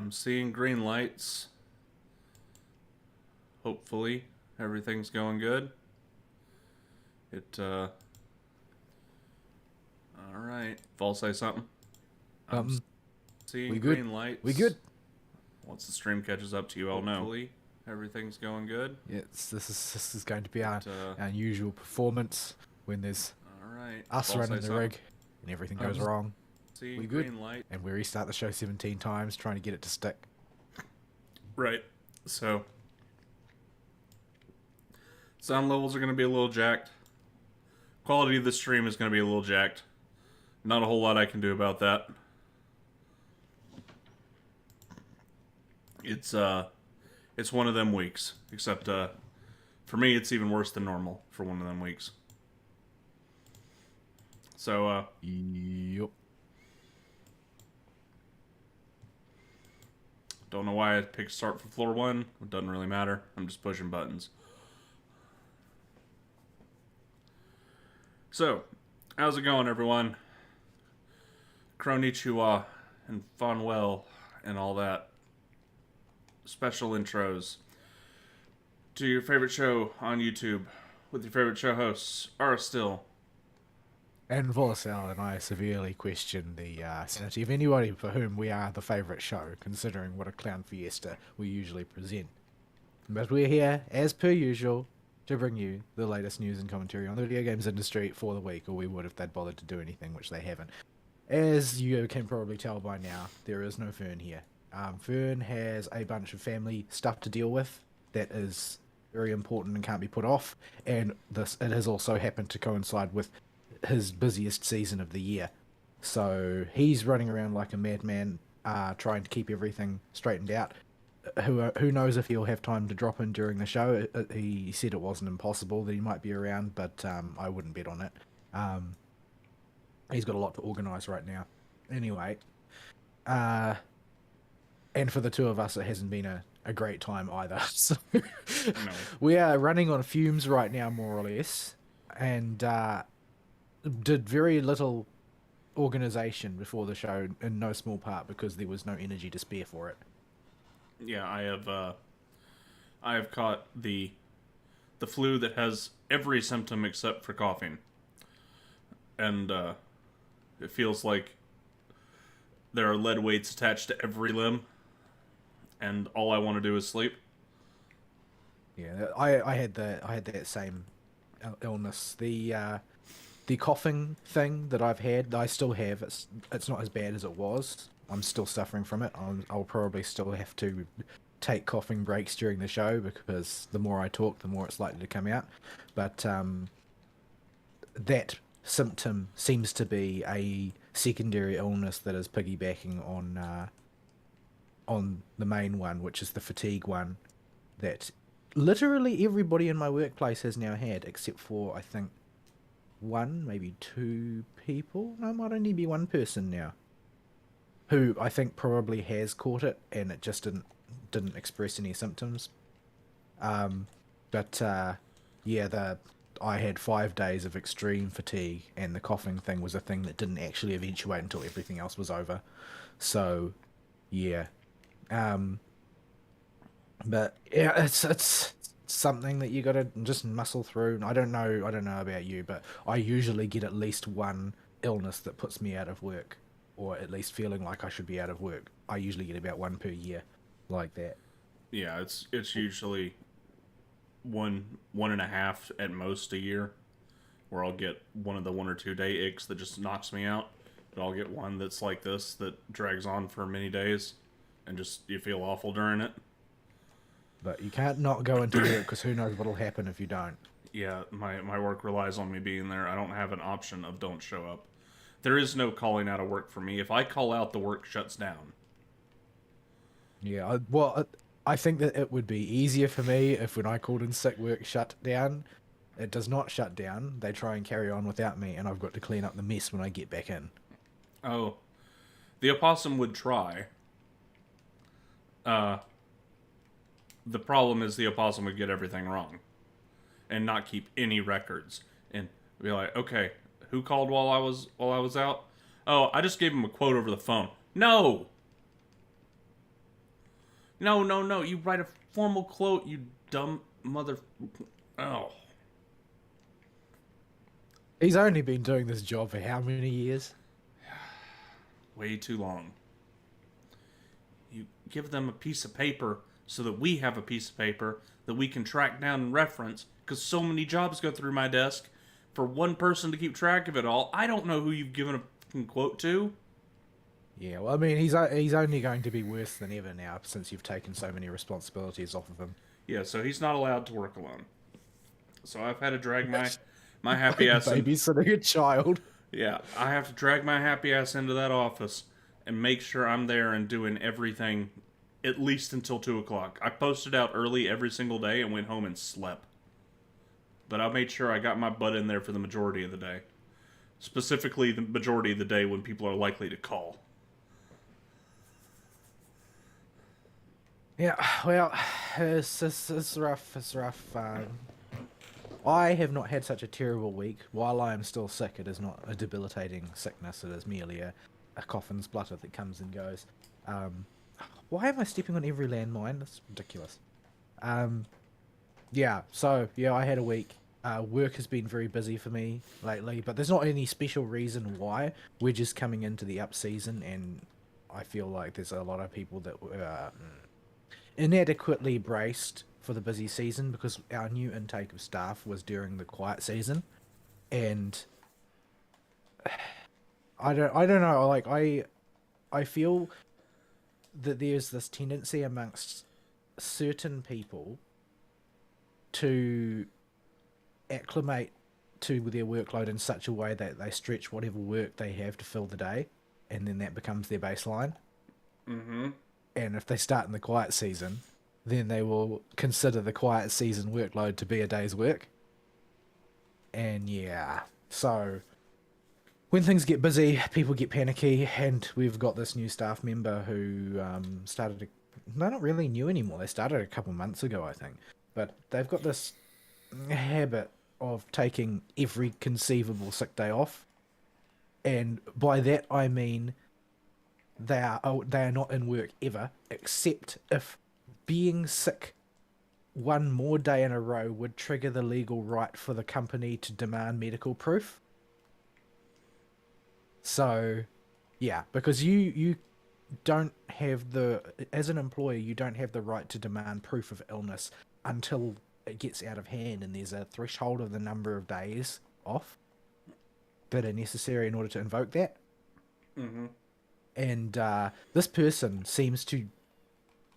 I'm seeing green lights. Hopefully, everything's going good. Alright. If I'll say something. I'm Um, seeing we good? green lights. We good? Once the stream catches up to you, I'll know. Hopefully, everything's going good. Yes, this is going to be our But, unusual performance when there's Alright. us If I'll running say the something. rig and everything goes I'm wrong. seeing We good? green light. And we restart the show 17 times trying to get it to stick. Right. So, sound levels are going to be a little jacked. Quality of the stream is going to be a little jacked. Not a whole lot I can do about that. It's one of them weeks. Except, for me, it's even worse than normal for one of them weeks. So, Yup. don't know why I picked start for floor 1. It doesn't really matter. I'm just pushing buttons. So, how's it going, everyone? Konnichiwa and Fonwell and all that. Special intros to your favorite show on YouTube with your favorite show hosts are still. And Volosal and I severely question the sanity of anybody for whom we are the favourite show, considering what a clown fiesta we usually present. But we're here, as per usual, to bring you the latest news and commentary on the video games industry for the week, or we would if they'd bothered to do anything, which they haven't. As you can probably tell by now, there is no Fern here. Fern has a bunch of family stuff to deal with that is very important and can't be put off, and it has also happened to coincide with his busiest season of the year. So he's running around like a madman, trying to keep everything straightened out. Who knows if he'll have time to drop in during the show? He said it wasn't impossible that he might be around, but I wouldn't bet on it. He's got a lot to organise right now. Anyway, and for the two of us, it hasn't been a great time either. So No. we are running on fumes right now, more or less, and did very little organisation before the show, in no small part because there was no energy to spare for it. Yeah, I have caught the flu that has every symptom except for coughing. And it feels like there are lead weights attached to every limb, and all I want to do is sleep. Yeah, I had that same illness. The coughing thing that I've had, I still have. It's not as bad as it was. I'm still suffering from it. I'll probably still have to take coughing breaks during the show because the more I talk, the more it's likely to come out. But that symptom seems to be a secondary illness that is piggybacking on the main one, which is the fatigue one that literally everybody in my workplace has now had, except for I think one, maybe two people. No, it might only be one person now, who I think probably has caught it, and it just didn't express any symptoms. But yeah, I had 5 days of extreme fatigue, and the coughing thing was a thing that didn't actually eventuate until everything else was over. So, yeah. But yeah, it's something that you gotta just muscle through. I don't know about you, but I usually get at least one illness that puts me out of work, or at least feeling like I should be out of work. I usually get about one per year, like that. Yeah, it's usually one and a half at most a year, where I'll get one of the 1 or 2 day icks that just knocks me out. But I'll get one that's like this that drags on for many days, and just you feel awful during it. But you can't not go into work because who knows what'll happen if you don't. Yeah, my work relies on me being there. I don't have an option of don't show up. There is no calling out of work for me. If I call out, the work shuts down. Yeah, I think that it would be easier for me if when I called in sick, work shut down. It does not shut down. They try and carry on without me, and I've got to clean up the mess when I get back in. Oh, the opossum would try. Uh, the problem is the opossum would get everything wrong and not keep any records and be like, okay, who called while I was out? Oh, I just gave him a quote over the phone. No. No, no, no. You write a formal quote, you dumb mother. Oh, He's only been doing this job for how many years? way too long. You give them a piece of paper so that we have a piece of paper that we can track down and reference, because so many jobs go through my desk for one person to keep track of it all. I don't know who you've given a fucking quote to. Yeah, well, I mean, he's only going to be worse than ever now since you've taken so many responsibilities off of him. Yeah, so he's not allowed to work alone. So I've had to drag my happy Like ass in. babysitting a child. Yeah, I have to drag my happy ass into that office and make sure I'm there and doing everything at least until 2 o'clock. I posted out early every single day and went home and slept. But I made sure I got my butt in there for the majority of the day. Specifically, the majority of the day when people are likely to call. Yeah, well, it's rough. It's rough. I have not had such a terrible week. While I am still sick, it is not a debilitating sickness. It is merely a cough and splutter that comes and goes. Why am I stepping on every landmine? That's ridiculous. Yeah, so, yeah, I had a week. Work has been very busy for me lately, but there's not any special reason why. We're just coming into the up season, and I feel like there's a lot of people that were inadequately braced for the busy season because our new intake of staff was during the quiet season, and I don't know, like I feel that there's this tendency amongst certain people to acclimate to their workload in such a way that they stretch whatever work they have to fill the day, and then that becomes their baseline. Mm-hmm. And if they start in the quiet season, then they will consider the quiet season workload to be a day's work. And yeah, so when things get busy, people get panicky, and we've got this new staff member who they're not really new anymore. They started a couple months ago, I think. But they've got this habit of taking every conceivable sick day off. And by that I mean they are not in work ever, except if being sick one more day in a row would trigger the legal right for the company to demand medical proof. So, yeah, because you don't have as an employer, you don't have the right to demand proof of illness until it gets out of hand, and there's a threshold of the number of days off that are necessary in order to invoke that. Mm-hmm. And this person seems to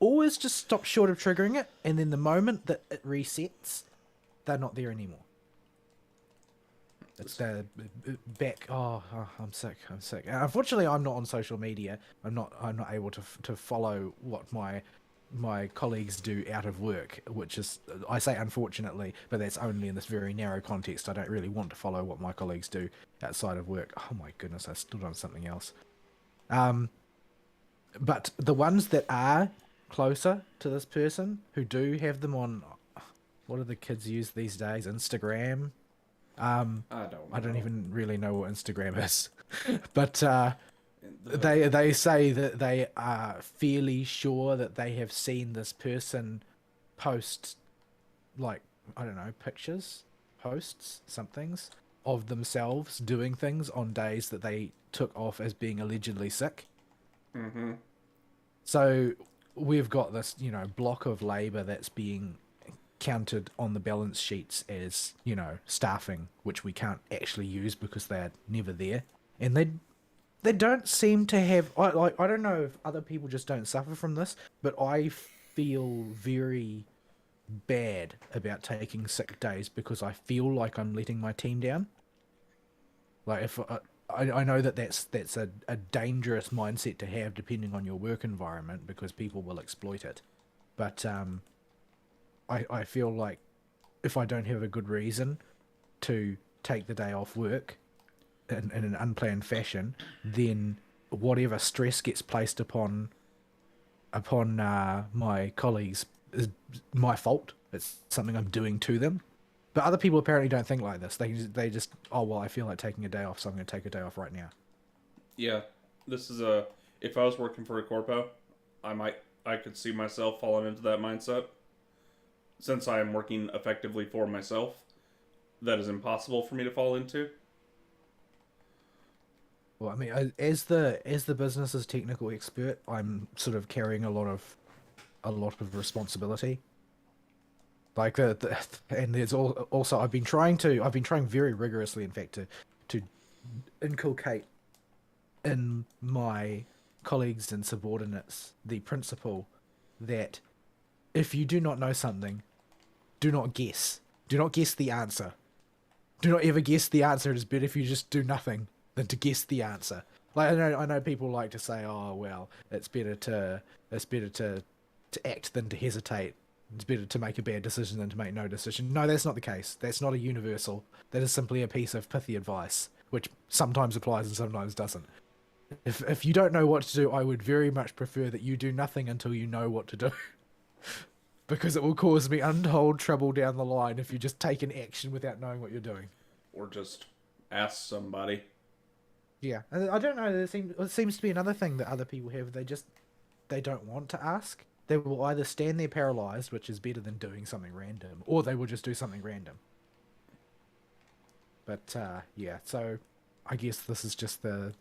always just stop short of triggering it, and then the moment that it resets, they're not there anymore. It's the back. I'm sick. I'm sick. Unfortunately, I'm not on social media. I'm not able to follow what my colleagues do out of work, which is, I say unfortunately, but that's only in this very narrow context. I don't really want to follow what my colleagues do outside of work. Oh my goodness, I stood on something else. But the ones that are closer to this person, who do have them on, what do the kids use these days? Instagram. I don't even really know what Instagram is, but they say that they are fairly sure that they have seen this person post, like, I don't know, pictures, posts, somethings of themselves doing things on days that they took off as being allegedly sick. Mm-hmm. So we've got this, block of labor that's being counted on the balance sheets as, staffing, which we can't actually use because they're never there. And they don't seem to have, I don't know if other people just don't suffer from this, but I feel very bad about taking sick days because I feel like I'm letting my team down. Like, if I know that that's a dangerous mindset to have depending on your work environment, because people will exploit it. But I feel like if I don't have a good reason to take the day off work in an unplanned fashion, then whatever stress gets placed upon my colleagues is my fault. It's something I'm doing to them. But other people apparently don't think like this. They just, oh well, I feel like taking a day off, so I'm going to take a day off right now. Yeah, this is if I was working for a corpo, I might I could see myself falling into that mindset. Since I am working effectively for myself, that is impossible for me to fall into. Well, I mean, as the business's technical expert, I'm sort of carrying a lot of responsibility. Like and there's also I've been trying very rigorously, in fact, to inculcate in my colleagues and subordinates the principle that if you do not know something, do not guess. Do not guess the answer. Do not ever guess the answer. It is better if you just do nothing than to guess the answer. Like I know people like to say, "Oh well, it's better to act than to hesitate. It's better to make a bad decision than to make no decision." No, that's not the case. That's not a universal. That is simply a piece of pithy advice, which sometimes applies and sometimes doesn't. If you don't know what to do, I would very much prefer that you do nothing until you know what to do, because it will cause me untold trouble down the line if you just take an action without knowing what you're doing. Or just ask somebody. Yeah, I don't know. It seems to be another thing that other people have. They don't want to ask. They will either stand there paralyzed, which is better than doing something random, or they will just do something random. But yeah, so I guess this is just the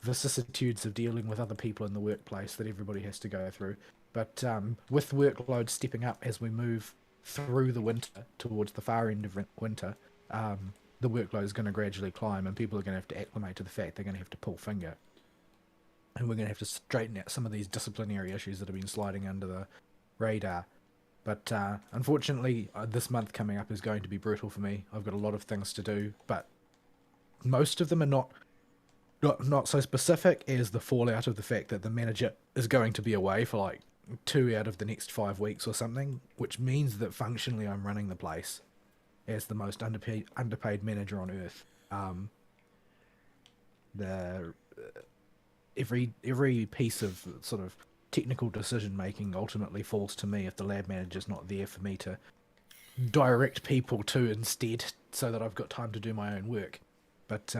vicissitudes of dealing with other people in the workplace that everybody has to go through. But with workload stepping up as we move through the winter towards the far end of winter, the workload is going to gradually climb, and people are going to have to acclimate to the fact they're going to have to pull finger, and we're going to have to straighten out some of these disciplinary issues that have been sliding under the radar. But unfortunately, this month coming up is going to be brutal for me. I've got a lot of things to do, but most of them are not so specific as the fallout of the fact that the manager is going to be away for like 2 out of the next 5 weeks or something, which means that functionally I'm running the place as the most underpaid manager on earth. The every piece of sort of technical decision making ultimately falls to me if the lab manager's not there for me to direct people to instead, so that I've got time to do my own work. But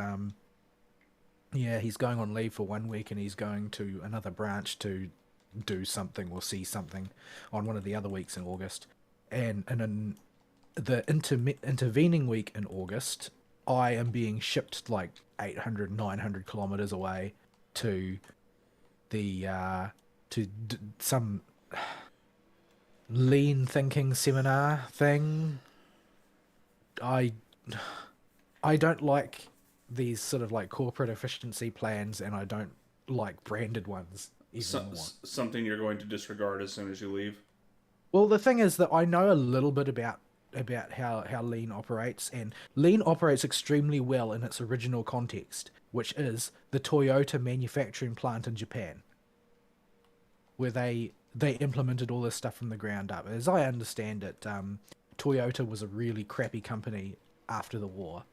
yeah, he's going on leave for 1 week, and he's going to another branch to do something or see something on one of the other weeks in August. And in the intervening week in August, I am being shipped like 800, 900 kilometers away to the some lean thinking seminar thing. I don't like these sort of like corporate efficiency plans, and I don't like branded ones even more. Something you're going to disregard as soon as you leave. Well, the thing is that I know a little bit about how lean operates, and lean operates extremely well in its original context, which is the Toyota manufacturing plant in Japan, where they implemented all this stuff from the ground up. As I understand it, Toyota was a really crappy company after the war,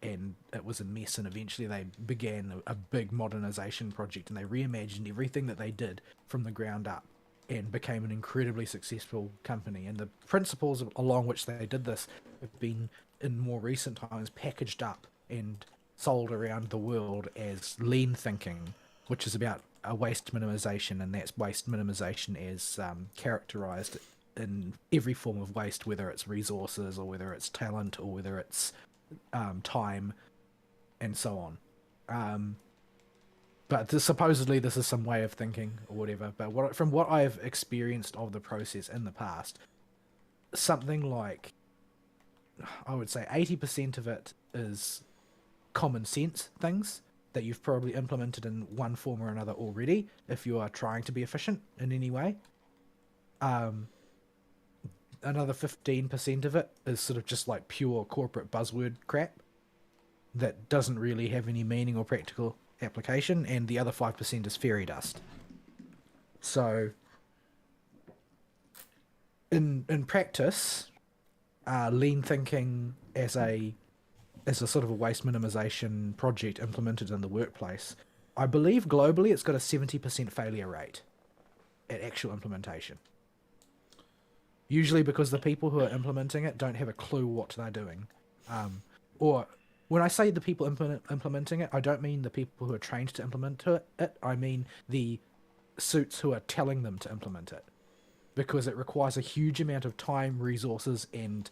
and it was a mess, and eventually they began a big modernization project, and they reimagined everything that they did from the ground up, and became an incredibly successful company. And the principles along which they did this have been, in more recent times, packaged up and sold around the world as lean thinking, which is about a waste minimization, and that's waste minimization as characterized in every form of waste, whether it's resources or whether it's talent or whether it's time and so on. But supposedly this is some way of thinking or whatever. But from what I've experienced of the process in the past, something like, I would say 80% of it is common sense things that you've probably implemented in one form or another already if you are trying to be efficient in any way. Another 15% of it is sort of just like pure corporate buzzword crap that doesn't really have any meaning or practical application, and the other 5% is fairy dust. So in practice, lean thinking as a sort of a waste minimization project implemented in the workplace, I believe globally it's got a 70% failure rate at actual implementation. Usually because the people who are implementing it don't have a clue what they're doing. Or when I say the people implementing it, I don't mean the people who are trained to implement it. I mean the suits who are telling them to implement it, because it requires a huge amount of time, resources, and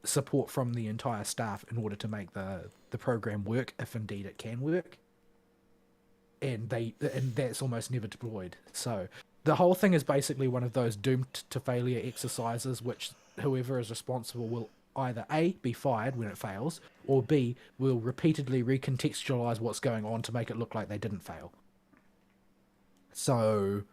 support from the entire staff in order to make the program work, if indeed it can work. And that's almost never deployed. So the whole thing is basically one of those doomed to failure exercises, which whoever is responsible will either A, be fired when it fails, or B, will repeatedly recontextualize what's going on to make it look like they didn't fail. So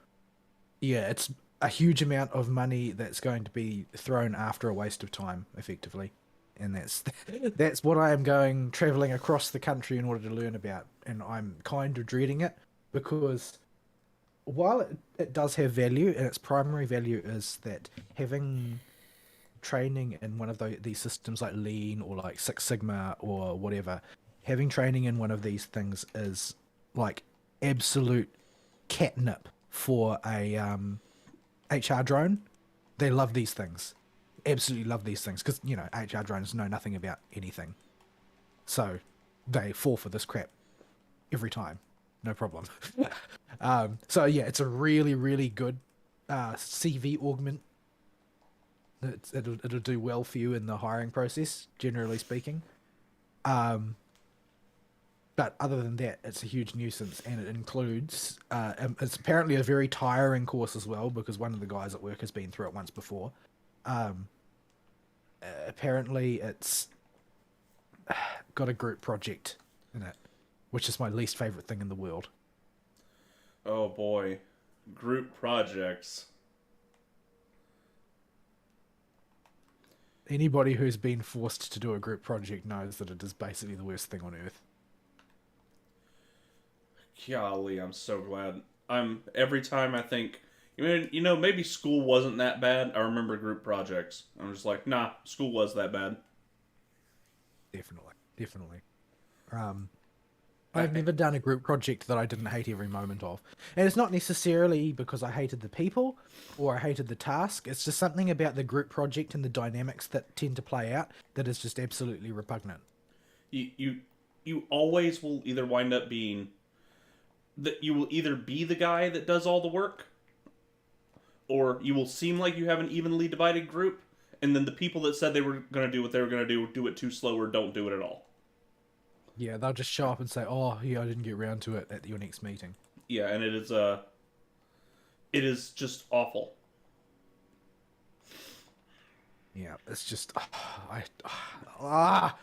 yeah, it's a huge amount of money that's going to be thrown after a waste of time, effectively. And that's what I am going traveling across the country in order to learn about, and I'm kind of dreading it, because while it does have value, and its primary value is that having training in one of these systems like Lean or like Six Sigma or whatever, having training in one of these things is like absolute catnip for a HR drone. They love these things. Absolutely love these things, because, you know, HR drones know nothing about anything. So they fall for this crap every time. No problem. So yeah, it's a really, really good CV augment. It'll do well for you in the hiring process, generally speaking. But other than that, it's a huge nuisance, and it includes it's apparently a very tiring course as well, because one of the guys at work has been through it once before. Apparently it's got a group project in it, which is my least favorite thing in the world. Oh boy, group projects. Anybody who's been forced to do a group project knows that it is basically the worst thing on earth. Golly, I'm so glad. I'm every time I think, maybe school wasn't that bad. I remember group projects. I'm just like, nah, school was that bad. Definitely, definitely. I've never done a group project that I didn't hate every moment of. And it's not necessarily because I hated the people or I hated the task. It's just something about the group project and the dynamics that tend to play out that is just absolutely repugnant. You always will either wind up being that you will either be the guy that does all the work, or you will seem like you have an evenly divided group, and then the people that said they were going to do what they were going to do it too slow or don't do it at all. Yeah, they'll just show up and say, "Oh, yeah, I didn't get around to it at your next meeting." Yeah, and it is just awful. Yeah, it's just I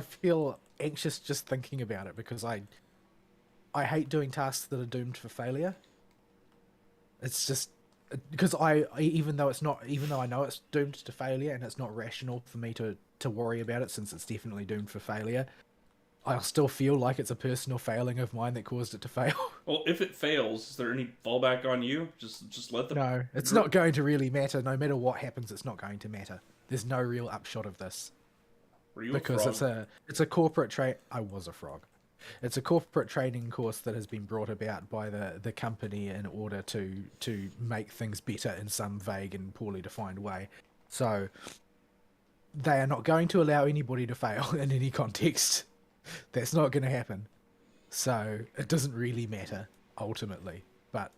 feel anxious just thinking about it, because I hate doing tasks that are doomed for failure. It's just because even though I know it's doomed to failure and it's not rational for me to worry about it, since it's definitely doomed for failure, I'll still feel like it's a personal failing of mine that caused it to fail. Well, if it fails, is there any fallback on you? Just let the No, it's not going to really matter. No matter what happens, it's not going to matter. There's no real upshot of this. Were you Because a frog? it's a corporate I was a frog. It's a corporate training course that has been brought about by the company in order to make things better in some vague and poorly defined way. So they are not going to allow anybody to fail in any context. That's not going to happen. So it doesn't really matter ultimately. But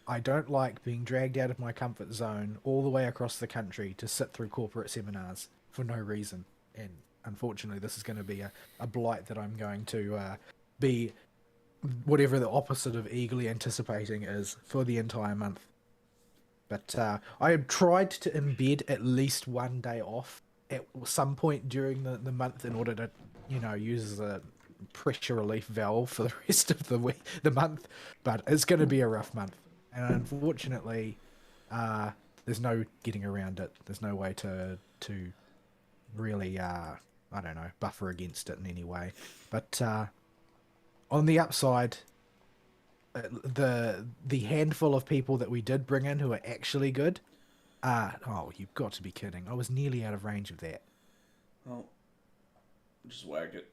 I don't like being dragged out of my comfort zone all the way across the country to sit through corporate seminars for no reason. And unfortunately, this is going to be a blight that I'm going to be whatever the opposite of eagerly anticipating is for the entire month. But I have tried to embed at least one day off at some point during the month in order to, use as a pressure relief valve for the rest of the month. But it's going to be a rough month. And unfortunately, there's no getting around it. There's no way to really, I don't know, buffer against it in any way. But on the upside, the handful of people that we did bring in who are actually good, oh, you've got to be kidding. I was nearly out of range of that. Well, just whack it.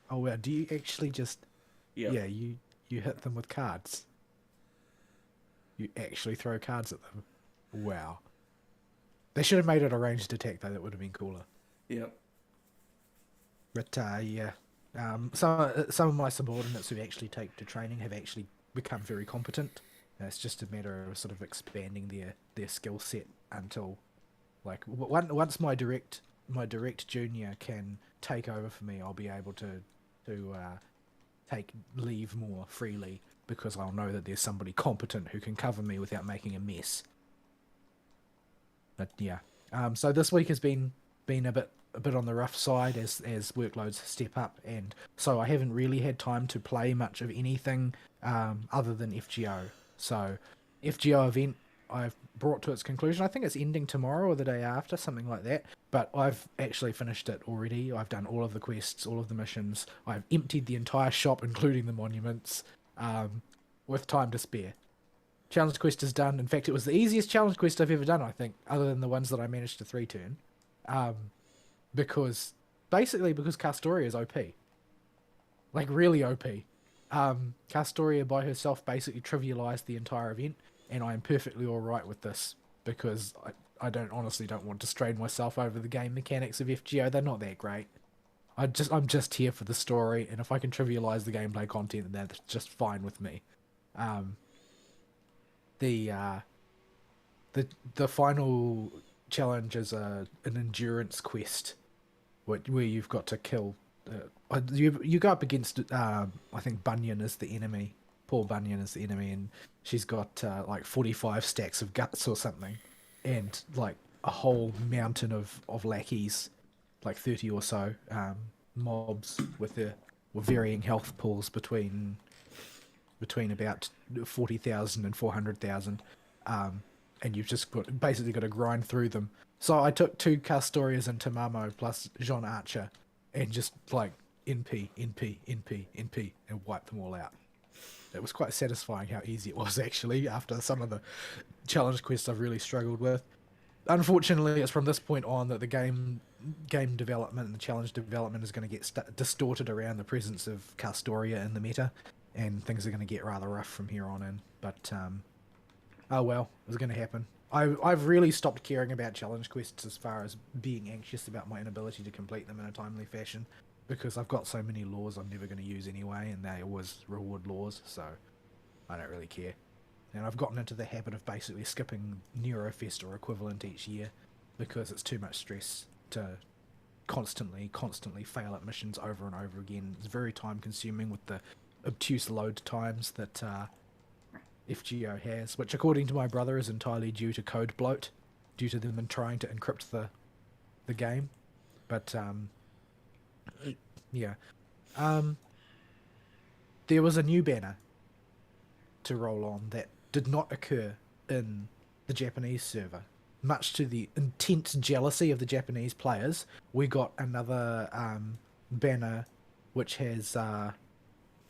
Oh, well, do you actually just... Yeah. Yeah, you hit them with cards. You actually throw cards at them. Wow. They should have made it a ranged attack, though. That would have been cooler. Yep. But, yeah. Some of my subordinates who actually take to training have actually become very competent. It's just a matter of sort of expanding their skill set until like once my direct junior can take over for me, I'll be able to take leave more freely because I'll know that there's somebody competent who can cover me without making a mess. But yeah, so this week has been a bit on the rough side as workloads step up, and so I haven't really had time to play much of anything other than FGO. So FGO event I've brought to its conclusion. I think it's ending tomorrow or the day after, something like that. But I've actually finished it already. I've done all of the quests, all of the missions. I've emptied the entire shop, including the monuments, with time to spare. Challenge quest is done. In fact, it was the easiest challenge quest I've ever done, I think, other than the ones that I managed to 3-turn. Um, because, basically, because Castoria is OP. Like, really OP. Castoria by herself basically trivialized the entire event, and I am perfectly alright with this, because I honestly don't want to strain myself over the game mechanics of FGO. They're not that great. I'm just here for the story, and if I can trivialize the gameplay content, then that's just fine with me. Um, the uh, the final challenge is an endurance quest, where you've got to kill. You go up against I think Bunyan is the enemy. Paul Bunyan is the enemy, and she's got like 45 stacks of guts or something, and like a whole mountain of lackeys, like 30 or so mobs with varying health pools between about 40,000 and 400,000, and you've just basically got to grind through them. So I took 2 Castorias and Tamamo plus Jean Archer, and just like NP, NP, NP, NP, and wipe them all out. It was quite satisfying how easy it was actually after some of the challenge quests I've really struggled with. Unfortunately, it's from this point on that the game development and the challenge development is going to get distorted around the presence of Castoria in the meta, and things are going to get rather rough from here on in. But oh well, it was going to happen. I've really stopped caring about challenge quests as far as being anxious about my inability to complete them in a timely fashion, because I've got so many laws I'm never going to use anyway, and they always reward laws, so I don't really care. And I've gotten into the habit of basically skipping Neurofest or equivalent each year because it's too much stress to constantly fail at missions over and over again. It's very time consuming with the obtuse load times that FGO has, which according to my brother is entirely due to code bloat, due to them trying to encrypt the game. But yeah, there was a new banner to roll on that did not occur in the Japanese server. Much to the intense jealousy of the Japanese players, we got another banner which has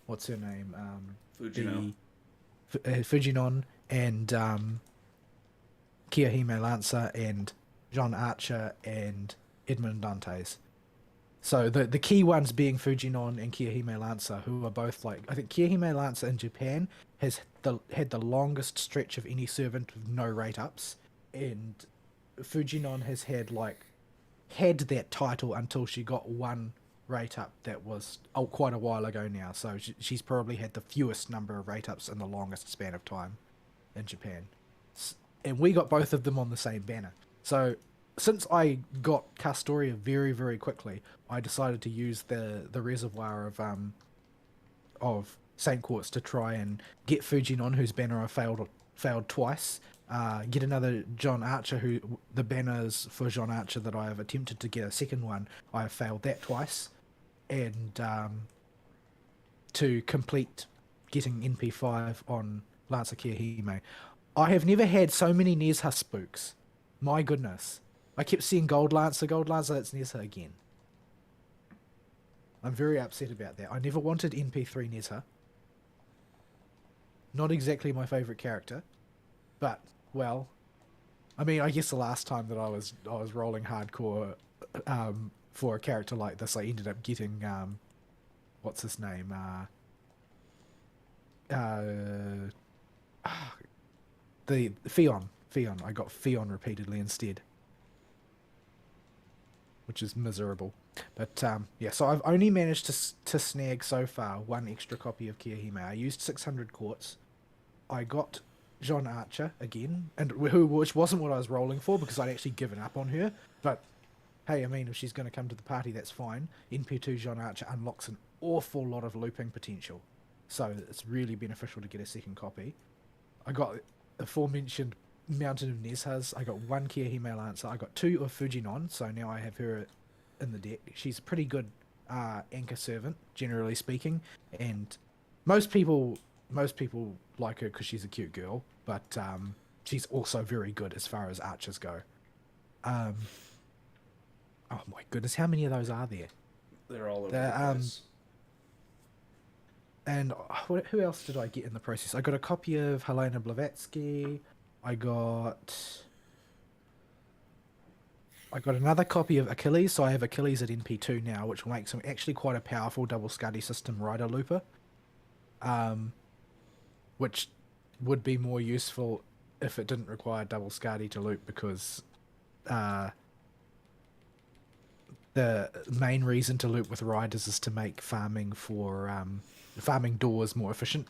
what's her name? Fujino. Fujinon and Kiyohime Lancer and John Archer and Edmund Dantes. So the key ones being Fujinon and Kiyohime Lancer, who are both like, I think Kiyohime Lancer in Japan has had the longest stretch of any servant with no rate ups, and Fujinon has had that title until she got one rate up that was quite a while ago now. So she's probably had the fewest number of rate ups in the longest span of time in Japan, and we got both of them on the same banner. So since I got Castoria very, very quickly, I decided to use the reservoir of Saint Quartz to try and get Fujinon, whose banner I failed twice. Get another John Archer, who the banners for John Archer that I have attempted to get a second one, I have failed that twice, and to complete getting NP5 on Lancer Kiyohime. I have never had so many Nezha spooks. My goodness. I kept seeing Gold Lancer, it's Nezha again. I'm very upset about that. I never wanted NP3 Nezha. Not exactly my favourite character, but, well, I mean, I guess the last time that I was rolling hardcore for a character like this, I ended up getting, what's his name? The Fion. I got Fion repeatedly instead. which is miserable. But yeah, so I've only managed to snag so far one extra copy of Kirihime. I used 600 quartz. I got John Archer again, which wasn't what I was rolling for because I'd actually given up on her. But hey, I mean, if she's going to come to the party, that's fine. NP2 John Archer unlocks an awful lot of looping potential, so it's really beneficial to get a second copy. I got the aforementioned Mountain of Nezhas. I got one Kirihime Lancer. I got two of Fujinon, so now I have her in the deck. She's a pretty good anchor servant, generally speaking, and most people most people like her because she's a cute girl, but she's also very good as far as archers go. Um, oh my goodness, how many of those are there? They're all over the place. And who else did I get in the process? I got a copy of Helena Blavatsky. I got another copy of Achilles, so I have Achilles at NP2 now, which makes him actually quite a powerful double Scuddy system rider looper. Which would be more useful if it didn't require double Scuddy to loop, because the main reason to loop with riders is to make farming for farming doors more efficient,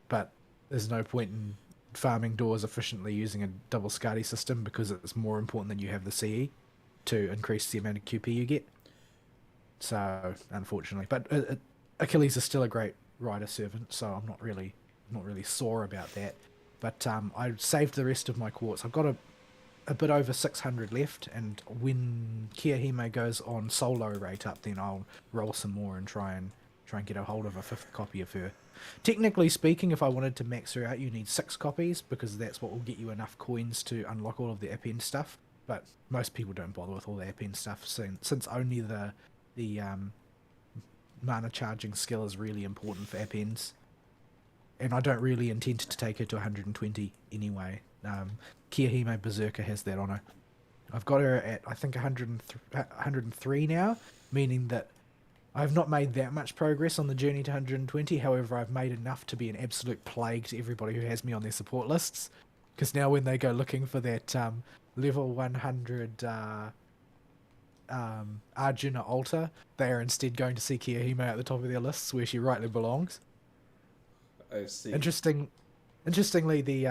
but there's no point in farming doors efficiently using a double Scuddy system because it's more important that you have the CE to increase the amount of QP you get. So unfortunately, but Achilles is still a great rider servant, so I'm not really sore about that. But I saved the rest of my quartz. I've got a bit over 600 left, and when Kirihime goes on solo rate up, then I'll roll some more and try and get a hold of a 5th copy of her. Technically speaking, if I wanted to max her out, you need 6 copies, because that's what will get you enough coins to unlock all of the append stuff. But most people don't bother with all the append stuff, since only the mana charging skill is really important for appends. And I don't really intend to take her to 120 anyway. Kirihime Berserker has that on her. I've got her at, I think, 103 now, meaning that I've not made that much progress on the journey to 120. However, I've made enough to be an absolute plague to everybody who has me on their support lists. Because now when they go looking for that level 100 Arjuna altar, they are instead going to see Kirihime at the top of their lists, where she rightly belongs. I see. Interestingly, the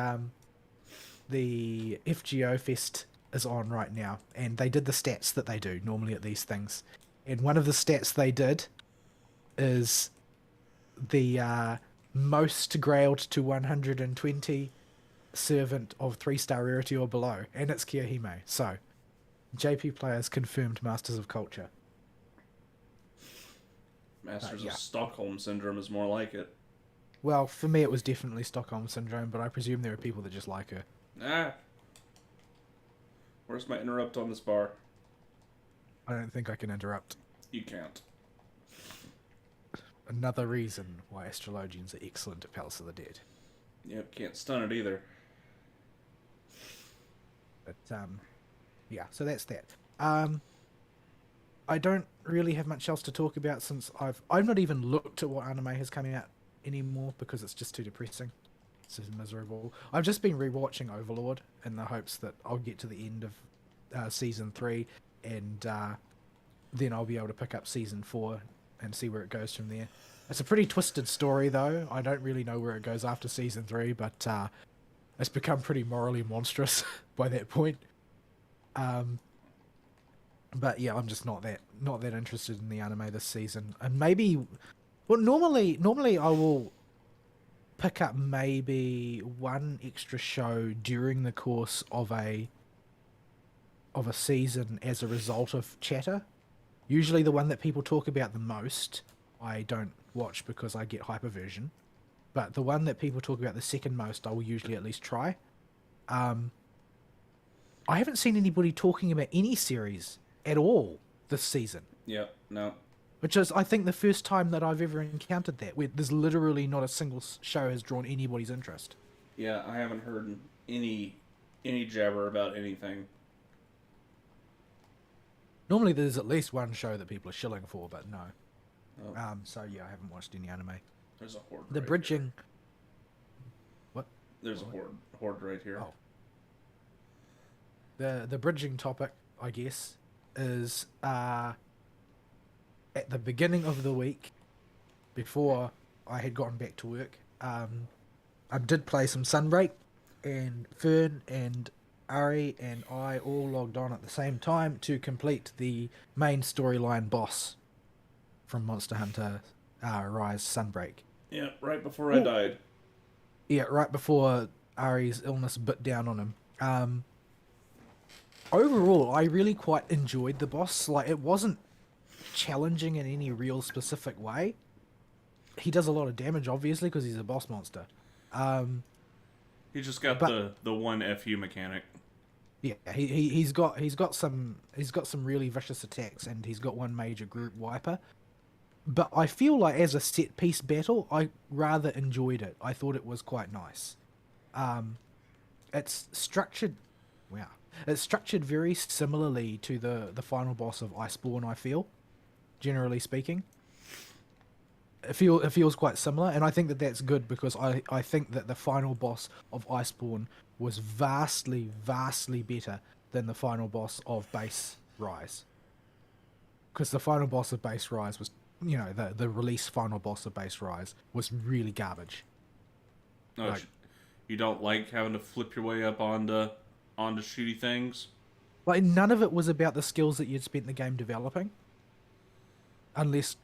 FGO Fest is on right now, and they did the stats that they do normally at these things. And one of the stats they did is the most grailed to 120 servant of 3-star rarity or below, and it's Kirihime. So, JP players confirmed Masters of Culture. Masters of Stockholm Syndrome is more like it. Well, for me it was definitely Stockholm Syndrome, but I presume there are people that just like her. Where's my interrupt on this bar? I don't think I can interrupt. You can't. Another reason why astrologians are excellent at Palace of the Dead. Yep, can't stun it either. But, yeah, so that's that. I don't really have much else to talk about, since I've not even looked at what anime has come out anymore, because it's just too depressing. It's just miserable. I've just been rewatching Overlord in the hopes that I'll get to the end of season 3, and then I'll be able to pick up season 4 and see where it goes from there. It's a pretty twisted story, though. I don't really know where it goes after season 3, but it's become pretty morally monstrous by that point. But yeah, I'm just not that interested in the anime this season. And maybe, well, normally I will pick up maybe one extra show during the course of a season as a result of chatter. Usually the one that people talk about the most, I don't watch because I get hyperversion. But the one that people talk about the second most, I will usually at least try. I haven't seen anybody talking about any series at all this season. Yep, no. Which is, I think, the first time that I've ever encountered that, where there's literally not a single show has drawn anybody's interest. Yeah, I haven't heard any jabber about anything. Normally there's at least one show that people are shilling for, but no. Oh. So yeah, I haven't watched any anime. There's a horde. The right bridging... Here. What? There's a horde right here. Oh. The bridging topic, I guess, is at the beginning of the week, before I had gotten back to work, I did play some Sunbreak, and Fern and Ari and I all logged on at the same time to complete the main storyline boss from Monster Hunter Rise Sunbreak. Yeah, right before I died. Yeah, right before Ari's illness bit down on him. Overall, I really quite enjoyed the boss. Like, it wasn't challenging in any real specific way. He does a lot of damage, obviously, because he's a boss monster. He just got But the one FU mechanic. yeah, he's got some really vicious attacks, and he's got one major group wiper. But I feel like as a set piece battle, I rather enjoyed it. I thought it was quite nice. It's structured, wow, it's structured very similarly to the final boss of Iceborne. I feel, generally speaking, it feels quite similar, and I think that that's good because I think that the final boss of Iceborne was vastly better than the final boss of Base Rise. Because the final boss of Base Rise was, you know, the release final boss of Base Rise was really garbage. Oh, Like, you don't like having to flip your way up onto shooty things? like none of it was about the skills that you'd spent the game developing, unless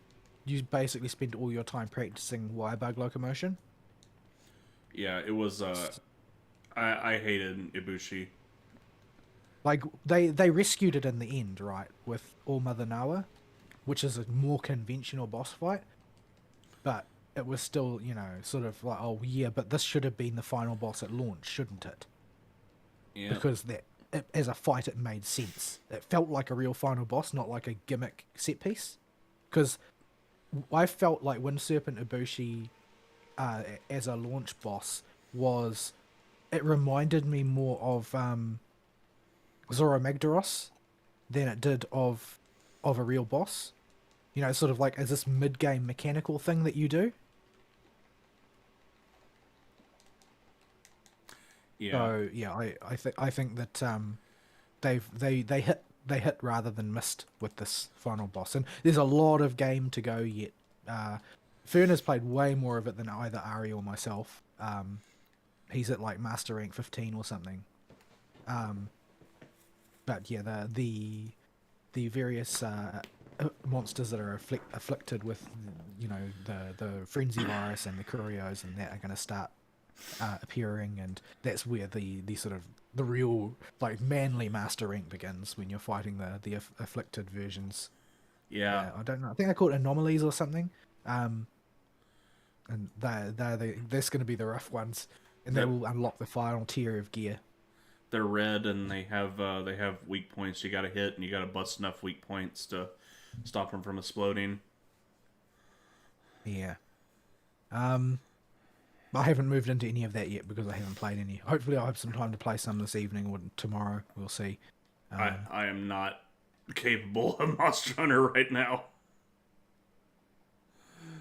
you basically spent all your time practicing wire bug locomotion. Yeah, it was. I hated Ibushi. Like they rescued it in the end, right, with All Mother Nawa, which is a more conventional boss fight, but it was still, you know, sort of like, oh yeah, but this should have been the final boss at launch, shouldn't it? Yeah. Because as a fight, it made sense. It felt like a real final boss, not like a gimmick set piece. Because I felt like Wind Serpent Ibushi, as a launch boss, it reminded me more of Zoro Magdaros than it did of a real boss. You know, sort of like as this mid-game mechanical thing that you do. Yeah. So yeah, I think that they hit rather than missed with this final boss, and there's a lot of game to go yet. Fern has played way more of it than either Ari or myself. He's at like Master Rank 15 or something. But yeah, the various monsters that are afflicted with, you know, the frenzy virus and the curios and that are going to start appearing, and that's where the sort of the real like manly master rank begins, when you're fighting the afflicted versions. Yeah. I don't know. I think they're called anomalies or something. And that's going to be the rough ones, and they will unlock the final tier of gear. They're red, and they have weak points you got to hit, and you got to bust enough weak points to stop them from exploding. Yeah. I haven't moved into any of that yet because I haven't played any. Hopefully I'll have some time to play some this evening or tomorrow. We'll see. I am not capable of Monster Hunter right now.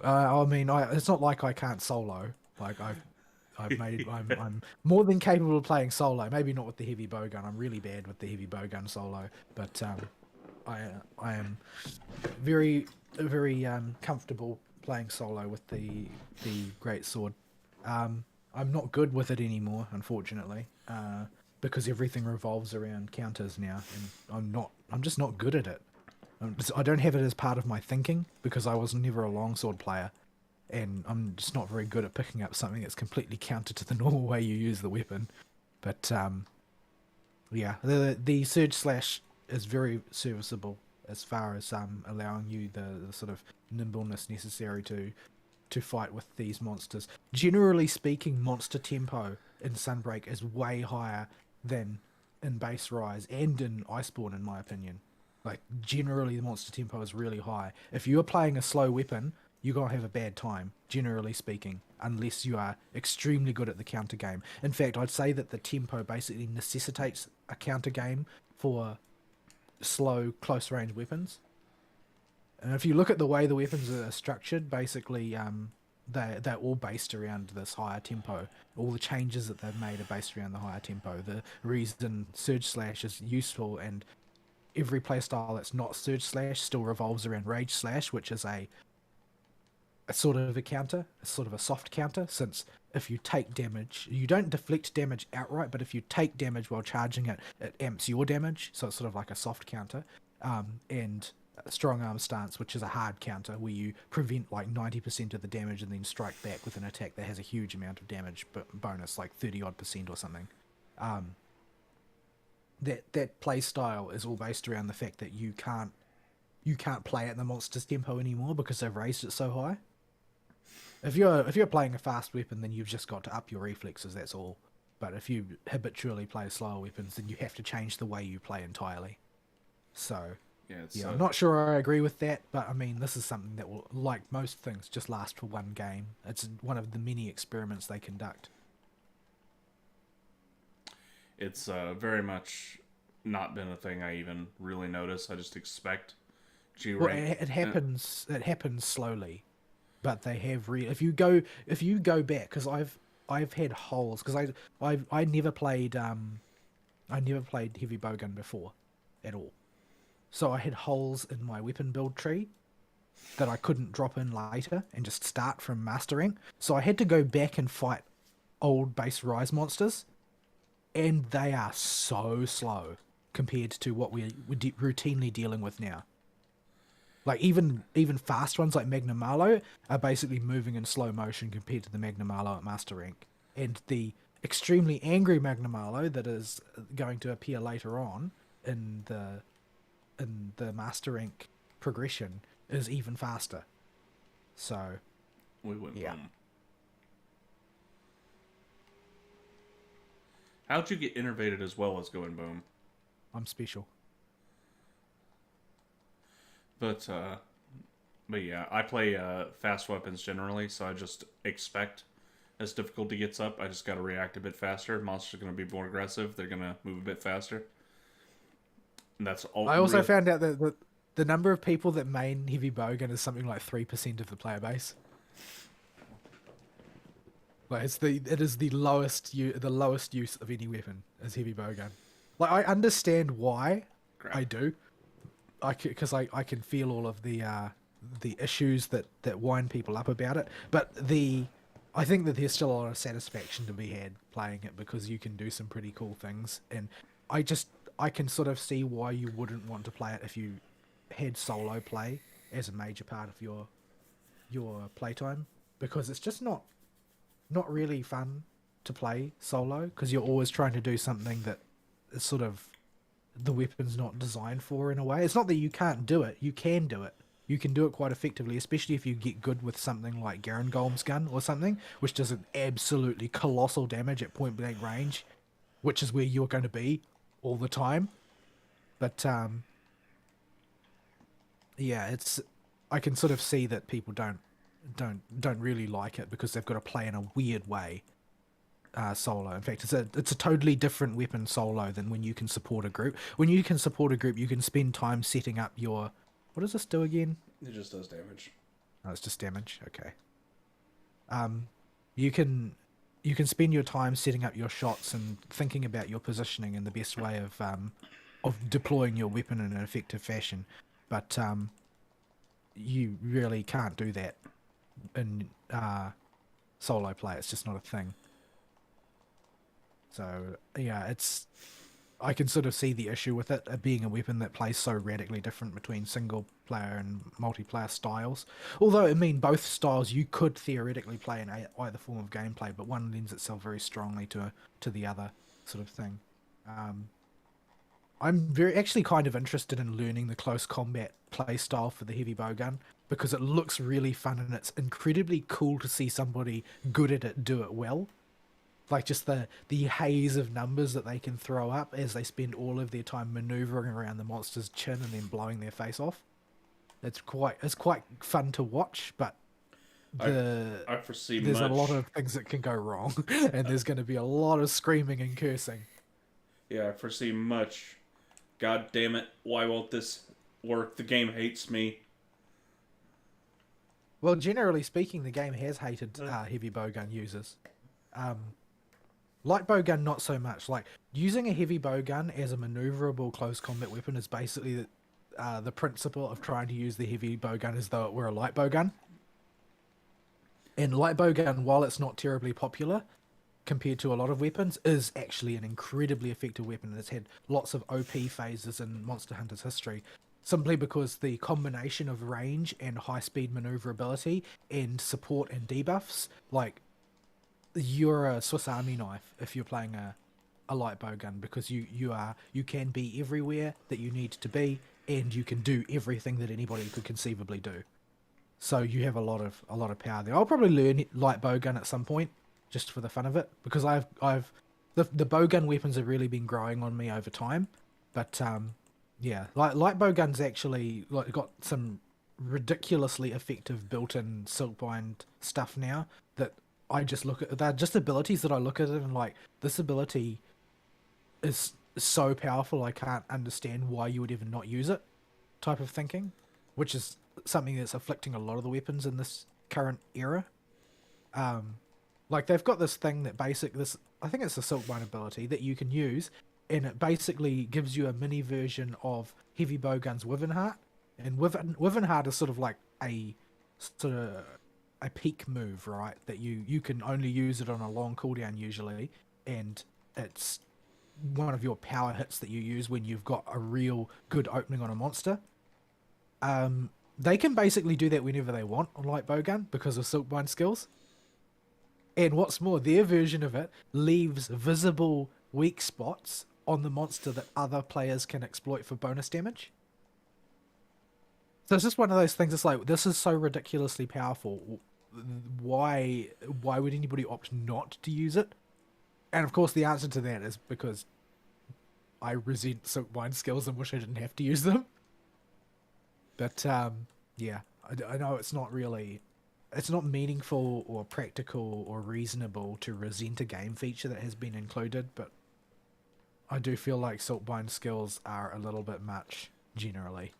I mean, it's not like I can't solo. Like I'm more than capable of playing solo. Maybe not with the heavy bowgun. I'm really bad with the heavy bowgun solo. But I am very comfortable playing solo with the great sword. I'm not good with it anymore, unfortunately, because everything revolves around counters now, and I'm just not good at it. I don't have it as part of my thinking because I was never a longsword player, and I'm just not very good at picking up something that's completely counter to the normal way you use the weapon. But yeah, the Surge Slash is very serviceable as far as allowing you the sort of nimbleness necessary to fight with these monsters. Generally speaking, monster tempo in Sunbreak is way higher than in Base Rise and in Iceborne, in my opinion. Like, generally the monster tempo is really high. If you're playing a slow weapon, you're going to have a bad time, generally speaking, unless you are extremely good at the counter game. In fact, I'd say that the tempo basically necessitates a counter game for slow, close-range weapons. And if you look at the way the weapons are structured, basically, they're all based around this higher tempo. All the changes that they've made are based around the higher tempo. The reason Surge Slash is useful and every playstyle that's not Surge Slash still revolves around Rage Slash, which is a sort of a counter, a sort of a soft counter, since if you take damage, you don't deflect damage outright, but if you take damage while charging it, it amps your damage, so it's sort of like a soft counter. And a strong arm stance, which is a hard counter, where you prevent like 90% of the damage and then strike back with an attack that has a huge amount of damage bonus, like 30% or something. That play style is all based around the fact that you can't play at the monster's tempo anymore because they've raised it so high. If you're playing a fast weapon, then you've just got to up your reflexes. That's all. But if you habitually play slower weapons, then you have to change the way you play entirely. So yeah, I'm not sure I agree with that, but I mean, this is something that will, like most things, just last for one game. It's one of the many experiments they conduct. It's very much not been a thing I even really notice. I just expect G Well, rank. it happens. It happens slowly, but they have if you go back, because I've had holes, because I never played heavy bowgun before at all, so I had holes in my weapon build tree that I couldn't drop in later and just start from mastering. So I had to go back and fight old base rise monsters, and they are so slow compared to what we're routinely dealing with now. Like even fast ones like Magna Marlow are basically moving in slow motion compared to the Magna Marlow at Master Rank. And the extremely angry Magna Marlow that is going to appear later on in the Master Rank progression is even faster. So We went yeah. boom. How'd you get innervated as well as going boom? I'm special. But yeah, I play fast weapons generally, so I just expect as difficulty gets up, I just got to react a bit faster. Monsters are going to be more aggressive. They're going to move a bit faster. And that's all. I also found out that the number of people that main heavy bowgun is something like 3% of the player base. Like it is the lowest use of any weapon is heavy bowgun. Like I understand why. Crap. I do. Because I can feel all of the issues that wind people up about it. But I think that there's still a lot of satisfaction to be had playing it, because you can do some pretty cool things. And I can sort of see why you wouldn't want to play it if you had solo play as a major part of your playtime, because it's just not really fun to play solo, because you're always trying to do something that is sort of the weapon's not designed for in a way. It's not that you can't do it. You can do it. You can do it quite effectively, especially if you get good with something like Garangolm's gun or something, which does an absolutely colossal damage at point blank range, which is where you're going to be all the time. But yeah, I can sort of see that people don't really like it because they've got to play in a weird way. Solo. In fact, it's a totally different weapon solo than when you can support a group. When you can support a group, you can spend time setting up your... What does this do again? It just does damage. Oh, it's just damage. Okay. You can spend your time setting up your shots and thinking about your positioning and the best way of deploying your weapon in an effective fashion, but you really can't do that in solo play. It's just not a thing. So yeah, I can sort of see the issue with it being a weapon that plays so radically different between single player and multiplayer styles. Although, I mean, both styles you could theoretically play in either form of gameplay, but one lends itself very strongly to the other sort of thing. I'm actually kind of interested in learning the close combat play style for the heavy bowgun, because it looks really fun and it's incredibly cool to see somebody good at it do it well. Like just the haze of numbers that they can throw up as they spend all of their time maneuvering around the monster's chin and then blowing their face off. It's quite fun to watch, but I foresee there's much. a lot of things that can go wrong, and there's going to be a lot of screaming and cursing. Yeah, I foresee much. God damn it! Why won't this work? The game hates me. Well, generally speaking, the game has hated heavy bowgun users. Light bow gun, not so much. Like, using a heavy bow gun as a maneuverable close combat weapon is basically the principle of trying to use the heavy bow gun as though it were a light bow gun. And light bow gun, while it's not terribly popular compared to a lot of weapons, is actually an incredibly effective weapon. And it's had lots of OP phases in Monster Hunter's history, simply because the combination of range and high speed maneuverability and support and debuffs, like, you're a Swiss Army knife if you're playing a light bow gun, because you can be everywhere that you need to be, and you can do everything that anybody could conceivably do. So you have a lot of power there. I'll probably learn light bow gun at some point, just for the fun of it, because the bow gun weapons have really been growing on me over time. But yeah, light bow guns actually got some ridiculously effective built-in silkbind stuff now that I just look at. They're just abilities that I look at it and like, this ability is so powerful, I can't understand why you would even not use it, type of thinking, which is something that's afflicting a lot of the weapons in this current era. Like, they've got this thing that I think it's a silkbind ability that you can use, and it basically gives you a mini version of heavy bowgun's Wyvern Heart, and Wyvern Heart is sort of like a peak move, right? That you can only use it on a long cooldown usually, and it's one of your power hits that you use when you've got a real good opening on a monster. They can basically do that whenever they want on light bowgun because of silkbind skills. And what's more, their version of it leaves visible weak spots on the monster that other players can exploit for bonus damage. So it's just one of those things. It's like, this is so ridiculously powerful. Why would anybody opt not to use it? And of course, the answer to that is because I resent silkbind skills and wish I didn't have to use them. But yeah, I know it's not meaningful or practical or reasonable to resent a game feature that has been included, but I do feel like silkbind skills are a little bit much generally.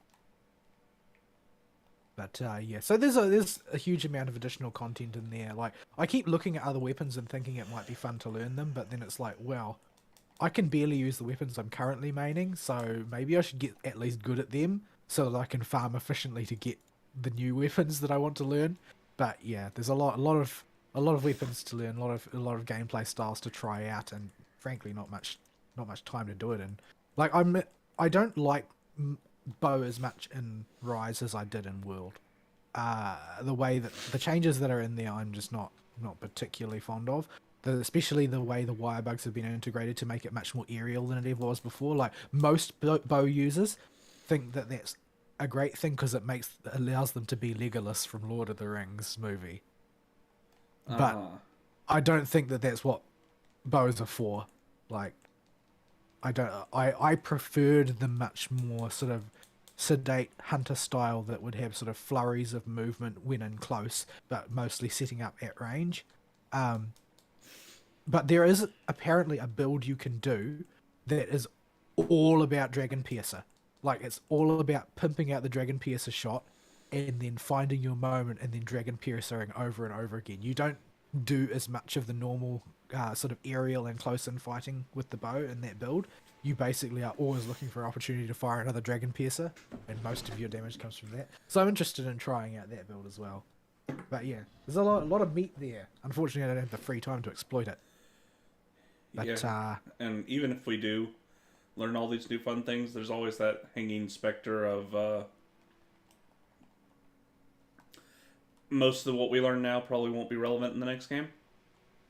But yeah, so there's a huge amount of additional content in there. Like, I keep looking at other weapons and thinking it might be fun to learn them, but then it's like, well, I can barely use the weapons I'm currently maining, so maybe I should get at least good at them so that I can farm efficiently to get the new weapons that I want to learn. But yeah, there's a lot of weapons to learn, a lot of gameplay styles to try out, and frankly, not much time to do it in. Like, I don't like bow as much in Rise as I did in World. The way that the changes that are in there, I'm just not particularly fond of. Especially the way the wire bugs have been integrated to make it much more aerial than it ever was before. Like, most bow users think that that's a great thing because it allows them to be Legolas from Lord of the Rings movie. But I don't think that that's what bows are for. Like, I preferred the much more sort of sedate hunter style that would have sort of flurries of movement when in close, but mostly setting up at range. But there is apparently a build you can do that is all about Dragon Piercer. Like, it's all about pimping out the Dragon Piercer shot and then finding your moment and then Dragon Piercing over and over again. You don't do as much of the normal sort of aerial and close-in fighting with the bow in that build. You basically are always looking for an opportunity to fire another Dragon Piercer, and most of your damage comes from that. So I'm interested in trying out that build as well. But yeah, there's a lot of meat there. Unfortunately, I don't have the free time to exploit it. But, yeah, and even if we do learn all these new fun things, there's always that hanging specter of most of what we learn now probably won't be relevant in the next game.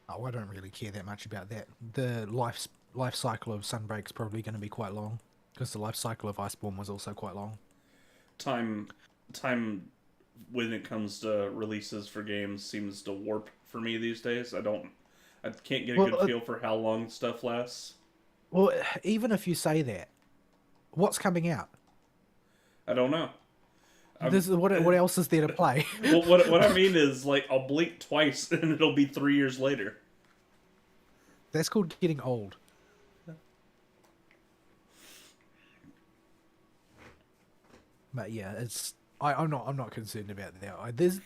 Oh, I don't really care that much about that. The life cycle of Sunbreak's probably going to be quite long, because the life cycle of Iceborne was also quite long. Time when it comes to releases for games seems to warp for me these days. I can't get a good feel for how long stuff lasts. Well, even if you say that, what's coming out? I don't know. What else is there to play? Well, what I mean is, like, I'll blink twice and it'll be 3 years later. That's called getting old. But yeah, I'm not concerned about that. There's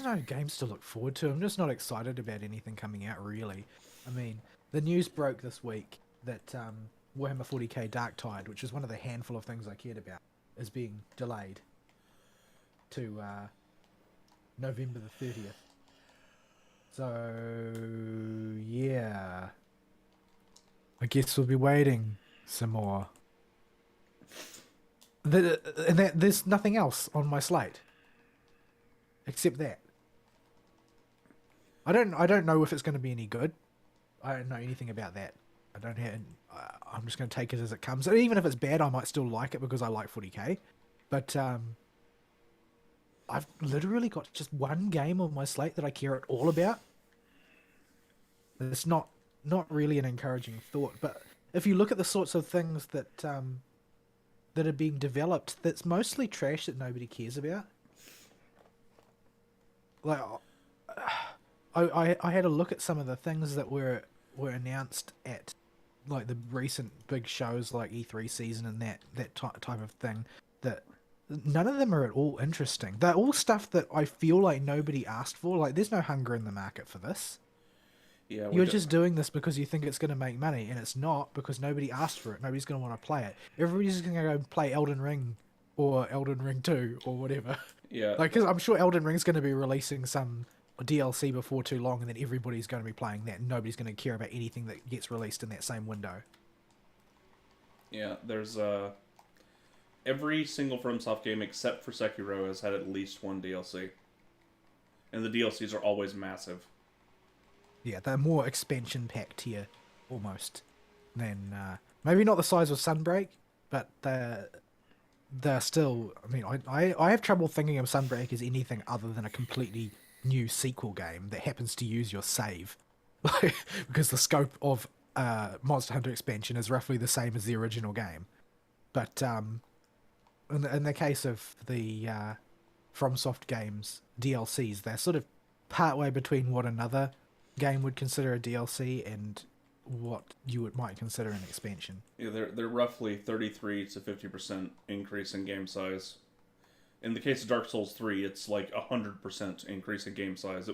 no games to look forward to. I'm just not excited about anything coming out, really. I mean, the news broke this week that Warhammer 40k Dark Tide, which is one of the handful of things I cared about, is being delayed to November the 30th. So, yeah. I guess we'll be waiting some more. There's nothing else on my slate except that. I don't know if it's going to be any good. I don't know anything about that. I don't have. I'm just going to take it as it comes. And even if it's bad, I might still like it because I like 40k. But I've literally got just one game on my slate that I care at all about. It's not really an encouraging thought. But if you look at the sorts of things that that are being developed, that's mostly trash that nobody cares about. Like, I had a look at some of the things that were announced at like the recent big shows like E3 season and that type of thing. That none of them are at all interesting. They're all stuff that I feel like nobody asked for. Like, there's no hunger in the market for this. Yeah, You're just doing this because you think it's going to make money, and it's not, because nobody asked for it. Nobody's going to want to play it. Everybody's just going to go play Elden Ring or Elden Ring 2 or whatever. Yeah. Like, because I'm sure Elden Ring's going to be releasing some DLC before too long, and then everybody's going to be playing that, and nobody's going to care about anything that gets released in that same window. Yeah, there's every single FromSoft game except for Sekiro has had at least one DLC. And the DLCs are always massive. Yeah, they're more expansion pack tier, almost, than maybe not the size of Sunbreak, but they're still. I mean, I have trouble thinking of Sunbreak as anything other than a completely new sequel game that happens to use your save, because the scope of Monster Hunter expansion is roughly the same as the original game. But in the case of the FromSoft games DLCs, they're sort of partway between what another game would consider a DLC and what you might consider an expansion. Yeah, they're roughly 33 to 50% increase in game size. In the case of Dark Souls 3, it's like 100% increase in game size.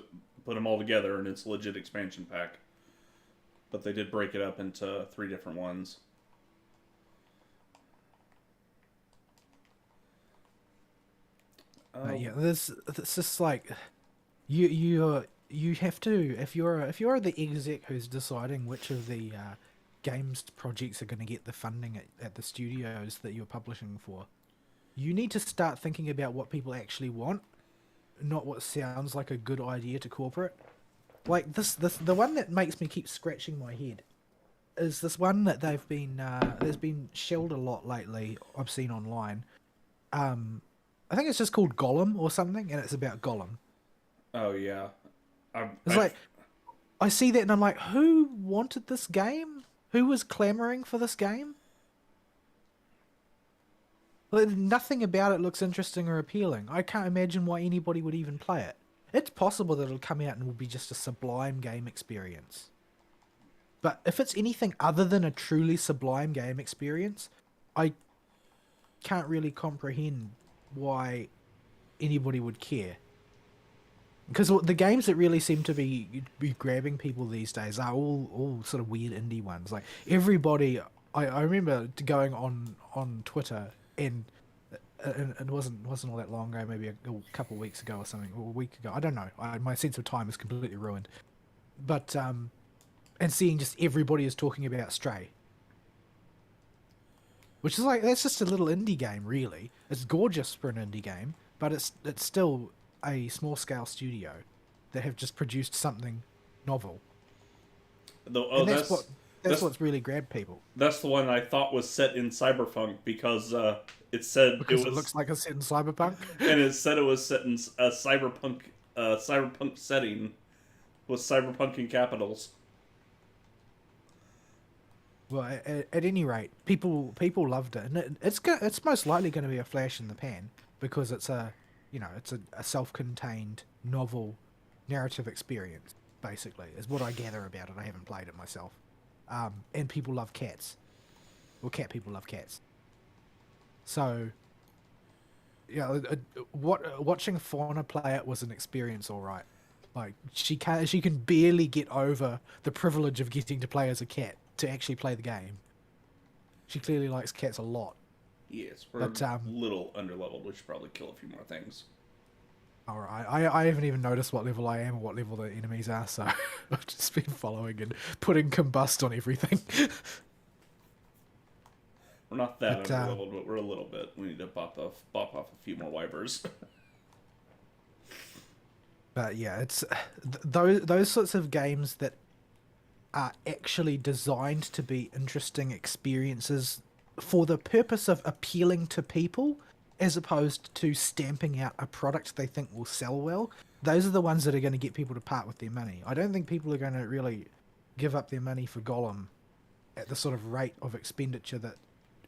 Put them all together and it's a legit expansion pack. But they did break it up into 3 different ones. Yeah, it's just like you have to, if you're the exec who's deciding which of the games projects are going to get the funding at the studios that you're publishing for, you need to start thinking about what people actually want, not what sounds like a good idea to corporate. Like the one that makes me keep scratching my head is this one that there's been shelled a lot lately. I've seen online. I think it's just called Gollum or something, and it's about Gollum. Oh yeah, Like, I see that and I'm like, who wanted this game? Who was clamoring for this game? Like, nothing about it looks interesting or appealing. I can't imagine why anybody would even play it. It's possible that it'll come out and will be just a sublime game experience. But if it's anything other than a truly sublime game experience, I can't really comprehend why anybody would care. Because the games that really seem to be grabbing people these days are all sort of weird indie ones. Like, everybody, I remember going on Twitter, and it wasn't all that long ago, maybe a couple of weeks ago or something, or a week ago. I don't know. My sense of time is completely ruined. But and seeing just everybody is talking about Stray, which is like, that's just a little indie game, really. It's gorgeous for an indie game, but it's still a small scale studio that have just produced something novel. And that's what's really grabbed people. That's the one I thought was set in Cyberpunk because it said it looks like it's set in Cyberpunk, and it said it was set in a cyberpunk setting with cyberpunk in capitals. Well, at any rate, people loved it, and it's most likely going to be a flash in the pan because it's a self-contained novel narrative experience. Basically, is what I gather about it. I haven't played it myself, and people love cats, or cat people love cats. So, yeah, watching Fauna play it was an experience, all right. Like she can barely get over the privilege of getting to play as a cat to actually play the game. She clearly likes cats a lot. Yes, we're But a little underleveled. We should probably kill a few more things. all right, I haven't even noticed what level I am or what level the enemies are, so I've just been following and putting combust on everything. We're not that But underleveled, but we're a little bit. We need to bop off a few more wipers. but yeah, it's those sorts of games that are actually designed to be interesting experiences for the purpose of appealing to people as opposed to stamping out a product they think will sell well. Those are the ones that are going to get people to part with their money. I don't think people are going to really give up their money for Gollum at the sort of rate of expenditure that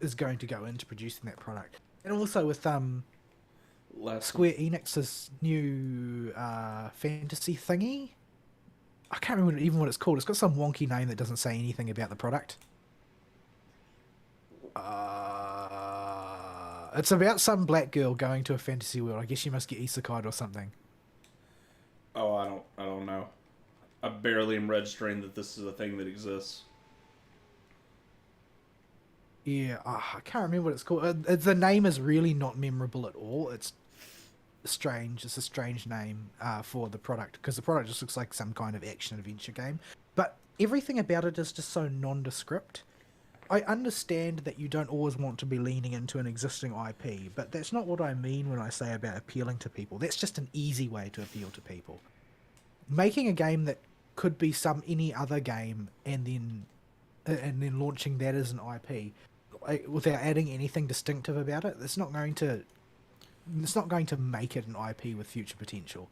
is going to go into producing that product. And also with Square Enix's new fantasy thingy. I can't remember even what it's called. It's got some wonky name that doesn't say anything about the product. It's about some black girl going to a fantasy world. I guess she must get isekai'd or something. Oh, I don't know. I barely am registering that this is a thing that exists. Yeah, I can't remember what it's called. The name is really not memorable at all. It's strange. It's a strange name for the product because the product just looks like some kind of action adventure game. But everything about it is just so nondescript. I understand that you don't always want to be leaning into an existing IP, but that's not what I mean when I say about appealing to people. That's just an easy way to appeal to people. Making a game that could be any other game and then launching that as an IP without adding anything distinctive about it, it's not going to make it an IP with future potential.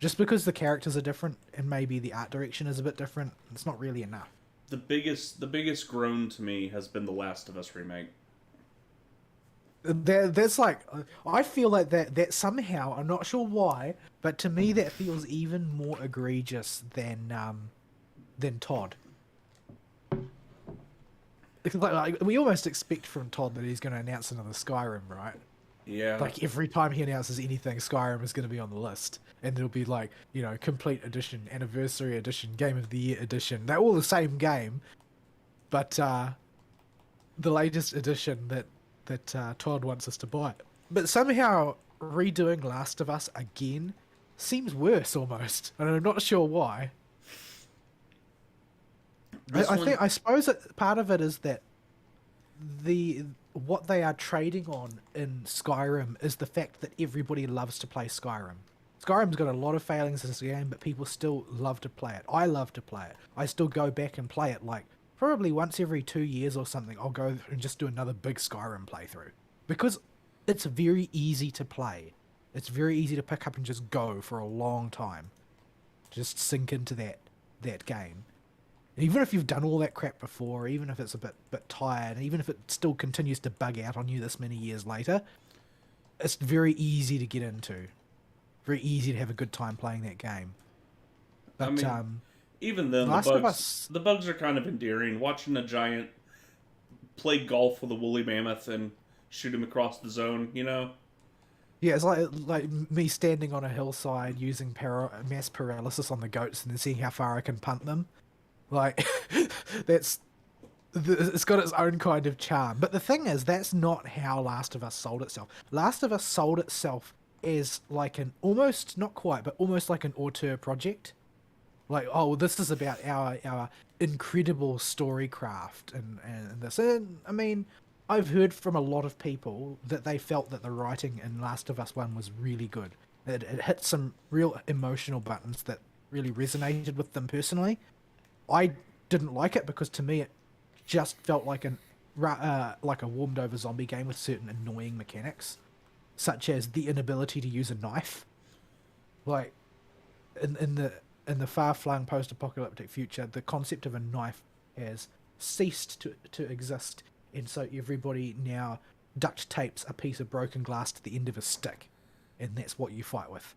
Just because the characters are different and maybe the art direction is a bit different, it's not really enough. The biggest groan to me has been the Last of Us remake. That's like, I feel like that somehow, I'm not sure why, but to me that feels even more egregious than Todd. Like we almost expect from Todd that he's going to announce another Skyrim, right? Yeah. Like every time he announces anything, Skyrim is going to be on the list, and it'll be like, complete edition, anniversary edition, game of the year edition. They're all the same game, but the latest edition that Todd wants us to buy. But somehow redoing Last of Us again seems worse almost, and I'm not sure why. I suppose that part of it is that what they are trading on in Skyrim is the fact that everybody loves to play Skyrim. Skyrim's got a lot of failings as a game, but people still love to play it. I love to play it. I still go back and play it like probably once every 2 years or something. I'll go and just do another big Skyrim playthrough because it's very easy to play. It's very easy to pick up and just go for a long time. Just sink into that game. Even if you've done all that crap before, even if it's a bit tired, even if it still continues to bug out on you this many years later, it's very easy to get into. Very easy to have a good time playing that game. But I mean, even then, the bugs are kind of endearing. Watching a giant play golf with a woolly mammoth and shoot him across the zone, Yeah, it's like me standing on a hillside using mass paralysis on the goats and then seeing how far I can punt them. Like, it's got its own kind of charm. But the thing is, that's not how Last of Us sold itself. Last of Us sold itself as like almost, not quite, but almost like an auteur project. Like, oh, this is about our incredible storycraft and this. And, I mean, I've heard from a lot of people that they felt that the writing in Last of Us 1 was really good. It hit some real emotional buttons that really resonated with them personally. I didn't like it because to me it just felt like a warmed over zombie game with certain annoying mechanics, such as the inability to use a knife. Like in the far flung post apocalyptic future, the concept of a knife has ceased to exist, and so everybody now duct tapes a piece of broken glass to the end of a stick, and that's what you fight with.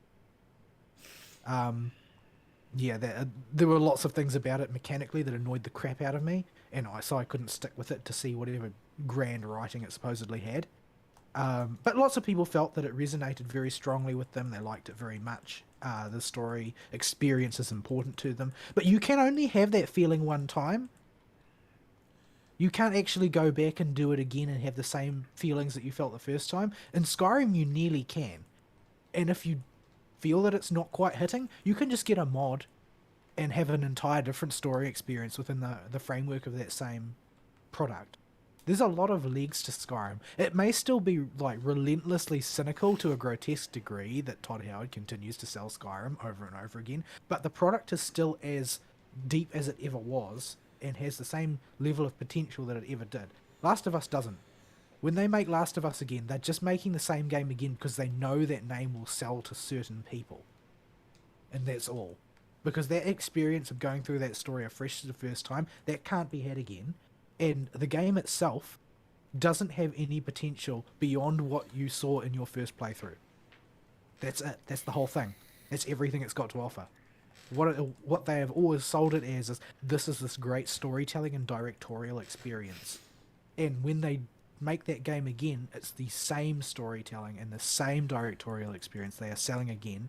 Yeah, there were lots of things about it mechanically that annoyed the crap out of me, and so I couldn't stick with it to see whatever grand writing it supposedly had. But lots of people felt that it resonated very strongly with them. They liked it very much. The story experience is important to them. But you can only have that feeling one time. You can't actually go back and do it again and have the same feelings that you felt the first time. In Skyrim, you nearly can. And if you feel that it's not quite hitting, you can just get a mod and have an entire different story experience within the framework of that same product. There's a lot of legs to Skyrim. It may still be like relentlessly cynical to a grotesque degree that Todd Howard continues to sell Skyrim over and over again, but the product is still as deep as it ever was and has the same level of potential that it ever did. Last of Us doesn't. When they make Last of Us again, they're just making the same game again because they know that name will sell to certain people. And that's all. Because that experience of going through that story afresh for the first time, that can't be had again. And the game itself doesn't have any potential beyond what you saw in your first playthrough. That's it. That's the whole thing. That's everything it's got to offer. What they have always sold it as is this great storytelling and directorial experience. And when they make that game again, it's the same storytelling and the same directorial experience they are selling again.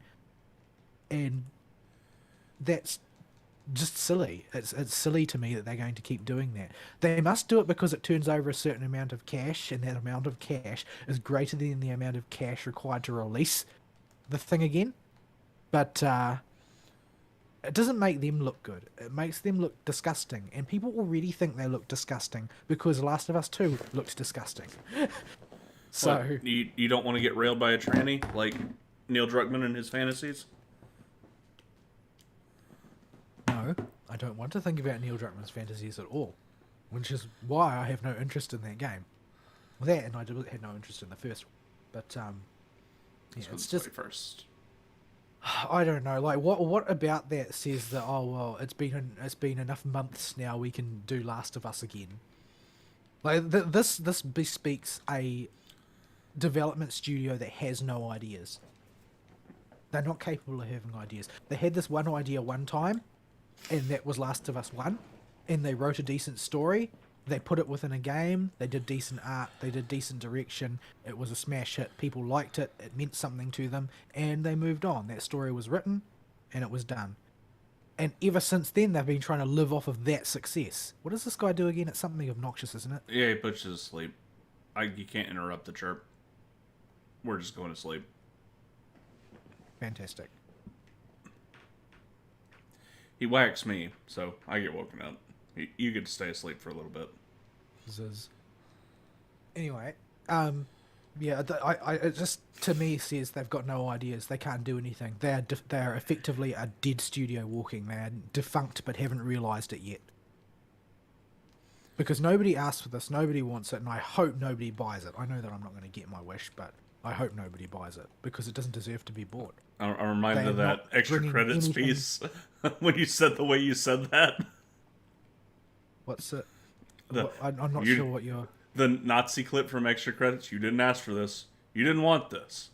And that's just silly. It's silly to me that they're going to keep doing that. They must do it because it turns over a certain amount of cash, and that amount of cash is greater than the amount of cash required to release the thing again. But it doesn't make them look good. It makes them look disgusting, and people already think they look disgusting because Last of Us 2 looked disgusting. So what, you don't want to get railed by a tranny like Neil Druckmann and his fantasies? no, I don't want to think about Neil Druckmann's fantasies at all, which is why I have no interest in that game. Well, that, and I had no interest in the first one. But yeah, it's just first. I don't know. Like, what about that says that? Oh well, it's been enough months now. We can do Last of Us again. Like this bespeaks a development studio that has no ideas. They're not capable of having ideas. They had this one idea one time, and that was Last of Us 1, and they wrote a decent story. They put it within a game. They did decent art. They did decent direction. It was a smash hit. People liked it. It meant something to them, and they moved on. That story was written, and it was done. And ever since then, they've been trying to live off of that success. What does this guy do again? It's something obnoxious, isn't it? Yeah, he puts you to sleep. You can't interrupt the chirp. We're just going to sleep. Fantastic. He whacks me, so I get woken up. You get to stay asleep for a little bit. Ziz. Anyway, yeah, it just to me says they've got no ideas. They can't do anything. They are effectively a dead studio walking. They are defunct, but haven't realised it yet. Because nobody asked for this, nobody wants it, and I hope nobody buys it. I know that I'm not going to get my wish, but I hope nobody buys it because it doesn't deserve to be bought. I'm reminded of that extra credits piece when you said the way you said that. What's it? I'm not sure what you're... The Nazi clip from extra credits. You didn't ask for this. You didn't want this.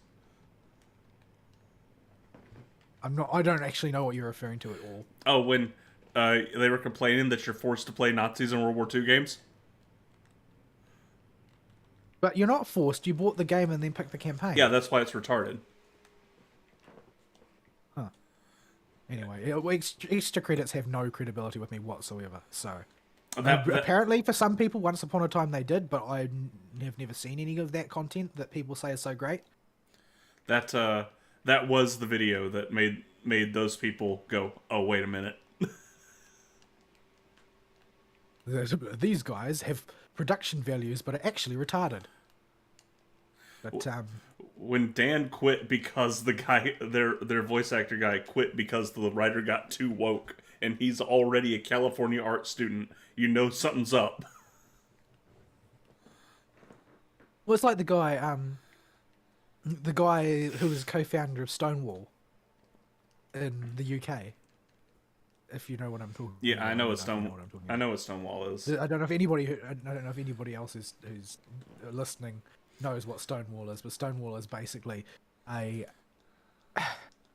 I don't actually know what you're referring to at all. Oh, when they were complaining that you're forced to play Nazis in World War II games? But you're not forced. You bought the game and then picked the campaign. Yeah, that's why it's retarded. Huh. Anyway, extra credits have no credibility with me whatsoever, so... apparently, for some people, once upon a time they did, but I have never seen any of that content that people say is so great. That was the video that made those people go, oh, wait a minute. These guys have production values, but are actually retarded. But when Dan quit because the guy, their voice actor guy, quit because the writer got too woke, and he's already a California art student, you know something's up. Well, it's like the guy who was co-founder of Stonewall in the UK. If you know what I'm talking. Yeah, I know what Stonewall is. I don't know if anybody else who's listening knows what Stonewall is, but Stonewall is basically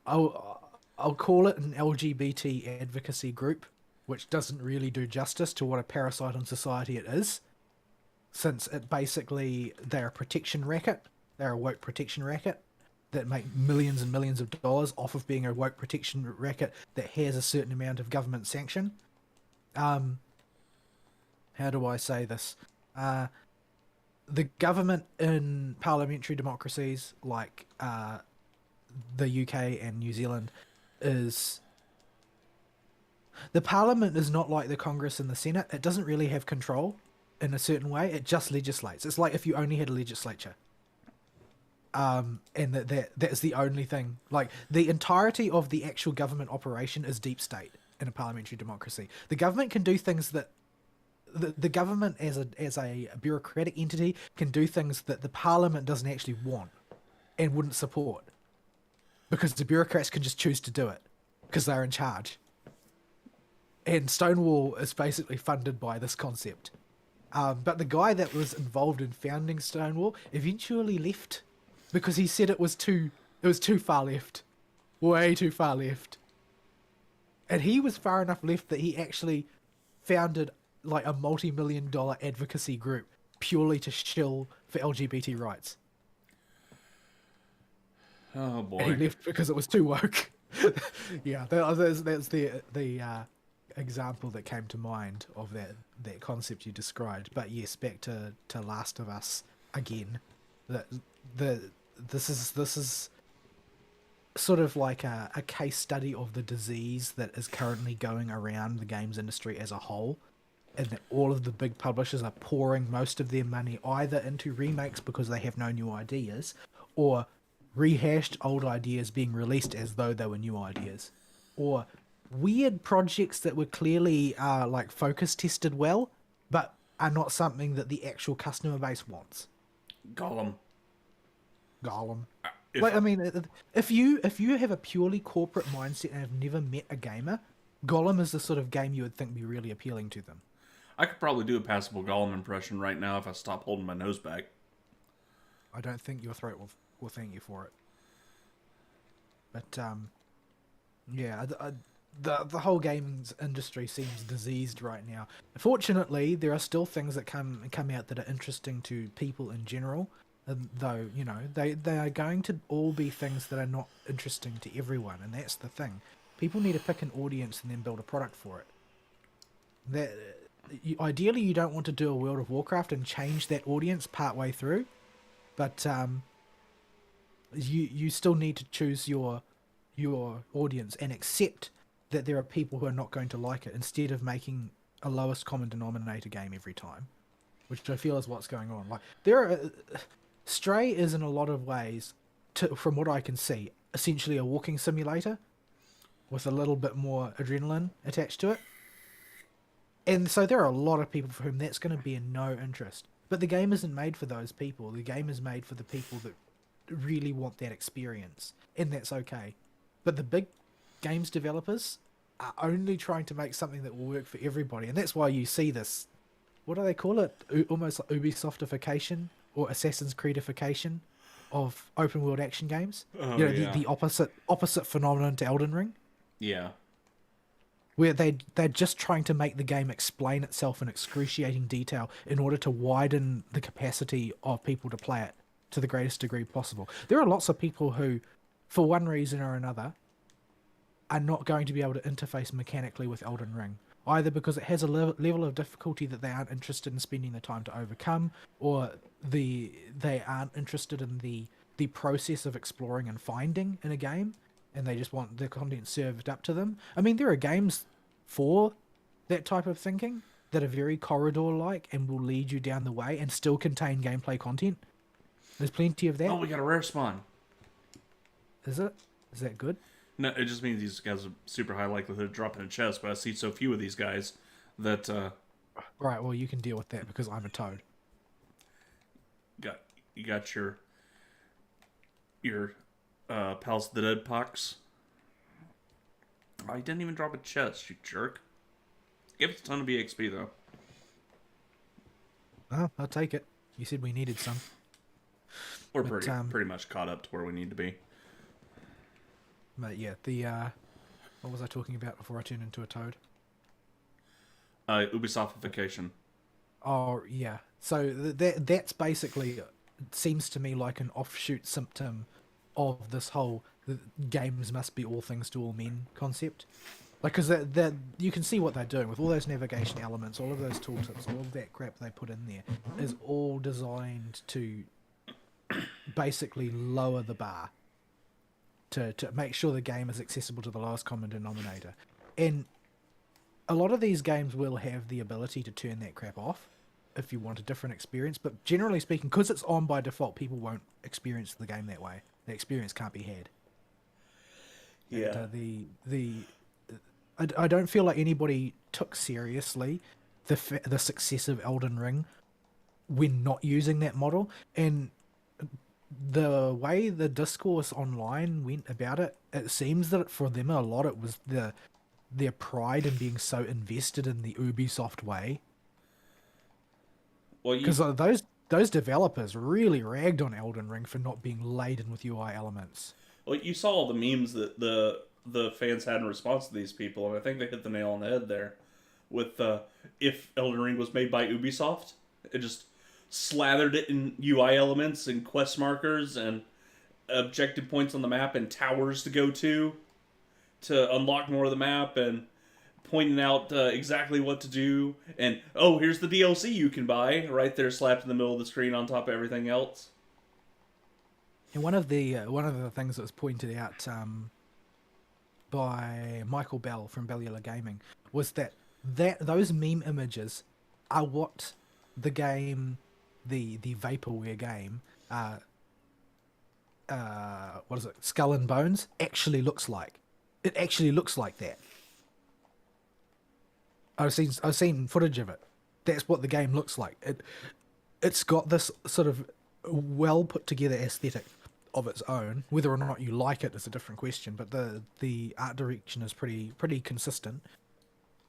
I'll call it an LGBT advocacy group, which doesn't really do justice to what a parasite on society it is. since it basically they're a protection racket. They're a woke protection racket that make millions and millions of dollars off of being a woke protection racket that has a certain amount of government sanction. How do I say this? The government in parliamentary democracies like the UK and New Zealand is the parliament is not like the Congress and the Senate. It doesn't really have control in a certain way. It just legislates. It's like if you only had a legislature. And that's the only thing. Like the entirety of the actual government operation is deep state in a parliamentary democracy. The government can do things that the government as a bureaucratic entity can do things that the parliament doesn't actually want and wouldn't support because the bureaucrats can just choose to do it because they're in charge. And Stonewall is basically funded by this concept. But the guy that was involved in founding Stonewall eventually left because he said it was too far left, way too far left. And he was far enough left that he actually founded like a multi-million-dollar advocacy group purely to shill for LGBT rights. Oh boy! And he left because it was too woke. Yeah, that's the example that came to mind of that concept you described. But yes, back to Last of Us again. This is sort of like a case study of the disease that is currently going around the games industry as a whole, and that all of the big publishers are pouring most of their money either into remakes because they have no new ideas, or rehashed old ideas being released as though they were new ideas, or weird projects that were clearly like focus tested well, but are not something that the actual customer base wants. Gollum. Like, I mean, if you have a purely corporate mindset and have never met a gamer, Gollum is the sort of game you would think be really appealing to them. I could probably do a passable Gollum impression right now if I stop holding my nose back. I don't think your throat will thank you for it. But yeah, the whole games industry seems diseased right now. Fortunately, there are still things that come out that are interesting to people in general. Though, you know, they are going to all be things that are not interesting to everyone, and that's the thing. People need to pick an audience and then build a product for it. Ideally, you don't want to do a World of Warcraft and change that audience partway through, but you still need to choose your audience and accept that there are people who are not going to like it, instead of making a lowest common denominator game every time, which I feel is what's going on. Like Stray is in a lot of ways, from what I can see, essentially a walking simulator with a little bit more adrenaline attached to it. And so there are a lot of people for whom that's going to be in no interest. But the game isn't made for those people. The game is made for the people that really want that experience. And that's okay. But the big games developers are only trying to make something that will work for everybody. And that's why you see this, what do they call it? Almost like Ubisoftification or Assassin's Creedification of open world action games. Oh, you know, yeah. the opposite phenomenon to Elden Ring. Yeah. Where they're just trying to make the game explain itself in excruciating detail in order to widen the capacity of people to play it to the greatest degree possible. There are lots of people who, for one reason or another, are not going to be able to interface mechanically with Elden Ring. Either because it has a level of difficulty that they aren't interested in spending the time to overcome, or they aren't interested in the process of exploring and finding in a game, and they just want the content served up to them. I mean, there are games for that type of thinking that are very corridor-like and will lead you down the way and still contain gameplay content. There's plenty of that. Oh, we got a rare spawn. Is it? Is that good? No, it just means these guys are super high likelihood of dropping a chest, but I see so few of these guys that Right, well, you can deal with that because I'm a toad. you got your Pals of the Dead pox. Oh, he didn't even drop a chest, you jerk. Give us a ton of EXP, though. Oh, I'll take it. You said we needed some. We're pretty much caught up to where we need to be. But yeah, what was I talking about before I turned into a toad? Ubisoftification. Oh yeah. So that's basically seems to me like an offshoot symptom of this whole games must be all things to all men concept. Like, because that you can see what they're doing with all those navigation elements, all of those tooltips, all of that crap they put in there is all designed to basically lower the bar to make sure the game is accessible to the lowest common denominator. And a lot of these games will have the ability to turn that crap off if you want a different experience, but generally speaking, because it's on by default, people won't experience the game that way. The experience can't be had. And Yeah. I don't feel like anybody took seriously the success of Elden Ring when not using that model, and the way the discourse online went about it, it seems that for them a lot it was their pride in being so invested in the Ubisoft way. Well, Because those developers really ragged on Elden Ring for not being laden with UI elements. you saw all the memes that the fans had in response to these people, and I think they hit the nail on the head there. With if Elden Ring was made by Ubisoft, it just slathered it in UI elements and quest markers and objective points on the map and towers to go to unlock more of the map and pointing out exactly what to do. And oh, here's the DLC you can buy right there, slapped in the middle of the screen on top of everything else. And one of the things that was pointed out by Michael Bell from Bellular Gaming was that those meme images are what the game, the vaporware game, what is it, Skull and Bones, actually looks like. It actually looks like that. I've seen footage of it. That's what the game looks like. It's got this sort of well put together aesthetic of its own. Whether or not you like it is a different question, but the art direction is pretty consistent.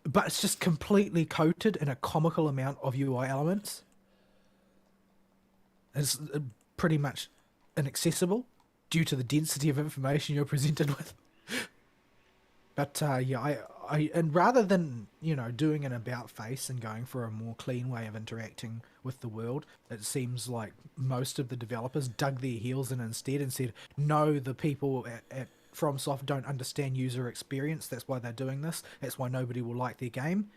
But it's just completely coated in a comical amount of UI elements. It's pretty much inaccessible due to the density of information you're presented with. But yeah, and rather than doing an about face and going for a more clean way of interacting with the world, it seems like most of the developers dug their heels in instead and said, no, the people at FromSoft don't understand user experience. That's why they're doing this. That's why nobody will like their game.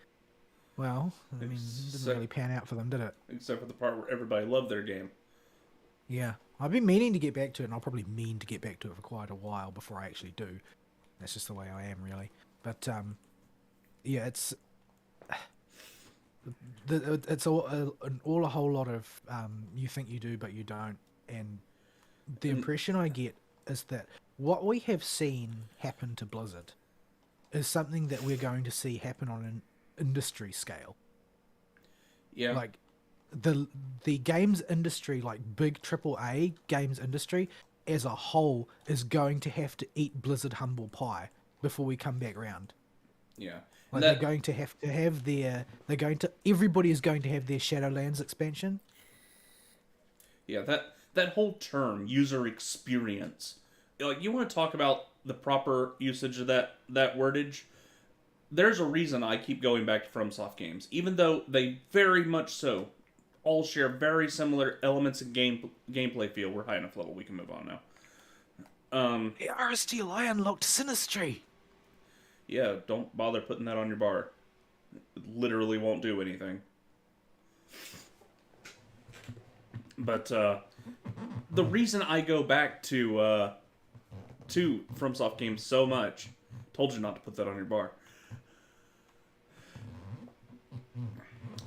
Well, I mean, it didn't really pan out for them, did it? Except for the part where everybody loved their game. Yeah, I've been meaning to get back to it, and I'll probably mean to get back to it for quite a while before I actually do. That's just the way I am, really. But yeah, it's all a whole lot of you think you do, but you don't. And the impression I get is that what we have seen happen to Blizzard is something that we're going to see happen on an industry scale. Yeah. Like the games industry, like big AAA games industry as a whole, is going to have to eat Blizzard humble pie before we come back round. Yeah. Like they're going to have everybody is going to have their Shadowlands expansion. Yeah, that whole term, user experience. Like, you want to talk about the proper usage of that wordage? There's a reason I keep going back to FromSoft games, even though they very much so all share very similar elements of gameplay feel. We're high enough level, we can move on now. The RST Lion looked sinistry. Yeah, don't bother putting that on your bar. It literally won't do anything. But the reason I go back to FromSoft games so much, told you not to put that on your bar,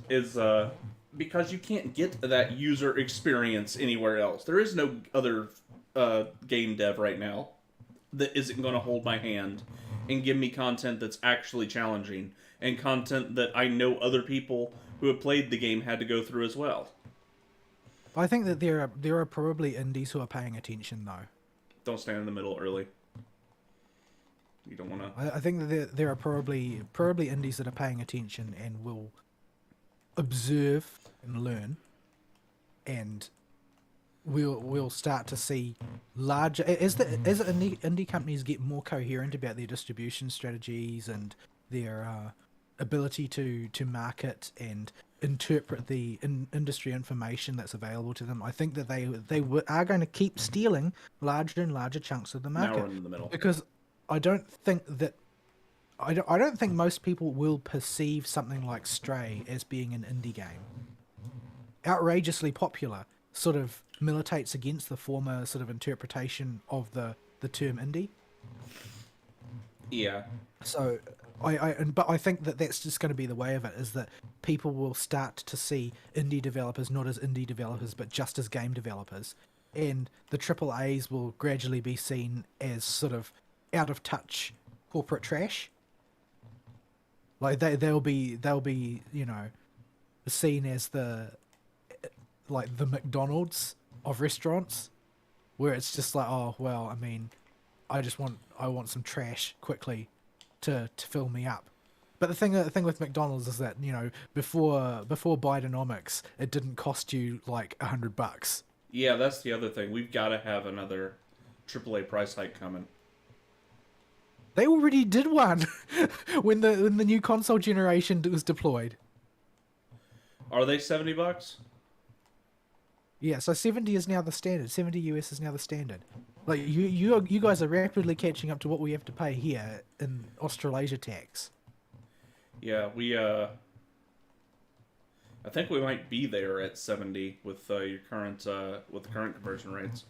is because you can't get that user experience anywhere else. There is no other game dev right now that isn't going to hold my hand and give me content that's actually challenging, and content that I know other people who have played the game had to go through as well. I think that there are probably indies who are paying attention though. Don't stand in the middle early. You don't want to. I think that there are probably indies that are paying attention and will observe and learn, and we'll start to see larger as indie companies get more coherent about their distribution strategies and their ability to market and interpret the industry information that's available to them. I think that are going to keep stealing larger and larger chunks of the Now market we're in the middle. because I don't think that I don't think most people will perceive something like Stray as being an indie game. Outrageously popular sort of militates against the former sort of interpretation of the term indie. Yeah. So but I think that that's just going to be the way of it, is that people will start to see indie developers not as indie developers but just as game developers, and the triple A's will gradually be seen as sort of out of touch corporate trash. Like they'll be seen as the McDonald's of restaurants, where it's just like, oh well, I mean, I want some trash quickly to fill me up. But the thing with McDonald's is that, before Bidenomics, it didn't cost you like $100. Yeah, that's the other thing. We've got to have another AAA price hike coming. They already did one when the new console generation was deployed. Are they $70? Yeah, so 70 is now the standard. 70 US is now the standard. Like you guys are rapidly catching up to what we have to pay here in Australasia tax. Yeah, I think we might be there at 70 with your current with the current conversion rates.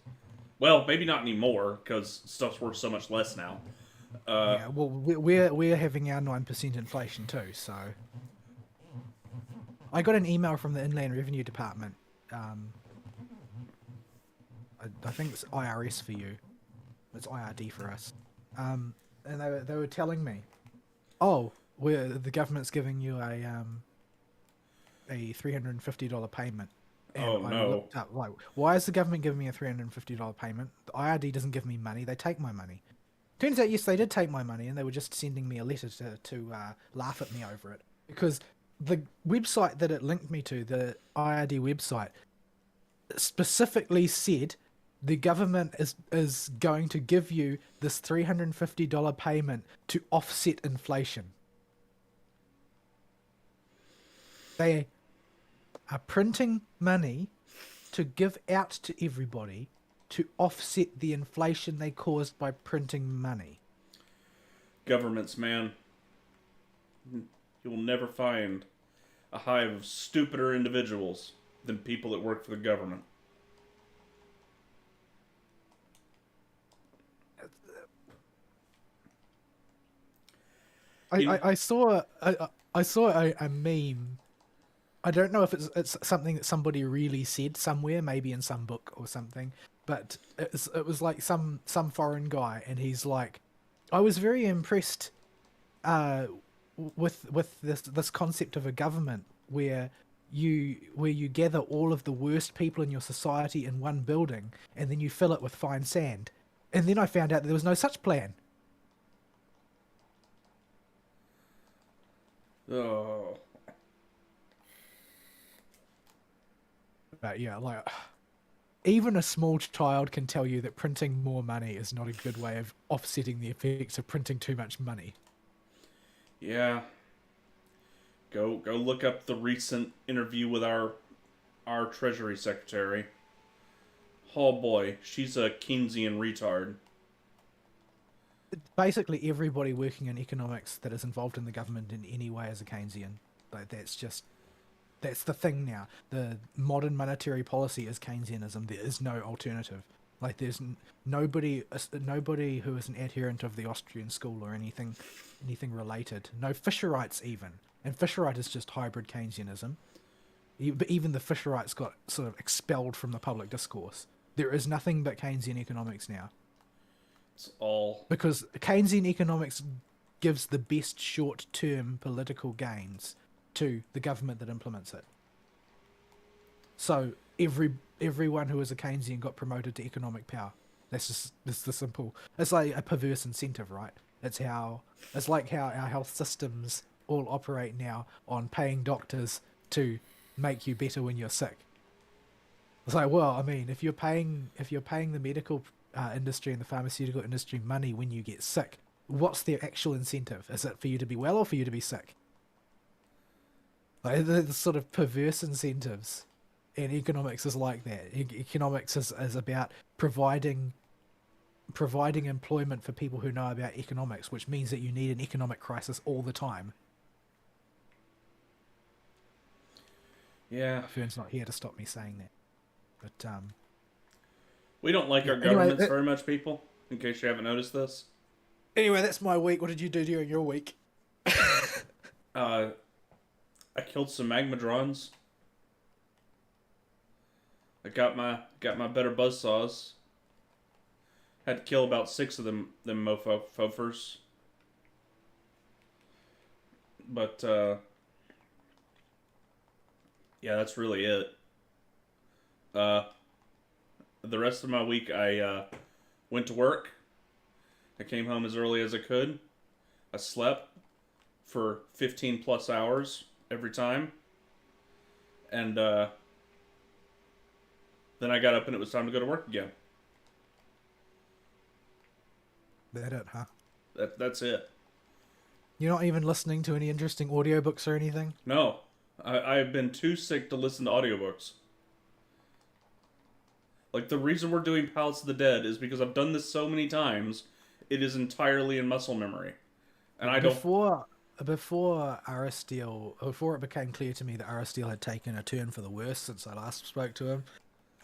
Well, maybe not anymore because stuff's worth so much less now. Yeah, well, we're having our 9% inflation too. So I got an email from the Inland Revenue Department. I think it's IRS for you. It's IRD for us. And they were telling me, oh, the government's giving you a $350 payment. And Oh, I no. looked up, like, why is the government giving me a $350 payment? The IRD doesn't give me money. They take my money. Turns out, yes, they did take my money, and they were just sending me a letter to laugh at me over it. Because the website that it linked me to, the IRD website, specifically said the government is going to give you this $350 payment to offset inflation. They are printing money to give out to everybody to offset the inflation they caused by printing money. Governments, man. You will never find a hive of stupider individuals than people that work for the government. I saw a meme. I don't know if it's something that somebody really said somewhere, maybe in some book or something, but it was like some foreign guy, and he's like, I was very impressed with this concept of a government where you gather all of the worst people in your society in one building, and then you fill it with fine sand. And then I found out there was no such plan. Oh. But yeah, like, even a small child can tell you that printing more money is not a good way of offsetting the effects of printing too much money. Yeah. Go look up the recent interview with our Treasury Secretary. Oh boy, she's a Keynesian retard. Basically, everybody working in economics that is involved in the government in any way is a Keynesian. Like, that's the thing now. The modern monetary policy is Keynesianism. There is no alternative. Like, there's nobody who is an adherent of the Austrian school or anything related. No Fisherites even. And Fisherite is just hybrid Keynesianism. But even the Fisherites got sort of expelled from the public discourse. There is nothing but Keynesian economics now. It's all... Because Keynesian economics gives the best short-term political gains to the government that implements it. So everyone who is a Keynesian got promoted to economic power. That's the simple. It's like a perverse incentive, right? It's like how our health systems all operate now on paying doctors to make you better when you're sick. It's like, well, I mean, if you're paying the medical industry and the pharmaceutical industry money when you get sick, what's their actual incentive? Is it for you to be well or for you to be sick? Like the sort of perverse incentives, and economics is like that. Economics is about providing employment for people who know about economics, which means that you need an economic crisis all the time. Yeah. Fern's not here to stop me saying that, but We don't like yeah. our governments very much, people, in case you haven't noticed this. Anyway, that's my week. What did you do during your week? Uh, I killed some magmadrons. I got my better buzzsaws. Had to kill about 6 of them mofos. But yeah, that's really it. Uh, the rest of my week, I went to work. I came home as early as I could. I slept for 15 plus hours every time. And then I got up and it was time to go to work again. That it, huh? That's it. You're not even listening to any interesting audiobooks or anything? No, I've been too sick to listen to audiobooks. Like, the reason we're doing Palace of the Dead is because I've done this so many times, it is entirely in muscle memory. And I don't... Before Aristeele, before it became clear to me that Aristeele had taken a turn for the worse since I last spoke to him,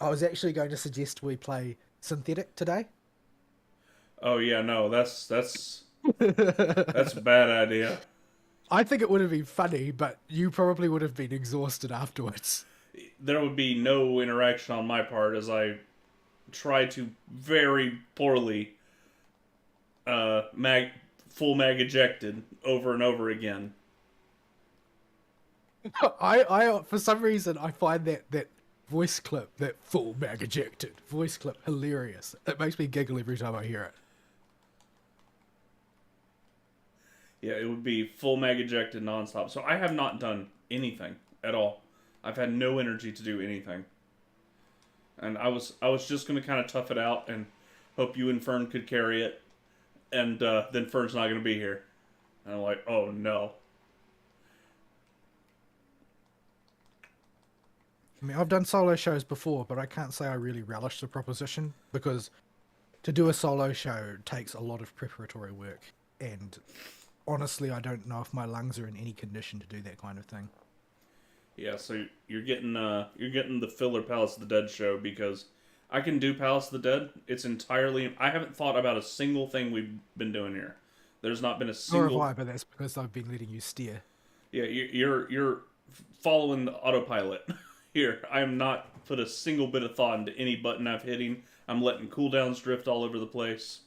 I was actually going to suggest we play Synthetic today. Oh yeah, no, that's a bad idea. I think it would have been funny, but you probably would have been exhausted afterwards. There would be no interaction on my part as I try to very poorly full mag ejected over and over again. I for some reason I find that voice clip, that full mag ejected voice clip, hilarious. It makes me giggle every time I hear it. Yeah, it would be full mag ejected nonstop. So I have not done anything at all. I've had no energy to do anything. And I was just gonna kind of tough it out and hope you and Fern could carry it. And then Fern's not gonna be here. And I'm like, oh no. I mean, I've done solo shows before, but I can't say I really relish the proposition because to do a solo show takes a lot of preparatory work, and honestly, I don't know if my lungs are in any condition to do that kind of thing. Yeah, so you're getting the filler Palace of the Dead show because I can do Palace of the Dead. It's entirely... I haven't thought about a single thing we've been doing here. There's not been a single... Nor have I, but that's because I've been letting you steer. Yeah, you're following the autopilot. Here, I am not put a single bit of thought into any button I've hitting. I'm letting cooldowns drift all over the place.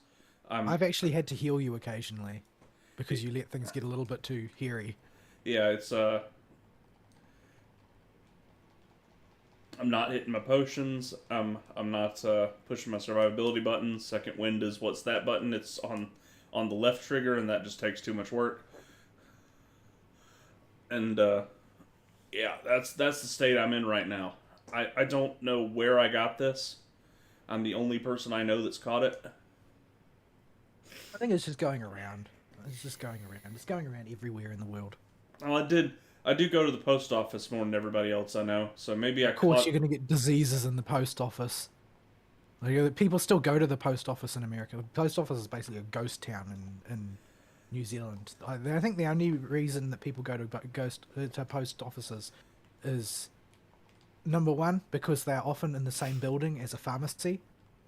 I've actually had to heal you occasionally because you let things get a little bit too hairy. Yeah, it's I'm not hitting my potions. I'm not pushing my survivability button. Second wind is what's that button? It's on the left trigger, and that just takes too much work. And yeah, that's the state I'm in right now. I don't know where I got this. I'm the only person I know that's caught it. I think it's just going around. It's just going around. It's going around everywhere in the world. Well, I do go to the post office more than everybody else I know, so maybe Of course, you're going to get diseases in the post office. Like, people still go to the post office in America. The post office is basically a ghost town in New Zealand. I think the only reason that people go to post offices is, number one, because they are often in the same building as a pharmacy,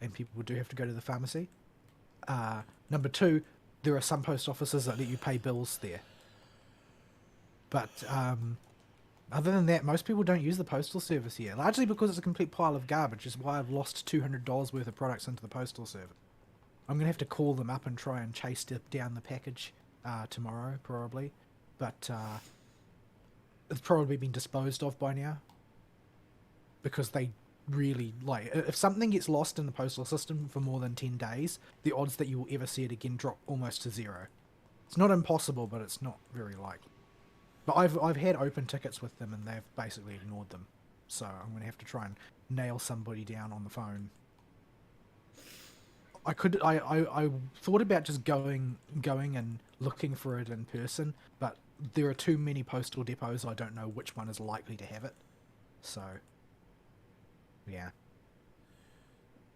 and people do have to go to the pharmacy. Number two, there are some post offices that let you pay bills there. But other than that, most people don't use the postal service here, largely because it's a complete pile of garbage, is why I've lost $200 worth of products into the postal service. I'm going to have to call them up and try and chase down the package tomorrow, probably. But it's probably been disposed of by now. Because they really, like, if something gets lost in the postal system for more than 10 days, the odds that you will ever see it again drop almost to zero. It's not impossible, but it's not very likely. But I've had open tickets with them, and they've basically ignored them. So I'm going to have to try and nail somebody down on the phone. I thought about just going and looking for it in person, but there are too many postal depots. I don't know which one is likely to have it. So, yeah.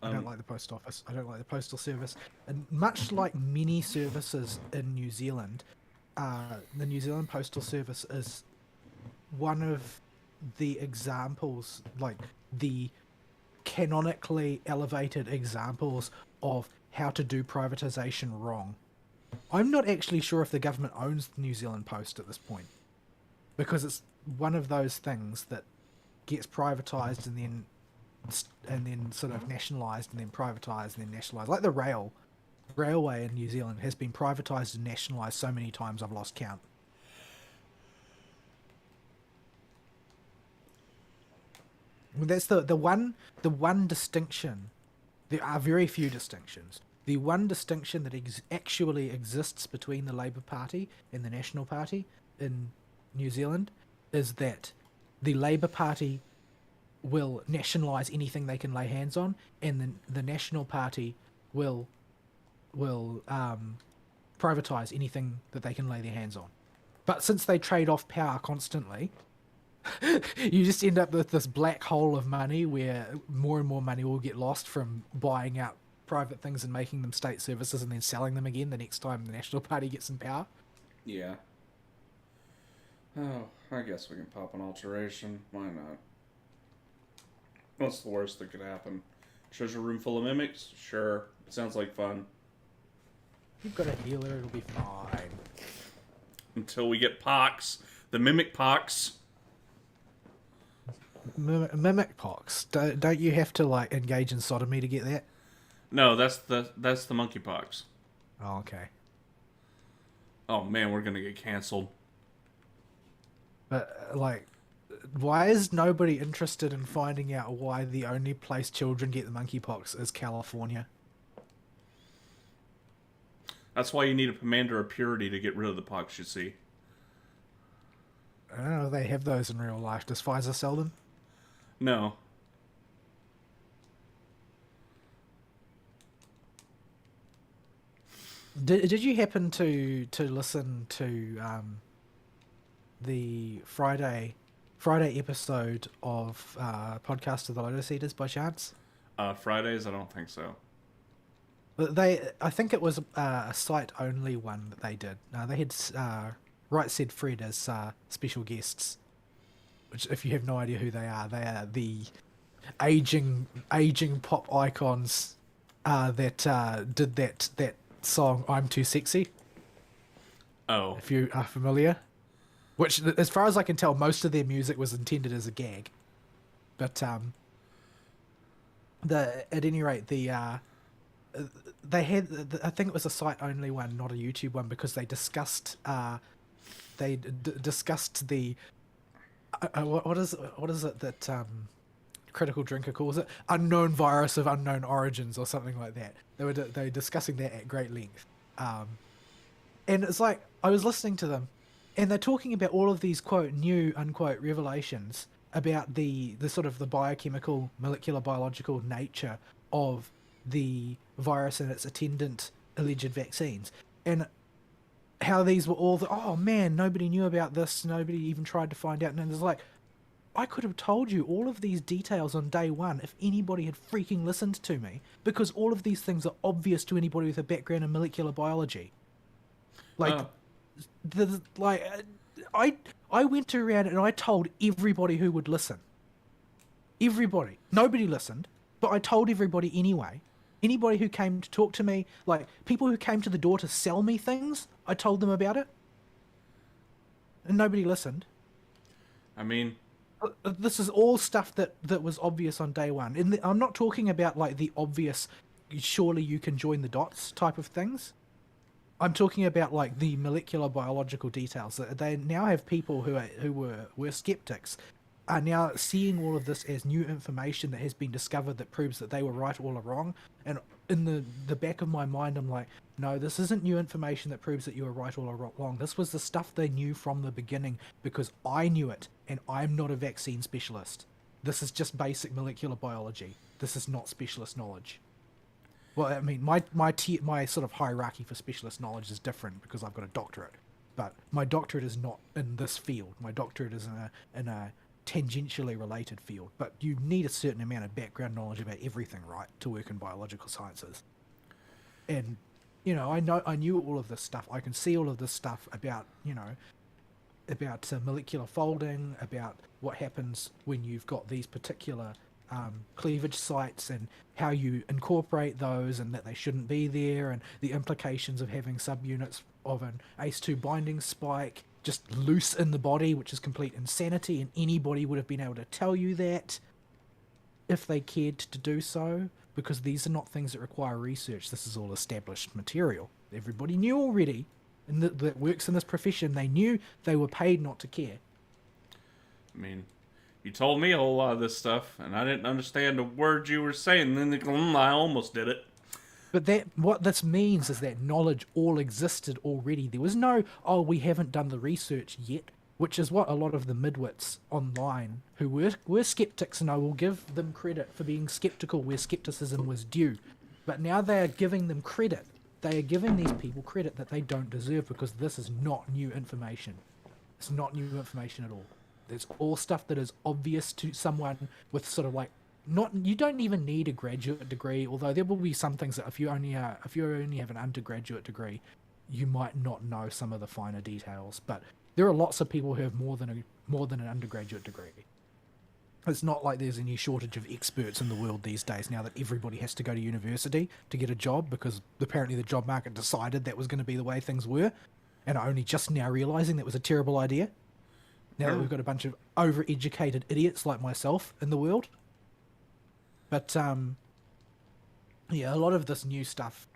I don't like the post office. I don't like the postal service. And much like many services in New Zealand, the New Zealand Postal Service is one of the examples, like the canonically elevated examples of how to do privatization wrong. I'm not actually sure if the government owns the New Zealand Post at this point, because it's one of those things that gets privatized and then sort of nationalized and then privatized and then nationalized. Like the railway in New Zealand has been privatized and nationalized so many times I've lost count. That's the one distinction. There are very few distinctions. The one distinction that actually exists between the Labour Party and the National Party in New Zealand is that the Labour Party will nationalise anything they can lay hands on, and then the National Party will privatise anything that they can lay their hands on. But since they trade off power constantly, you just end up with this black hole of money where more and more money will get lost from buying out private things and making them state services and then selling them again the next time the National Party gets in power. Yeah. Oh, I guess we can pop an alteration. Why not? What's the worst that could happen? Treasure room full of mimics? Sure. It sounds like fun. You've got a healer, it'll be fine. Until we get pox. The mimic pox. Mimic pox. Don't you have to like engage in sodomy to get that? No, that's the monkeypox. Oh, okay. Oh man, we're gonna get canceled. But like, why is nobody interested in finding out why the only place children get the monkeypox is California? That's why you need a commander of purity to get rid of the pox, you see. I don't know if they have those in real life. Does Pfizer sell them? No. Did you happen to listen to the Friday episode of Podcast of the Lotus Eaters by chance? Fridays? I don't think so. I think it was a site only one that they did. They had Right Said Fred as special guests, which if you have no idea who they are the aging pop icons that did that song "I'm Too Sexy." Oh, If you are familiar, which as far as I can tell, most of their music was intended as a gag, but at any rate they had I think it was a site only one, not a YouTube one, because they discussed discussed the what is it that Critical Drinker calls it, unknown virus of unknown origins or something like that. They were discussing that at great length, and it's like I was listening to them, and they're talking about all of these quote new unquote revelations about the sort of the biochemical, molecular, biological nature of the virus and its attendant alleged vaccines, and how these were all oh man, nobody knew about this, nobody even tried to find out. And it's like, I could have told you all of these details on day one if anybody had freaking listened to me, because all of these things are obvious to anybody with a background in molecular biology. Like, I went around and I told everybody who would listen. Everybody. Nobody listened, but I told everybody anyway. Anybody who came to talk to me, like people who came to the door to sell me things, I told them about it. And nobody listened. I mean, this is all stuff that was obvious on day one. And I'm not talking about like the obvious, surely you can join the dots type of things. I'm talking about like the molecular biological details. They now have people who were skeptics are now seeing all of this as new information that has been discovered that proves that they were right all along. And in the back of my mind, I'm like, no, this isn't new information that proves that you were right all along. This was the stuff they knew from the beginning because I knew it, and I'm not a vaccine specialist. This is just basic molecular biology. This is not specialist knowledge. Well, I mean, my sort of hierarchy for specialist knowledge is different because I've got a doctorate. but my doctorate is not in this field. My doctorate is in a tangentially related field. But you need a certain amount of background knowledge about everything, right, to work in biological sciences. And I knew all of this stuff. I can see all of this stuff about about molecular folding, about what happens when you've got these particular cleavage sites and how you incorporate those and that they shouldn't be there, and the implications of having subunits of an ACE2 binding spike just loose in the body, which is complete insanity, and anybody would have been able to tell you that if they cared to do so, because these are not things that require research. This is all established material. Everybody knew already, and that works in this profession. They knew, they were paid not to care. I mean, you told me a whole lot of this stuff, and I didn't understand a word you were saying. Then I almost did it. But what this means is that knowledge all existed already. There was no, oh, we haven't done the research yet, which is what a lot of the midwits online who were skeptics, and I will give them credit for being skeptical where skepticism was due. But now they are giving them credit. They are giving these people credit that they don't deserve, because this is not new information. It's not new information at all. It's all stuff that is obvious to someone with sort of like, you don't even need a graduate degree, although there will be some things that if you only have an undergraduate degree, you might not know some of the finer details. But there are lots of people who have more than an undergraduate degree. It's not like there's any shortage of experts in the world these days now that everybody has to go to university to get a job, because apparently the job market decided that was going to be the way things were, and are only just now realizing that was a terrible idea. Now that we've got a bunch of overeducated idiots like myself in the world. But, yeah, a lot of this new stuff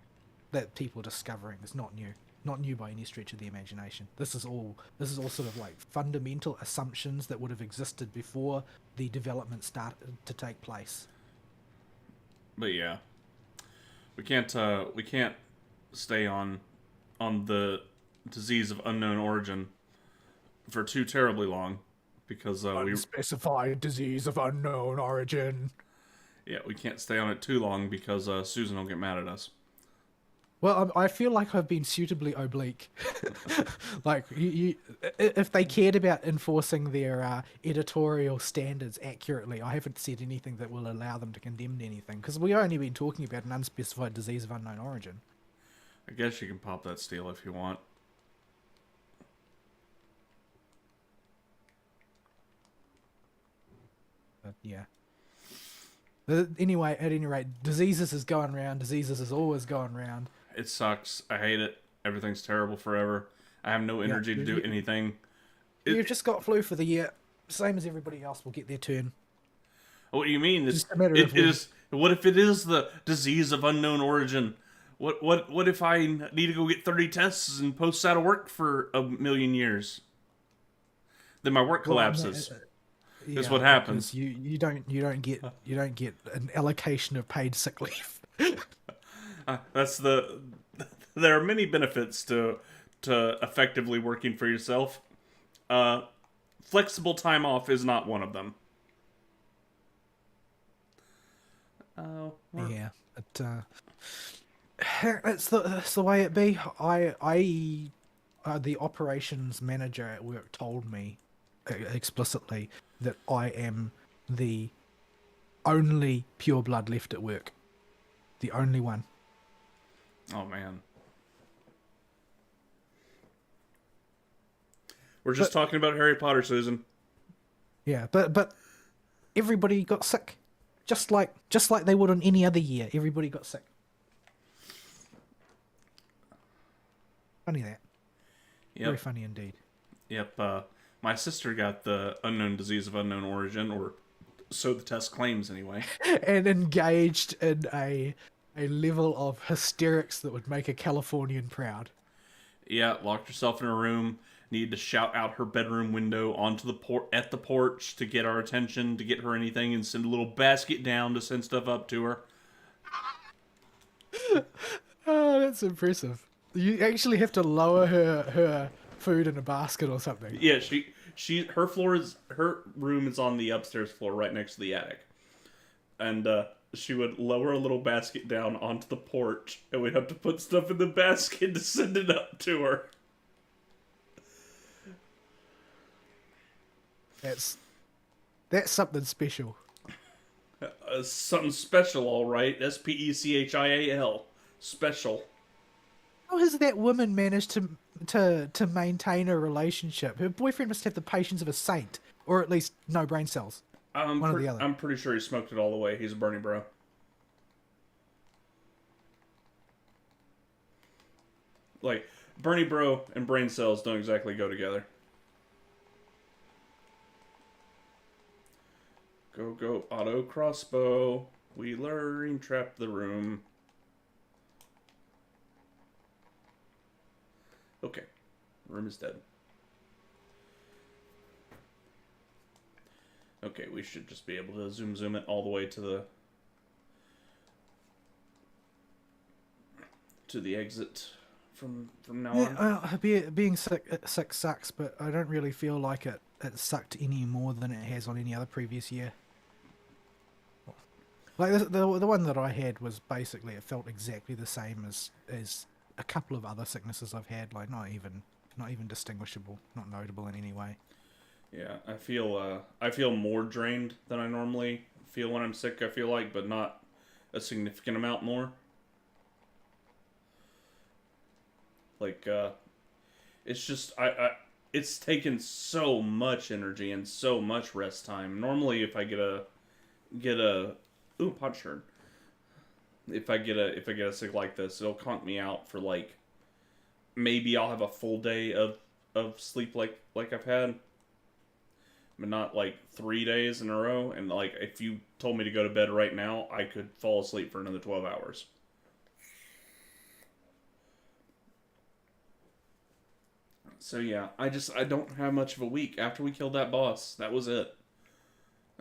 that people are discovering is not new. Not new by any stretch of the imagination. This is all sort of like fundamental assumptions that would have existed before the development started to take place. But yeah, we can't stay on the disease of unknown origin for too terribly long, because unspecified disease of unknown origin. Yeah, we can't stay on it too long, because Susan will get mad at us. Well, I feel like I've been suitably oblique. Like, if they cared about enforcing their editorial standards accurately, I haven't said anything that will allow them to condemn anything, because we've only been talking about an unspecified disease of unknown origin. I guess you can pop that steel if you want. But, yeah. Anyway, at any rate, diseases is going round. Diseases is always going round. It sucks. I hate it. Everything's terrible forever. I have no energy to do anything. You've just got flu for the year. Same as everybody else will get their turn. What do you mean? What if it is the disease of unknown origin? What if I need to go get 30 tests and post out of work for a million years? Then my work collapses. That's what happens. You don't get an allocation of paid sick leave. There are many benefits to effectively working for yourself. Flexible time off is not one of them. Yeah, it's the way it be. The operations manager at work told me explicitly that I am the only pure blood left at work. The only one. Oh, man. We're just talking about Harry Potter, Susan. Yeah, but everybody got sick. Just like they would on any other year. Everybody got sick. Funny that. Yep. Very funny indeed. Yep, my sister got the unknown disease of unknown origin, or so the test claims anyway. And engaged in a level of hysterics that would make a Californian proud. Yeah, locked herself in a room, needed to shout out her bedroom window onto the at the porch to get our attention, to get her anything, and send a little basket down to send stuff up to her. Oh, that's impressive. You actually have to lower her food in a basket or something. Yeah, her room is on the upstairs floor right next to the attic. And she would lower a little basket down onto the porch, and we'd have to put stuff in the basket to send it up to her. That's that's something special. Something special, all right. Special. Special. How has that woman managed to maintain a relationship? Her boyfriend must have the patience of a saint, or at least no brain cells. One or the other. I'm pretty sure he smoked it all the way. He's a Bernie bro. Like, Bernie bro and brain cells don't exactly go together. Go, go, auto crossbow. Wheeler, trap the room. Okay. Room is dead. Okay, we should just be able to zoom it all the way to the exit from now on. Being sick sucks, but I don't really feel like it sucked any more than it has on any other previous year. Like the one that I had was basically, it felt exactly the same as a couple of other sicknesses I've had. Like not even distinguishable, not notable in any way. Yeah, I feel more drained than I normally feel when I'm sick. I feel like, but not a significant amount more. Like, it's just it's taken so much energy and so much rest time. Normally, if I get a pot shirt. If I get a sick like this, it'll conk me out for like maybe I'll have a full day of sleep like I've had, but not like 3 days in a row. And like if you told me to go to bed right now, I could fall asleep for another 12 hours. So yeah, I don't have much of a week. After we killed that boss, that was it.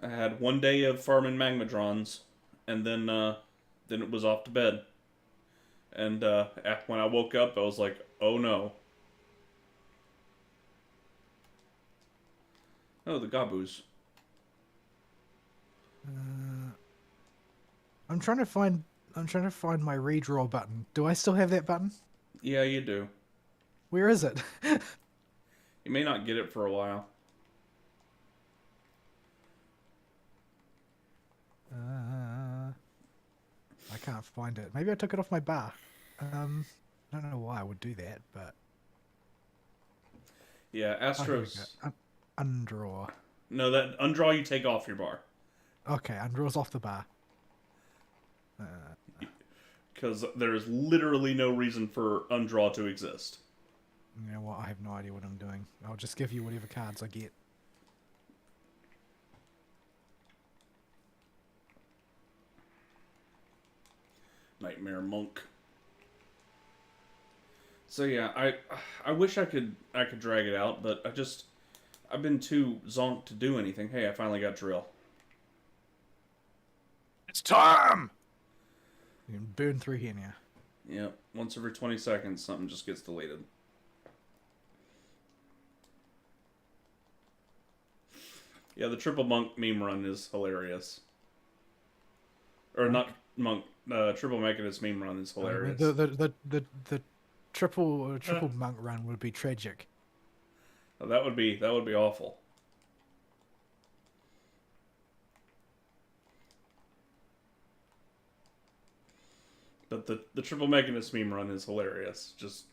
I had 1 day of farming magmadrons, and then it was off to bed. And when I woke up, I was like, oh no. Oh, the Gabus. I'm trying to find my redraw button. Do I still have that button? Yeah, you do. Where is it? You may not get it for a while. I can't find it. Maybe I took it off my bar. I don't know why I would do that, but yeah, Astros. Undraw. No, that undraw you take off your bar. Okay, undraw's off the bar. Because there's literally no reason for undraw to exist. You know what? I have no idea what I'm doing. I'll just give you whatever cards I get. Nightmare Monk. So yeah, I wish I could drag it out, but I've been too zonked to do anything. Hey, I finally got drill. It's time! You can burn through here now. Yep, once every 20 seconds something just gets deleted. Yeah, the triple monk meme run is hilarious. Or not monk, triple mechanist meme run is hilarious. The triple monk run would be tragic. Oh, that would be awful. But the triple mechanist meme run is hilarious. Just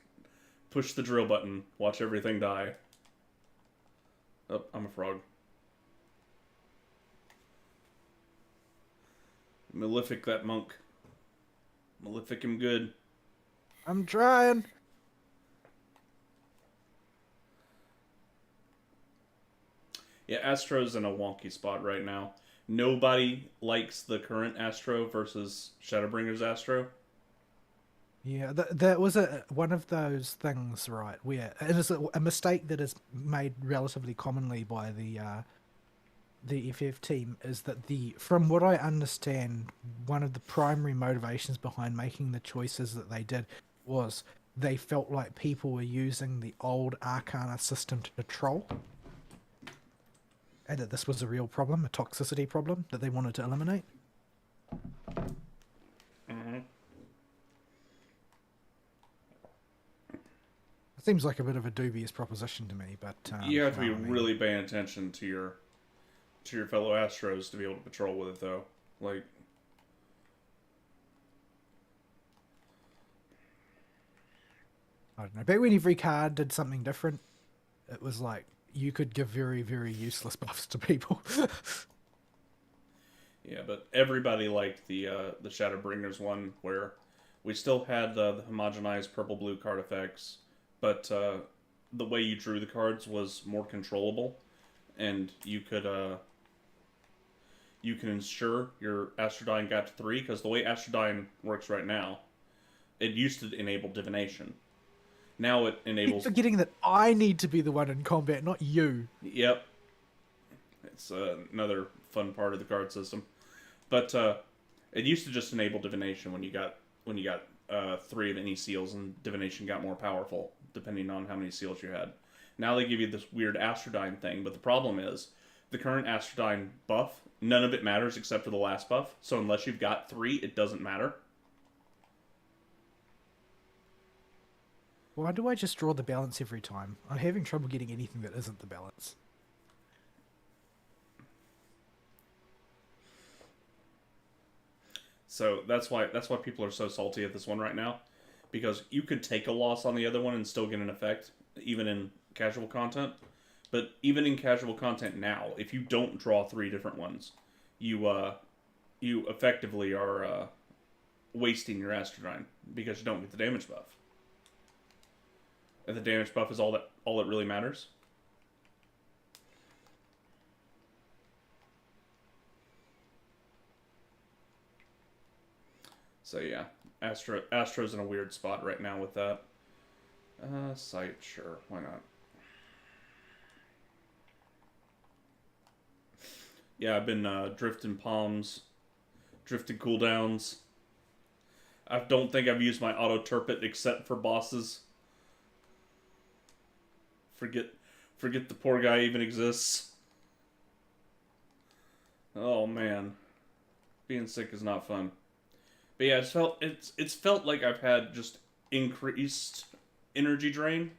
push the drill button, watch everything die. Oh, I'm a frog. Malefic that monk. Malefic him good. I'm trying. Yeah, Astro's in a wonky spot right now. Nobody likes the current Astro versus Shadowbringer's Astro. Yeah, that was one of those things, right? Where it is a mistake that is made relatively commonly by the FF team is that from what I understand, one of the primary motivations behind making the choices that they did was they felt like people were using the old Arcana system to troll. And that this was a real problem, a toxicity problem that they wanted to eliminate. Seems like a bit of a dubious proposition to me, but You have to be well, I mean, really paying attention to your fellow Astros to be able to patrol with it, though. Like, I don't know. Back when every card did something different, it was like you could give very, very useless buffs to people. yeah, but everybody liked the Shadowbringers one where we still had the homogenized purple blue card effects, but the way you drew the cards was more controllable, and you can ensure your Astrodyne got to 3 because the way Astrodyne works right now, it used to enable divination. Now it Keep enables. forgetting that I need to be the one in combat, not you. Yep, it's another fun part of the card system. But it used to just enable divination when you got 3 of any seals, and divination got more powerful depending on how many seals you had. Now they give you this weird Astrodyne thing, but the problem is the current Astrodyne buff, none of it matters except for the last buff. So unless you've got 3, it doesn't matter. Why do I just draw the balance every time? I'm having trouble getting anything that isn't the balance. So that's why people are so salty at this one right now, because you could take a loss on the other one and still get an effect, even in casual content. But even in casual content now, if you don't draw 3 different ones, you effectively are wasting your Astrodyne because you don't get the damage buff. And the damage buff is all that really matters. So yeah, Astro's in a weird spot right now with that. Site, sure, why not? Yeah, I've been drifting palms, drifting cooldowns. I don't think I've used my auto turpit except for bosses. Forget the poor guy even exists. Oh man, being sick is not fun. But yeah, it's felt like I've had just increased energy drain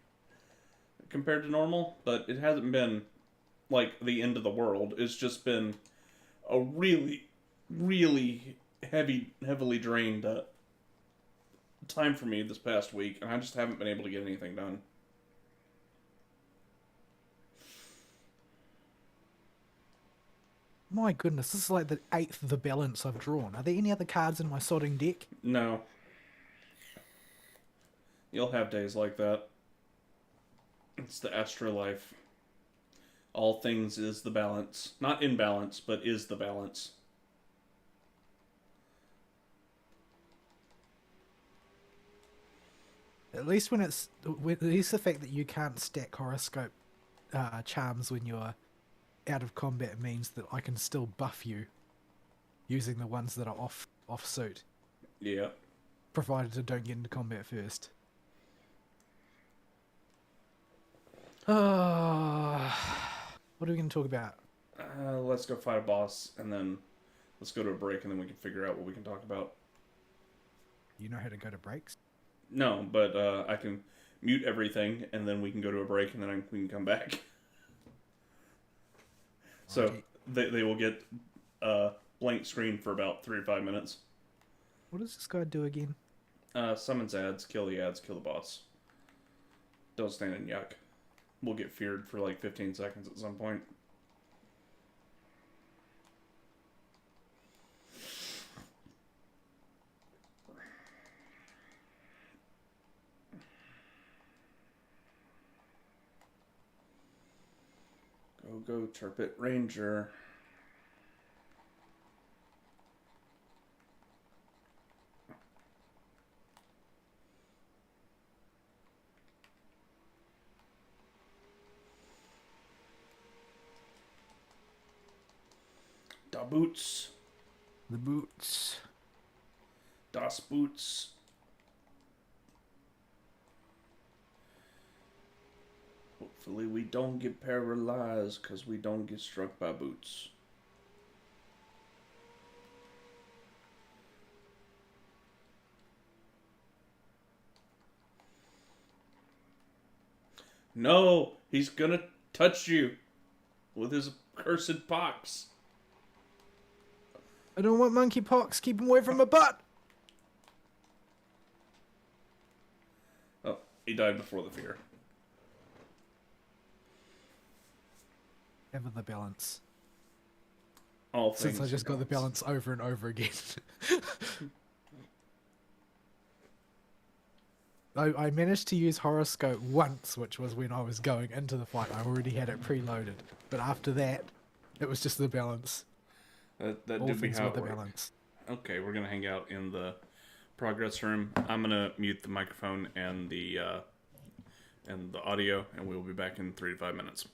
compared to normal, but it hasn't been like the end of the world. It's just been a really, really heavily drained time for me this past week, and I just haven't been able to get anything done. My goodness, this is like the 8th of the balance I've drawn. Are there any other cards in my sorting deck? No. You'll have days like that. It's the Astro life. All things is the balance. Not imbalance, but is the balance. At least at least the fact that you can't stack horoscope charms when you're out of combat means that I can still buff you using the ones that are off suit. Yeah. Provided I don't get into combat first. What are we going to talk about? Let's go fight a boss, and then let's go to a break, and then we can figure out what we can talk about. You know how to go to breaks? No, but I can mute everything, and then we can go to a break, and then we can come back. So they will get a blank screen for about 3 or 5 minutes. What does this guy do again? Summons ads, kill the boss. Don't stand in yuck. We'll get feared for like 15 seconds at some point. Go, Turpit Ranger. Da Boots. The boots. Das Boots. Hopefully we don't get paralyzed because we don't get struck by boots. No, he's gonna touch you with his cursed pox. I don't want monkeypox. Keep him away from my butt. Oh, he died before the fear. Ever the balance. All things. Since I just got the balance over and over again. I managed to use horoscope once, which was when I was going into the fight. I already had it preloaded. But after that, it was just the balance. That All did be things how with it the worked. balance. Okay, we're gonna hang out in the progress room. I'm gonna mute the microphone and the audio, and we will be back in 3 to 5 minutes.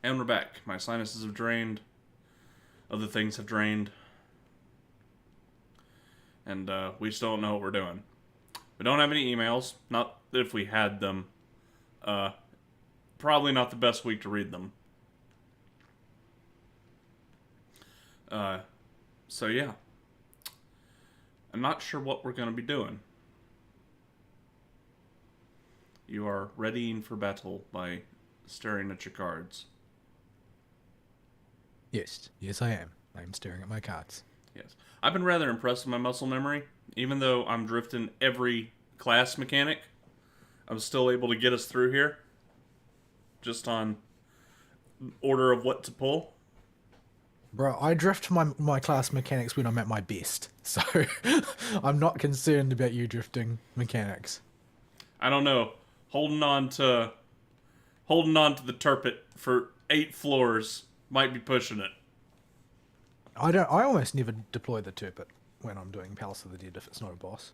And we're back. My sinuses have drained. Other things have drained. And we just don't know what we're doing. We don't have any emails. Not that if we had them. Probably not the best week to read them. So yeah. I'm not sure what we're going to be doing. You are readying for battle by staring at your cards. Yes, yes, I am. I'm staring at my cards. Yes. I've been rather impressed with my muscle memory. Even though I'm drifting every class mechanic, I'm still able to get us through here. Just on order of what to pull. Bro, I drift my class mechanics when I'm at my best, so I'm not concerned about you drifting mechanics. I don't know. Holding on to the turpet for 8 floors might be pushing it. I almost never deploy the turpet when I'm doing Palace of the Dead if it's not a boss.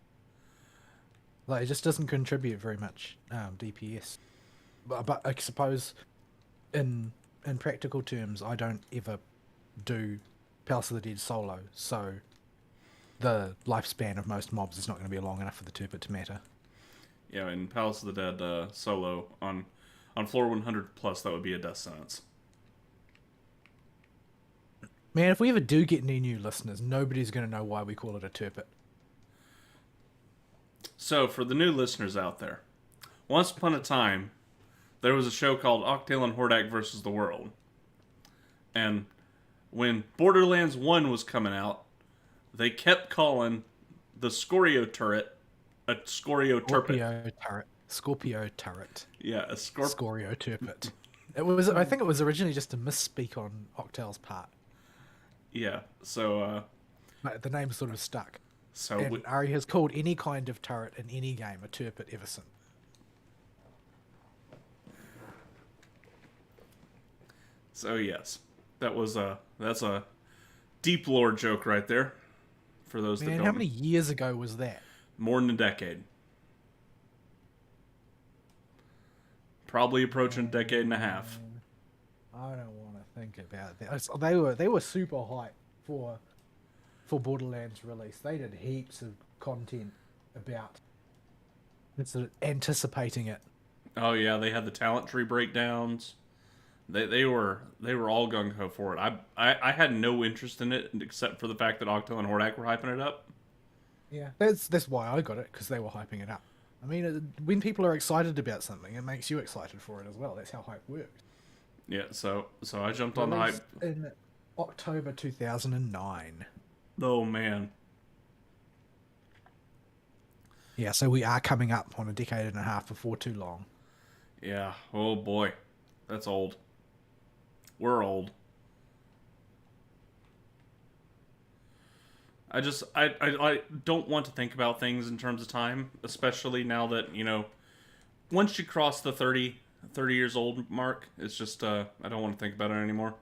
Like, it just doesn't contribute very much DPS. But I suppose in practical terms, I don't ever do Palace of the Dead solo, so the lifespan of most mobs is not going to be long enough for the turpet to matter. Yeah, in Palace of the Dead solo, on floor 100 plus, that would be a death sentence. Man, if we ever do get any new listeners, nobody's going to know why we call it a turpet. So, for the new listeners out there, once upon a time, there was a show called Octale and Hordak versus the World. And when Borderlands 1 was coming out, they kept calling the Scorio turret a Scorio turpet. Scorpio turret. Yeah, a Scorio turpet. I think it was originally just a misspeak on Octale's part. Yeah, so The name sort of stuck. So and Ari has called any kind of turret in any game a turpet ever since. So yes, that's a deep lore joke right there. For those that don't. How many years ago was that? More than a decade. Probably approaching a decade and a half. I don't want to think about that. They were super hyped for Borderlands release. They did heaps of content about sort of anticipating it. Oh yeah, they had the talent tree breakdowns. They were all gung ho for it. I had no interest in it except for the fact that Octo and Hordak were hyping it up. Yeah, that's why I got it, because they were hyping it up. I mean, when people are excited about something, it makes you excited for it as well. That's how hype works. Yeah, so I jumped on the hype in October 2009. Oh man. Yeah, so we are coming up on a decade and a half before too long. Yeah. Oh boy, that's old. We're old. I don't want to think about things in terms of time, especially now that, once you cross the 30 years old mark, it's just, I don't want to think about it anymore.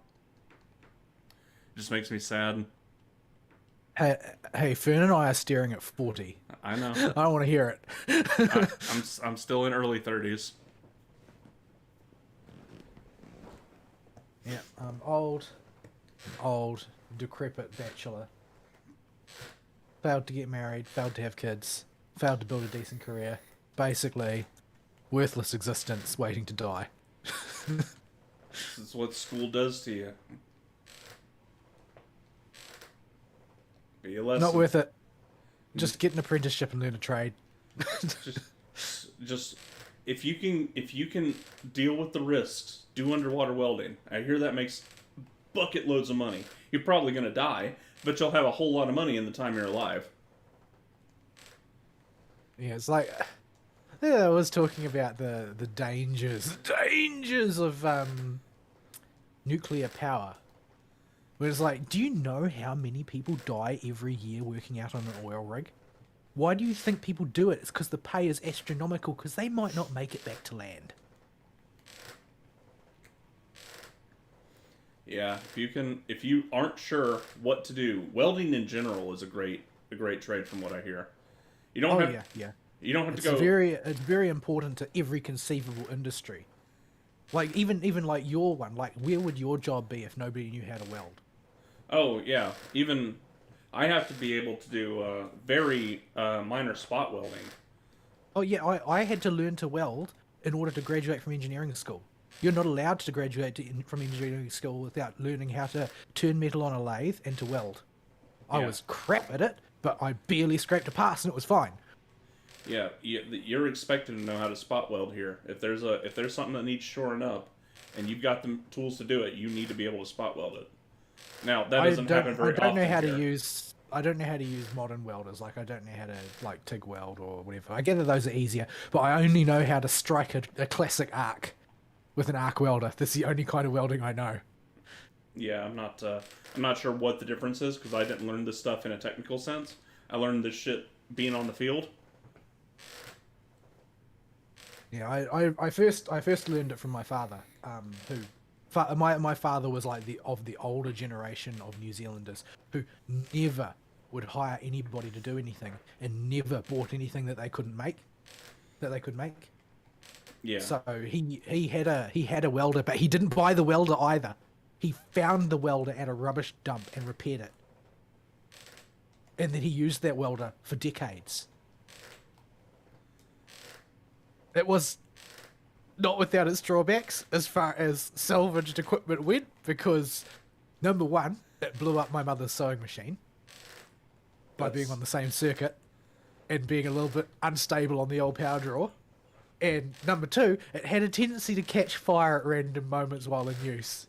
It just makes me sad. Hey, Fern and I are staring at 40. I know. I don't want to hear it. I'm still in early 30s. Yeah, I'm old, decrepit bachelor. Failed to get married, failed to have kids, failed to build a decent career. Basically, worthless existence waiting to die. This is what school does to you. Be a lesson. Not worth it. Just get an apprenticeship and learn a trade. just if you can deal with the risks, do underwater welding. I hear that makes bucket loads of money. You're probably gonna die, but you'll have a whole lot of money in the time you're alive. Yeah, it's like, I was talking about the dangers of nuclear power. Where it's like, do you know how many people die every year working out on an oil rig? Why do you think people do it? It's because the pay is astronomical, because they might not make it back to land. Yeah, if you aren't sure what to do, welding in general is a great trade from what I hear. You don't yeah. You don't have It's to go. It's very important to every conceivable industry. Like even like your one, like where would your job be if nobody knew how to weld? Oh yeah, even I have to be able to do very minor spot welding. Oh yeah, I had to learn to weld in order to graduate from engineering school. You're not allowed to graduate from engineering school without learning how to turn metal on a lathe and to weld. I Yeah, was crap at it, but I barely scraped a pass and it was fine. yeah, you're expected to know how to spot weld here. If there's something that needs shoring up, and you've got the tools to do it, you need to be able to spot weld it. Now that doesn't happen I very don't know often how to here. use I don't know how to use modern welders. Like I don't know how to like TIG weld or whatever. I gather those are easier, but I only know how to strike a classic arc with an arc welder. That's the only kind of welding I know. Yeah, I'm not sure what the difference is because I didn't learn this stuff in a technical sense. I learned this shit being on the field. Yeah, I first learned it from my father, who my father was like the older generation of New Zealanders who never would hire anybody to do anything and never bought anything that they could make. Yeah, So he had a welder, but he didn't buy the welder either. He found the welder at a rubbish dump and repaired it, and then he used that welder for decades. It was not without its drawbacks as far as salvaged equipment went, because number one, it blew up my mother's sewing machine by being that's on the same circuit and being a little bit unstable on the old power draw. And number two, it had a tendency to catch fire at random moments while in use.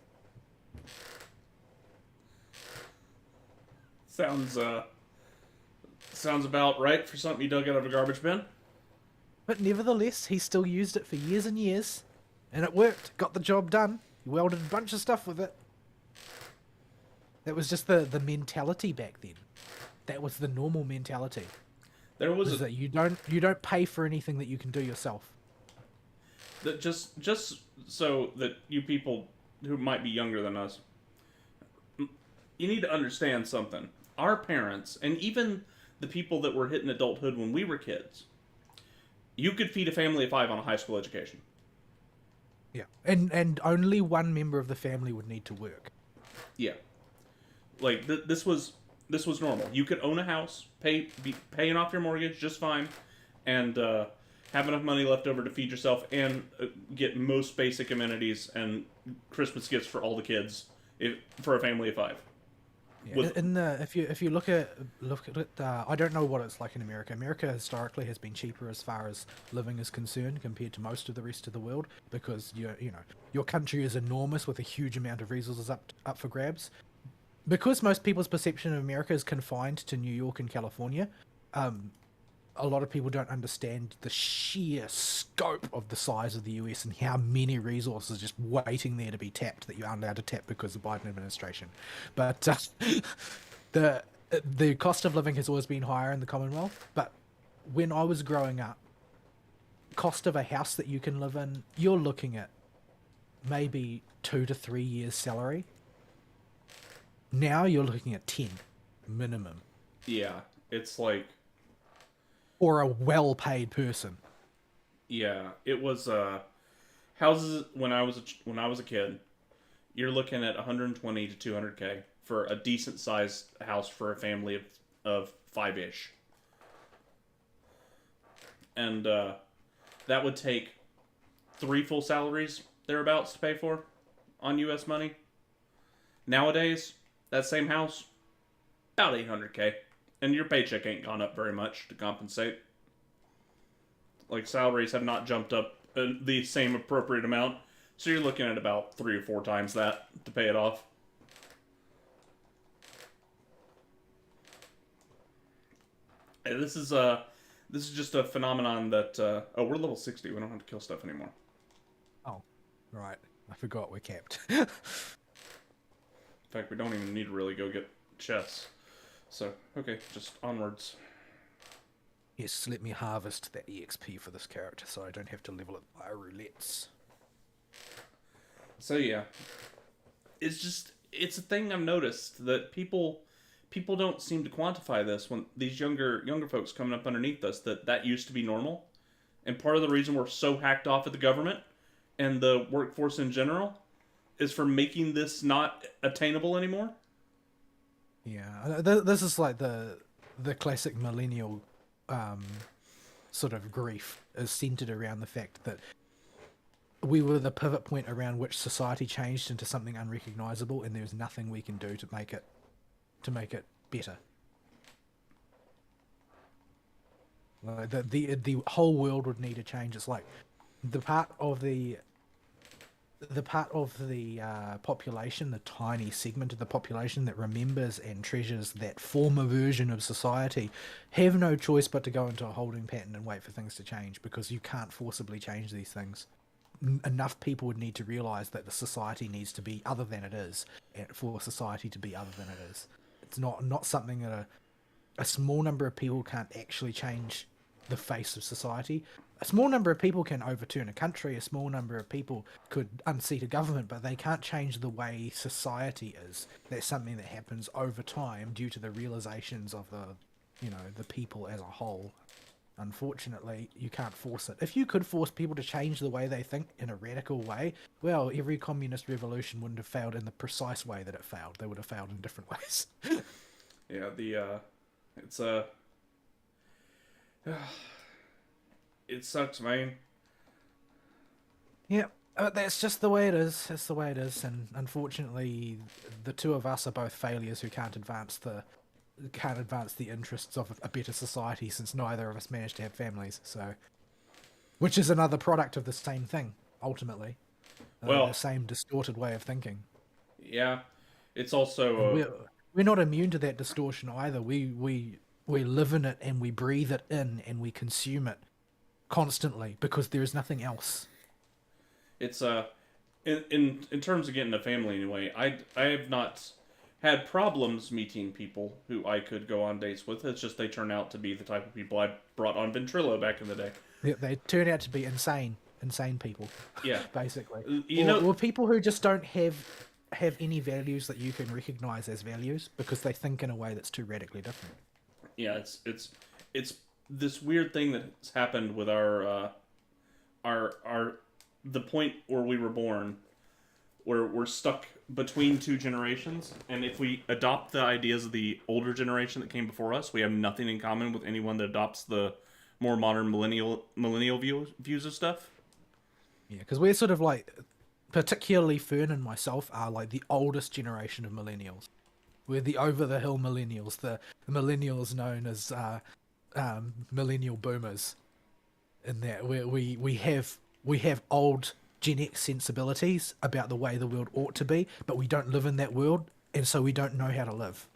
sounds sounds about right for something you dug out of a garbage bin. But nevertheless, he still used it for years and years, and it worked. Got the job done. He welded a bunch of stuff with it. That was just the mentality back then. That was the normal mentality. There was Is that you don't pay for anything that you can do yourself. that just so that you people who might be younger than us, you need to understand something. Our parents and even the people that were hitting adulthood when we were kids, you could feed a family of five on a high school education. Yeah, and only one member of the family would need to work. Yeah, like this was normal. You could own a house, be paying off your mortgage just fine, and have enough money left over to feed yourself and get most basic amenities and Christmas gifts for all the kids for a family of five. Yeah. With In the if you look at it, I don't know what it's like in America. America historically has been cheaper as far as living is concerned compared to most of the rest of the world, because you know your country is enormous with a huge amount of resources up for grabs. Because most people's perception of America is confined to New York and California, a lot of people don't understand the sheer scope of the size of the US and how many resources are just waiting there to be tapped that you aren't allowed to tap because of the Biden administration. But the the cost of living has always been higher in the Commonwealth. But when I was growing up, cost of a house that you can live in, you're looking at maybe 2 to 3 years' salary. Now you're looking at 10 minimum, yeah, it's like or a well-paid person. yeah, it was houses when I was a kid. You're looking at 120 to 200K for a decent sized house for a family of five ish, and that would take three full salaries thereabouts to pay for on U.S. money. Nowadays, that same house about 800K, and your paycheck ain't gone up very much to compensate. Like salaries have not jumped up the same appropriate amount, so you're looking at about 3 or 4 times that to pay it off. And this is just a phenomenon that oh, we're level 60. We don't have to kill stuff anymore. Oh, right. I forgot we're capped. In fact, we don't even need to really go get chests. So okay, just onwards. Yes, let me harvest that EXP for this character so I don't have to level it by roulettes. So yeah, it's a thing I've noticed that people don't seem to quantify this when these younger folks coming up underneath us that used to be normal, and part of the reason we're so hacked off at the government and the workforce in general is for making this not attainable anymore. Yeah, this is like the classic millennial um, sort of grief is centered around the fact that we were the pivot point around which society changed into something unrecognizable, and there's nothing we can do to make it better. Like the whole world would need to change. It's like the part of the population, the tiny segment of the population that remembers and treasures that former version of society, have no choice but to go into a holding pattern and wait for things to change, because you can't forcibly change these things. Enough people would need to realize that the society needs to be other than it is, and for society to be other than it is. It's not something that a small number of people can't actually change the face of society. A small number of people can overturn a country, a small number of people could unseat a government, but they can't change the way society is. That's something that happens over time due to the realizations of the people as a whole. Unfortunately, you can't force it. If you could force people to change the way they think in a radical way, well, every communist revolution wouldn't have failed in the precise way that it failed. They would have failed in different ways. Yeah, it's it sucks, man. Yeah, that's just the way it is. That's the way it is, and unfortunately, the two of us are both failures who can't advance the interests of a better society, since neither of us managed to have families. So, which is another product of the same thing, ultimately. Well, The same distorted way of thinking. yeah, it's And also we're not immune to that distortion either. We live in it and we breathe it in and we consume it constantly because there is nothing else. it's in terms of getting a family anyway. I have not had problems meeting people who I could go on dates with. It's just they turn out to be the type of people I brought on Ventrilo back in the day. They turn out to be insane people, Yeah, basically, you know, or people who just don't have any values that you can recognize as values because they think in a way that's too radically different. yeah, it's this weird thing that's happened with our the point where we were born, where we're stuck between two generations, and if we adopt the ideas of the older generation that came before us, we have nothing in common with anyone that adopts the more modern millennial views of stuff. Yeah, because we're sort of like, particularly Fern and myself are like the oldest generation of millennials. We're the over the hill millennials, the millennials known as millennial boomers. In that we have old Gen X sensibilities about the way the world ought to be, but we don't live in that world, and so we don't know how to live.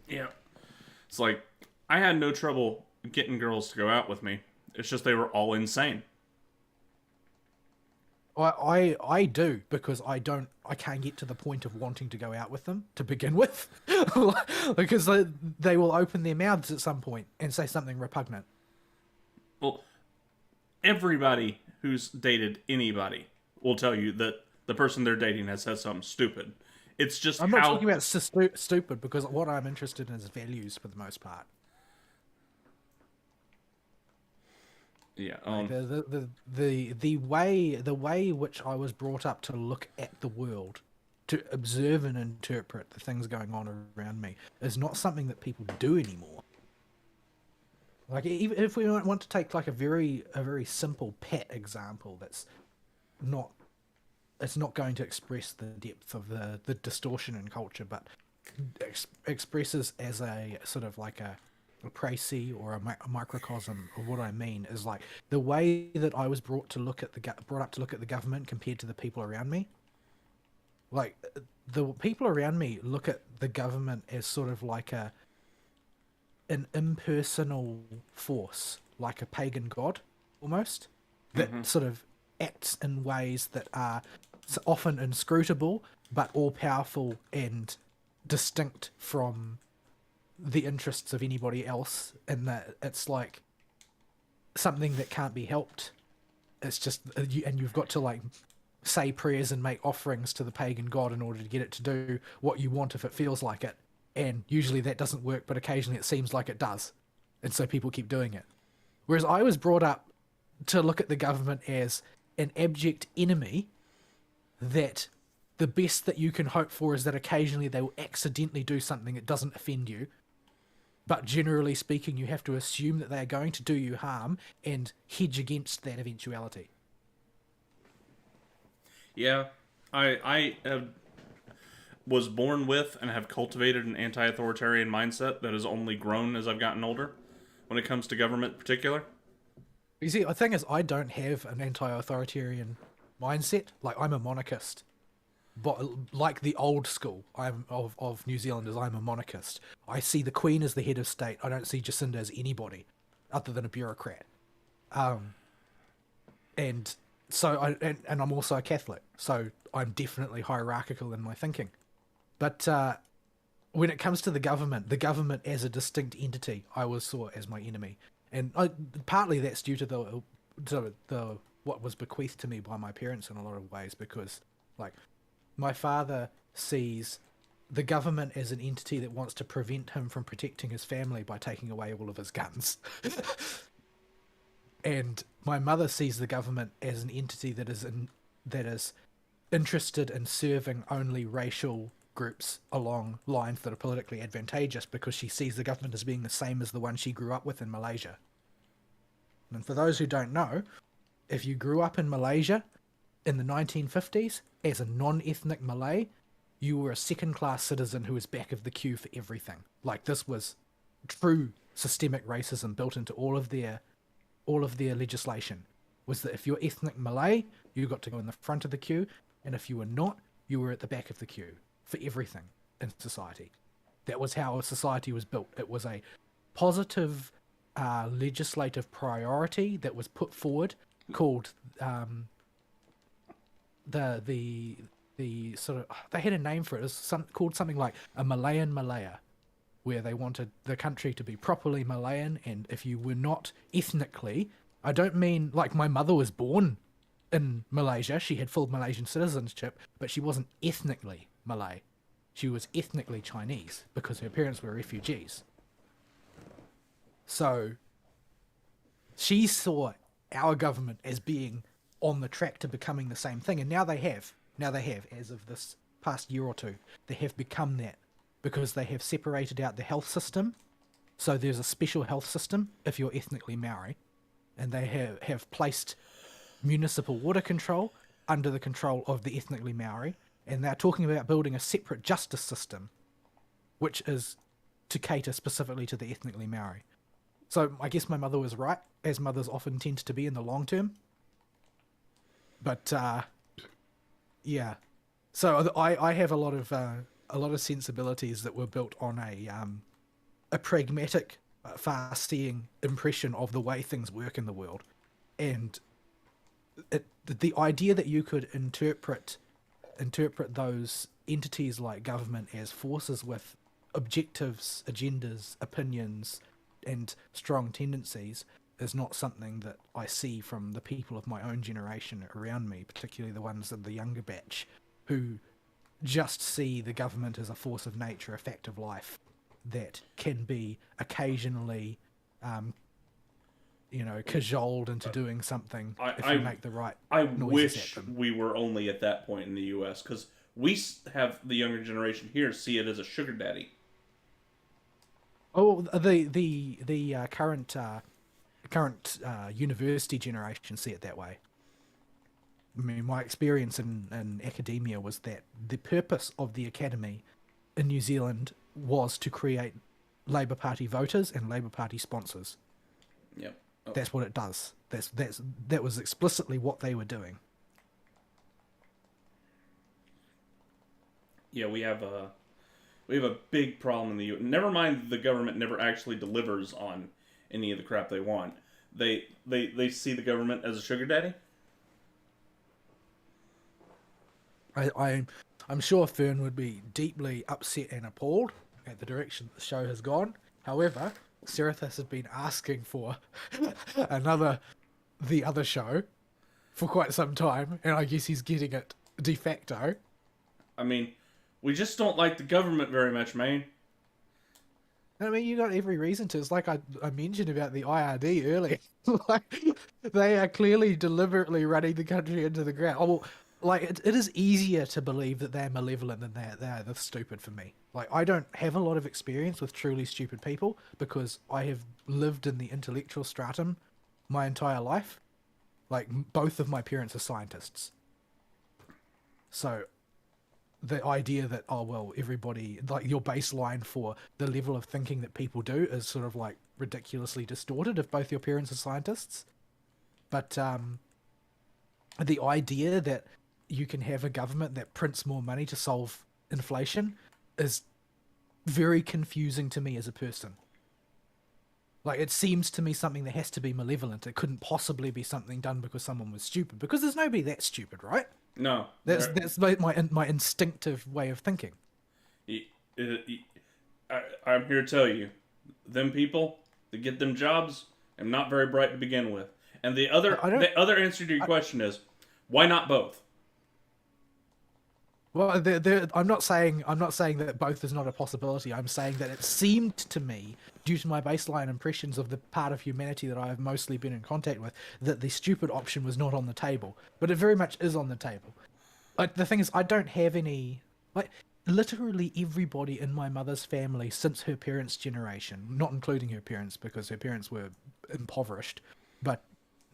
Yeah, it's like I had no trouble getting girls to go out with me. It's just they were all insane. I do, because I can't get to the point of wanting to go out with them to begin with, because they will open their mouths at some point and say something repugnant. Well, everybody who's dated anybody will tell you that the person they're dating has said something stupid. It's just I'm not how talking about stupid, because what I'm interested in is values for the most part. yeah. Like the way which I was brought up to look at the world, to observe and interpret the things going on around me, is not something that people do anymore. Like, even if we want to take like a very simple pet example, that's not it's not going to express the depth of the distortion in culture, but expresses as a sort of like a précis or a microcosm of what I mean, is like the way that I was brought up to look at the government compared to the people around me. Like, the people around me look at the government as sort of like an impersonal force, like a pagan god, almost, that sort of acts in ways that are often inscrutable, but all-powerful and distinct from the interests of anybody else, and that it's like something that can't be helped. It's just, and you've got to like say prayers and make offerings to the pagan god in order to get it to do what you want if it feels like it. And usually that doesn't work, but occasionally it seems like it does. And so people keep doing it. Whereas I was brought up to look at the government as an abject enemy that the best that you can hope for is that occasionally they will accidentally do something that doesn't offend you. But generally speaking, you have to assume that they are going to do you harm and hedge against that eventuality. Yeah, I have, was born with and have cultivated an anti-authoritarian mindset that has only grown as I've gotten older when it comes to government in particular. You see, the thing is, I don't have an anti-authoritarian mindset. Like, I'm a monarchist. But like the old school I'm of New Zealanders, I'm a monarchist. I see the Queen as the head of state. I don't see Jacinda as anybody other than a bureaucrat. And so and I'm also a Catholic, so I'm definitely hierarchical in my thinking. But when it comes to the government as a distinct entity, I always saw as my enemy, and partly that's due to the what was bequeathed to me by my parents in a lot of ways, because like my father sees the government as an entity that wants to prevent him from protecting his family by taking away all of his guns. And my mother sees the government as an entity that is interested in serving only racial groups along lines that are politically advantageous, because she sees the government as being the same as the one she grew up with in Malaysia. And for those who don't know, if you grew up in Malaysia in the 1950s as a non-ethnic Malay, you were a second-class citizen who was back of the queue for everything. Like, this was true systemic racism built into all of their legislation, was that if you're ethnic Malay, you got to go in the front of the queue, and if you were not, you were at the back of the queue for everything in society. That was how a society was built. It was a positive legislative priority that was put forward, called the sort of, they had a name for it. It was called something like a Malayan Malaya, where they wanted the country to be properly Malayan, and if you were not ethnically, I don't mean like my mother was born in Malaysia, she had full Malaysian citizenship, but she wasn't ethnically Malay. She was ethnically Chinese because her parents were refugees. So she saw our government as being on the track to becoming the same thing, and now they have, as of this past year or two, they have become that, because they have separated out the health system. So there's a special health system if you're ethnically Maori, and they have placed municipal water control under the control of the ethnically Maori, and they're talking about building a separate justice system, which is to cater specifically to the ethnically Maori. So I guess my mother was right, as mothers often tend to be in the long term. But yeah, so I have a lot of sensibilities that were built on a pragmatic, far-seeing impression of the way things work in the world, and the idea that you could interpret those entities like government as forces with objectives, agendas, opinions, and strong tendencies is not something that I see from the people of my own generation around me, particularly the ones of the younger batch, who just see the government as a force of nature, a fact of life that can be occasionally, cajoled into doing something if you make the right noises wish at them. we were only at that point in the U.S., because we have the younger generation here see it as a sugar daddy. Oh, the current university generation see it that way. I mean, my experience in academia was that the purpose of the academy in New Zealand was to create Labour Party voters and Labour Party sponsors. Yep. Oh. That's what it does. That was explicitly what they were doing. Yeah, we have a big problem in the U.S. Never mind, the government never actually delivers on any of the crap they want. They see the government as a sugar daddy. I'm sure Fern would be deeply upset and appalled at the direction the show has gone. However, Serethus has been asking for the other show for quite some time, and I guess he's getting it de facto. I mean, we just don't like the government very much, man. I mean, you got every reason to. It's like I mentioned about the IRD earlier. Like, they are clearly deliberately running the country into the ground. Oh, well, like, it is easier to believe that they're malevolent than they are the stupid for me. Like, I don't have a lot of experience with truly stupid people because I have lived in the intellectual stratum my entire life. Like, both of my parents are scientists. So the idea that, oh well, everybody, like, your baseline for the level of thinking that people do is sort of like ridiculously distorted if both your parents are scientists. But the idea that you can have a government that prints more money to solve inflation is very confusing to me as a person. Like, it seems to me something that has to be malevolent. It couldn't possibly be something done because someone was stupid, because there's nobody that stupid, right? No, That's my instinctive way of thinking. y- I'm here to tell you, them people that get them jobs are not very bright to begin with. And I don't. the other answer to your I, question is, why not both? well, I'm not saying that both is not a possibility. I'm saying that it seemed to me, due to my baseline impressions of the part of humanity that I have mostly been in contact with, that the stupid option was not on the table. But it very much is on the table. Like, the thing is, I don't have any, like, literally everybody in my mother's family since her parents' generation, not including her parents because her parents were impoverished, but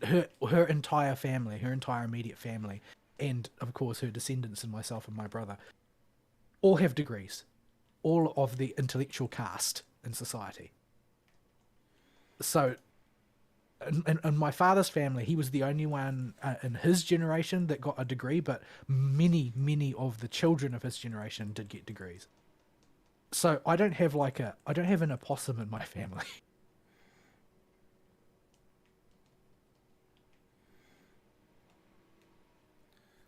her entire family, her entire immediate family, and of course her descendants and myself and my brother, all have degrees, all of the intellectual caste in society. So in my father's family, he was the only one in his generation that got a degree, but many of the children of his generation did get degrees. So I don't have an opossum in my family.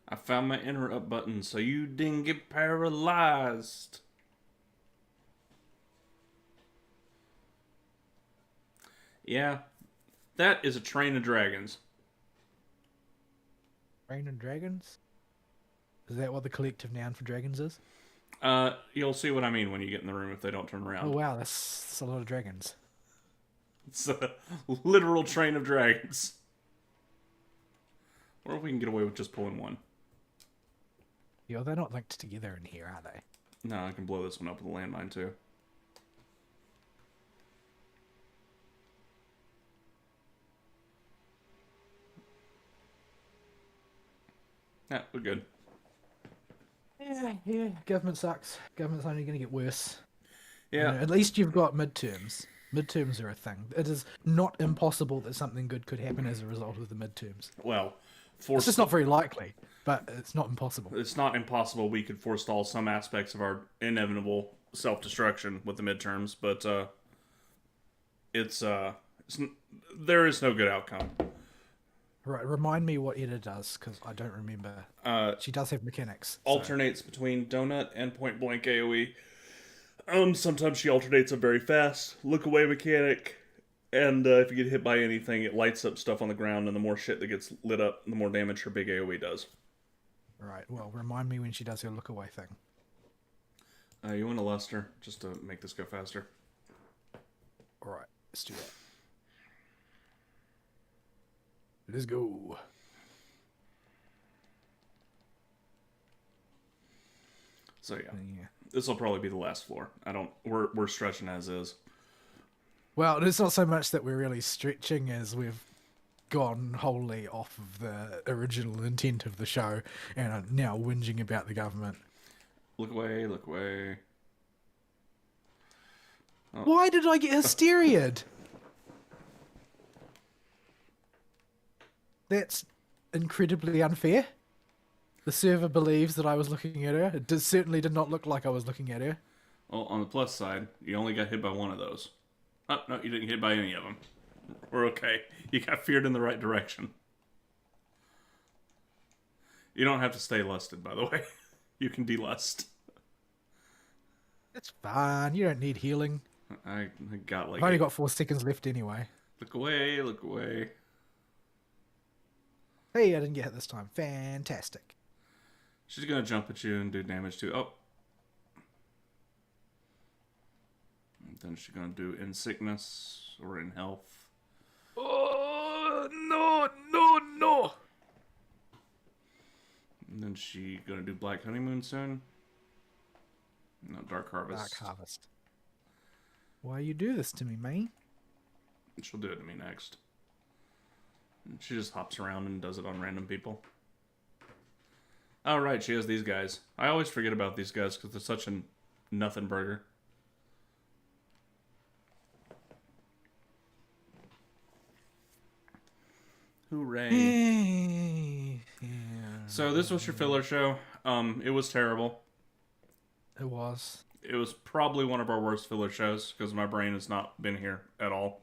I found my interrupt button so you didn't get paralyzed. Yeah, that is a train of dragons. Rain and dragons? Is that what the collective noun for dragons is? You'll see what I mean when you get in the room if they don't turn Oh around. wow, that's a lot of dragons. It's a literal train of dragons. Or if we can get away with just pulling one. Yeah, they're not linked together in here, are they? No, I can blow this one up with a landmine too. Yeah, we're good. Yeah. Government sucks. Government's only going to get worse. Yeah. At least you've got midterms. Midterms are a thing. It is not impossible that something good could happen as a result of the midterms. Well, It's just not very likely, but it's not impossible. it's not impossible we could forestall some aspects of our inevitable self-destruction with the midterms, but it's, there is no good outcome. Right, remind me what Edda does, because I don't remember. She does have mechanics. Alternates between donut and point blank AoE. Sometimes she alternates them very fast. Look away mechanic. And if you get hit by anything, it lights up stuff on the ground, and the more shit that gets lit up, the more damage her big AoE does. Right, well, remind me when she does her look away thing. You want a luster, just to make this go faster. Alright, let's do that. Let's go. So yeah. This will probably be the last floor. We're stretching as is. Well, it's not so much that we're really stretching as we've gone wholly off of the original intent of the show and are now whinging about the government. Look away, look away. Oh. Why did I get hysteria'd? That's incredibly unfair. The server believes that I was looking at her. It certainly did not look like I was looking at her. Well, on the plus side, you only got hit by one of those. Oh, no, you didn't get hit by any of them. We're okay. You got feared in the right direction. You don't have to stay lusted, by the way. You can delust. It's fine. You don't need healing. I got like... I've only got 4 seconds left anyway. Look away, look away. Hey, I didn't get hit this time. Fantastic. She's gonna jump at you and do damage too. Oh. Then she's gonna do in sickness or in health. Oh, no, no, no. And then she gonna do Black Honeymoon soon. No, Dark Harvest. Dark Harvest. Why you do this to me, man? She'll do it to me next. She just hops around and does it on random people. Oh, right, she has these guys. I always forget about these guys because they're such a nothing burger. Hooray. Yeah. So this was your filler show. It was terrible. It was. It was probably one of our worst filler shows because my brain has not been here at all.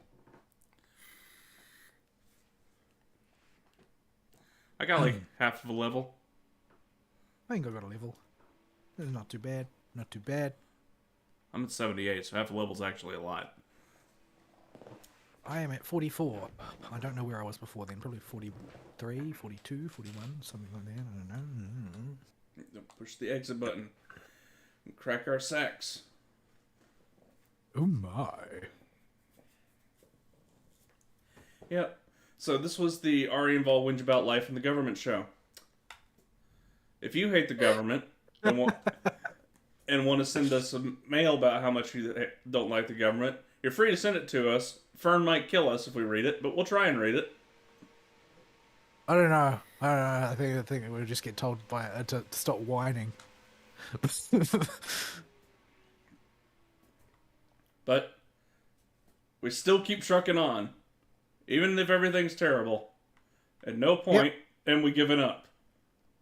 I got like half of a level. I think I got a level. It's not too bad. Not too bad. I'm at 78, so half a level's actually a lot. I am at 44. I don't know where I was before then. Probably 43, 42, 41, something like that. I don't know. Push the exit button. And crack our sacks. Oh my. Yep. So this was the Ari and Vol Whinge About Life in the Government show. If you hate the government and want to send us a mail about how much you don't like the government, you're free to send it to us. Fern might kill us if we read it, but we'll try and read it. I don't know. I think we'll just get told by to stop whining. But we still keep trucking on, even if everything's terrible. At no point am we giving up.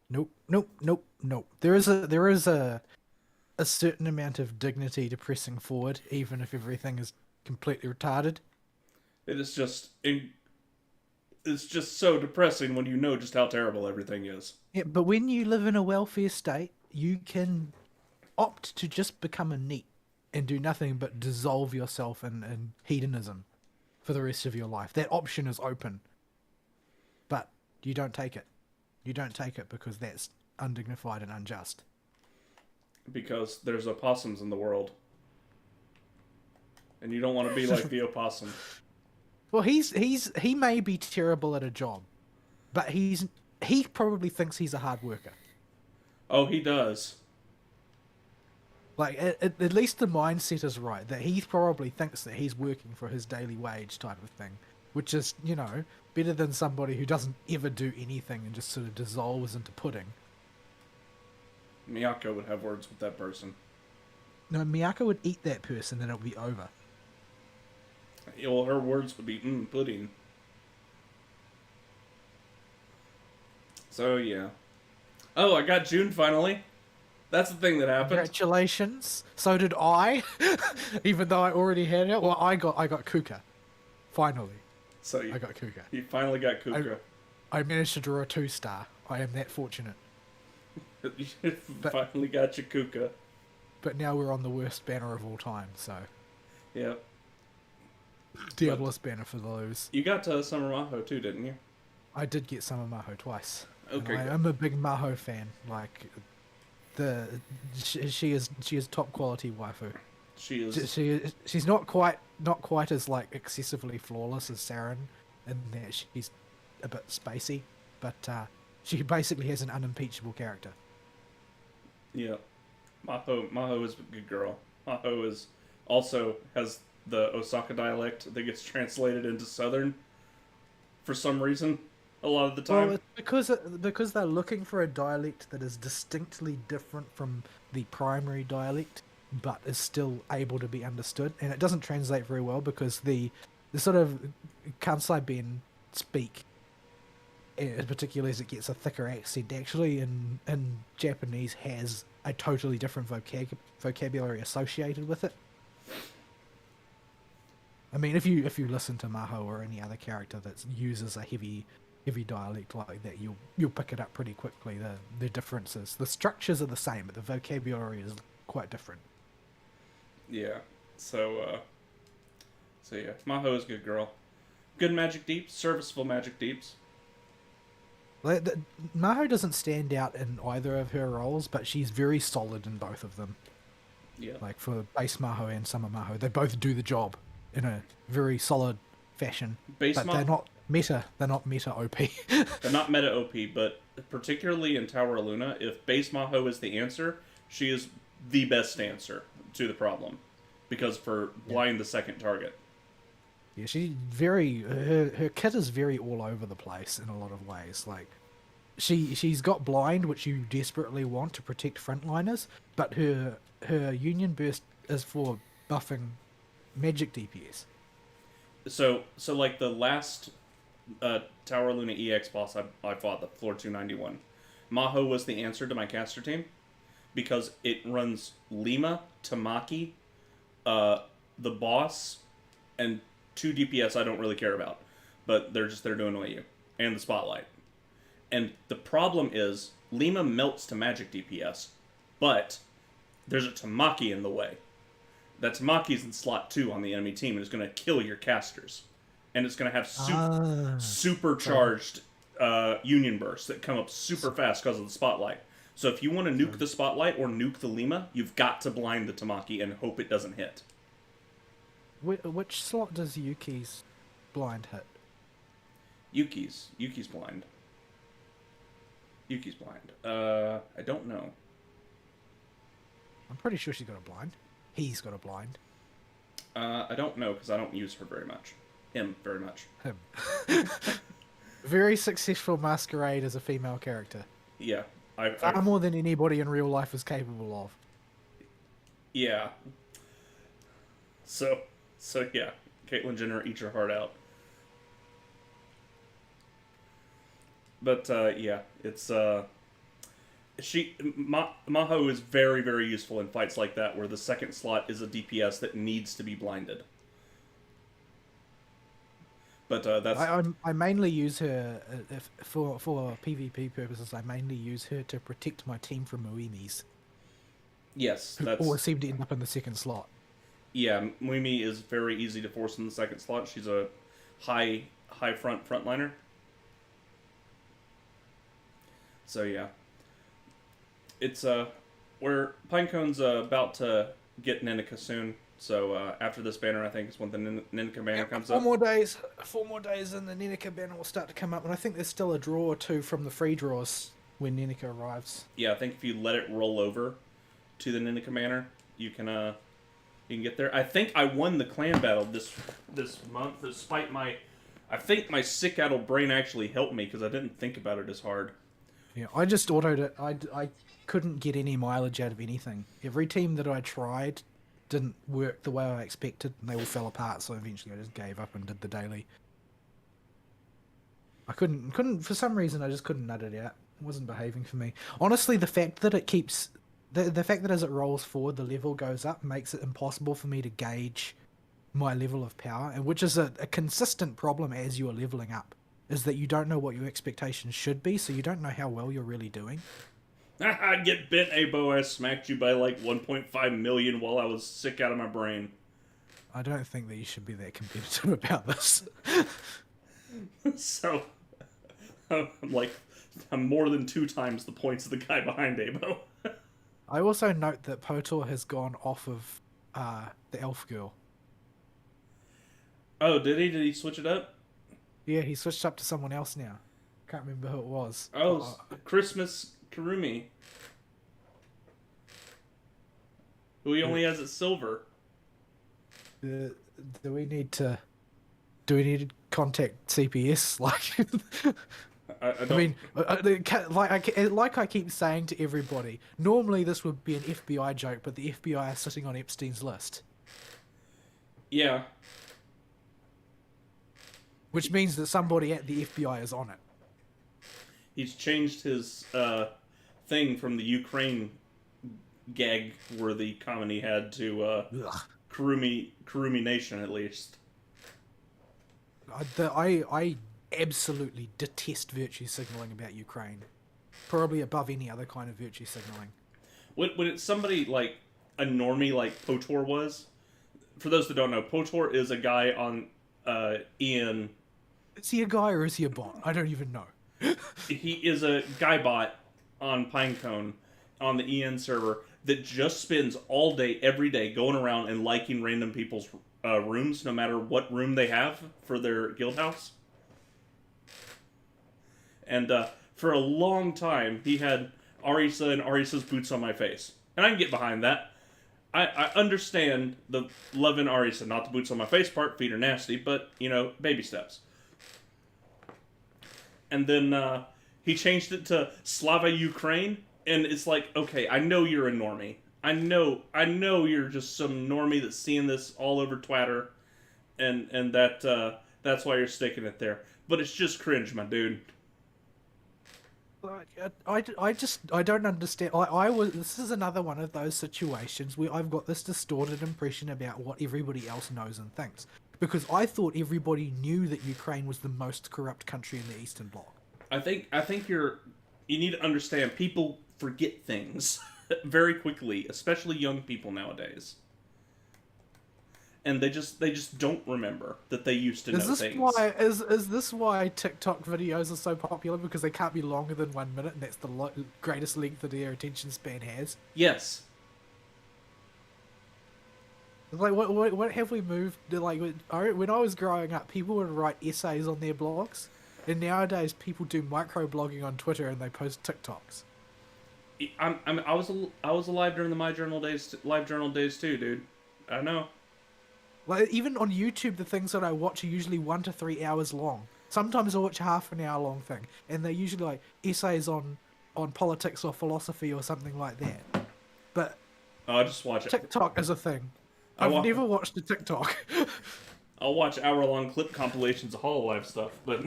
Nope. There is a certain amount of dignity to pressing forward, even if everything is completely retarded. It is just it's just so depressing when you know just how terrible everything is. Yeah, but when you live in a welfare state, you can opt to just become a neat and do nothing but dissolve yourself in hedonism for the rest of your life. That option is open. But you don't take it. You don't take it because that's undignified and unjust. Because there's opossums in the world. And you don't want to be like the opossum. Well, he may be terrible at a job, but he probably thinks he's a hard worker. Oh, he does. Like, at least the mindset is right, that he probably thinks that he's working for his daily wage type of thing, which is, better than somebody who doesn't ever do anything and just sort of dissolves into pudding. Miyako would have words with that person. No, Miyako would eat that person and it would be over. Well, her words would be, pudding. So, yeah. Oh, I got June finally. That's the thing that happened. Congratulations. So did I. Even though I already had it. Well, I got Kuka. Finally. So I got Kuka. You finally got Kuka. I managed to draw a 2-star. I am that fortunate. You finally got your Kuka. But now we're on the worst banner of all time, so... Yep. Diablos banner for those. You got Summer Maho too, didn't you? I did get Summer Maho twice. Okay. I'm a big Maho fan. Like, she is top quality waifu. She is. She's not quite as like excessively flawless as Saren, in that she's a bit spacey, but she basically has an unimpeachable character. Yeah, Maho is a good girl. Maho is also has the Osaka dialect that gets translated into Southern for some reason a lot of the time. Well, it's because they're looking for a dialect that is distinctly different from the primary dialect, but is still able to be understood, and it doesn't translate very well because the sort of Kansai Ben speak, particularly as it gets a thicker accent, actually in Japanese has a totally different vocabulary associated with it. I mean, if you listen to Maho or any other character that uses a heavy dialect like that, you'll pick it up pretty quickly. The differences, the structures are the same, but the vocabulary is quite different. Yeah. So yeah, Maho is a good girl. Good magic deeps, serviceable magic deeps. Maho doesn't stand out in either of her roles, but she's very solid in both of them. Yeah. Like for base Maho and summer Maho, they both do the job in a very solid fashion. Base But they're Maho, not meta. They're not meta OP. they're not meta OP, but particularly in Tower Luna, if base Maho is the answer, she is the best answer to the problem. Because for Yeah. blind the second target. Yeah, she very her kit is very all over the place in a lot of ways. Like she's got blind, which you desperately want to protect frontliners, but her union burst is for buffing magic DPS. So like the last Tower Luna EX boss I fought, the floor 291, Maho was the answer to my caster team because it runs Lima, Tamaki, the boss, and 2 DPS I don't really care about, but they're just there to annoy you, and the spotlight. And the problem is Lima melts to magic DPS, but there's a Tamaki in the way. That Tamaki's in slot 2 on the enemy team and is going to kill your casters. And it's going to have So supercharged Union bursts that come up super fast because of the spotlight. So if you want to nuke the spotlight or nuke the Lima, you've got to blind the Tamaki and hope it doesn't hit. which slot does Yuki's blind hit? Yuki's blind. Yuki's blind. I don't know. I'm pretty sure she's got a blind. He's got a blind. I don't know because I don't use her very much. Him very much. Him. Very successful masquerade as a female character. Yeah. Far more than anybody in real life is capable of. Yeah. So yeah. Caitlyn Jenner, eat your heart out. But yeah, it's Maho is very very useful in fights like that where the second slot is a DPS that needs to be blinded. But that's I mainly use her for PvP purposes. I mainly use her to protect my team from Muimis, yes, who that's always seem to end up in the second slot. yeah. Muimi is very easy to force in the second slot. She's a high frontliner. So yeah, it's where Pinecone's about to get Ninika soon. So after this banner, I think is when the Ninika banner comes Four up. more days. 4 more days, and the Ninika banner will start to come up. And I think there's still a draw or two from the free draws when Ninika arrives. Yeah, I think if you let it roll over to the Ninika banner, you can get there. I think I won the clan battle this month, despite I think my sick addled brain actually helped me because I didn't think about it as hard. Yeah, I just autoed it. I couldn't get any mileage out of anything. Every team that I tried didn't work the way I expected, and they all fell apart. So eventually, I just gave up and did the daily. I couldn't for some reason. I just couldn't nut it out. It wasn't behaving for me. Honestly, the fact that it keeps the fact that as it rolls forward, the level goes up makes it impossible for me to gauge my level of power, and which is a consistent problem as you are leveling up. Is that you don't know what your expectations should be, so you don't know how well you're really doing. Get bent, Abo. I smacked you by like 1.5 million while I was sick out of my brain. I don't think that you should be that competitive about this. So, I'm more than 2 times the points of the guy behind Abo. I also note that Potor has gone off of the elf girl. Oh, did he? Did he switch it up? Yeah, he switched up to someone else now. Can't remember who it was. Oh, Christmas Karumi. Who he only has at silver. Do we need to contact CPS? Like, I I mean, like I keep saying to everybody, normally this would be an FBI joke, but the FBI are sitting on Epstein's list, Yeah. which means that somebody at the FBI is on it. He's changed his thing from the Ukraine gag-worthy comment he had to Ugh. Karumi Nation, at least. I absolutely detest virtue signaling about Ukraine, probably above any other kind of virtue signaling. When it's somebody like a normie like Potor was, for those that don't know, Potor is a guy on Ian. Is he a guy or is he a bot? I don't even know. He is a guy bot on Pinecone on the EN server that just spends all day, every day, going around and liking random people's rooms, no matter what room they have for their guild house. And for a long time, he had Arisa and Arisa's boots on my face. And I can get behind that. I understand the love in Arisa, not the boots on my face part, feet are nasty, but, baby steps. And then he changed it to Slava Ukraine, and it's like, okay, I know you're a normie. I know you're just some normie that's seeing this all over Twitter, and that's why you're sticking it there. But it's just cringe, my dude. I don't understand. This is another one of those situations where I've got this distorted impression about what everybody else knows and thinks. Because I thought everybody knew that Ukraine was the most corrupt country in the Eastern Bloc. I think you need to understand, people forget things very quickly, especially young people nowadays. And they just don't remember that they used to know things. Is this why TikTok videos are so popular? Because they can't be longer than 1 minute, and that's the greatest length that their attention span has. Yes. Like what have we moved? Like when I was growing up, people would write essays on their blogs, and nowadays people do microblogging on Twitter and they post TikToks. I was alive during the LiveJournal days too, dude. I know. Like, even on YouTube, the things that I watch are usually 1 to 3 hours long. Sometimes I watch a half an hour long thing, and they're usually like essays on politics or philosophy or something like that. But I just watch it. TikTok is a thing. I've never watched a TikTok. I'll watch hour-long clip compilations of Hololive stuff, but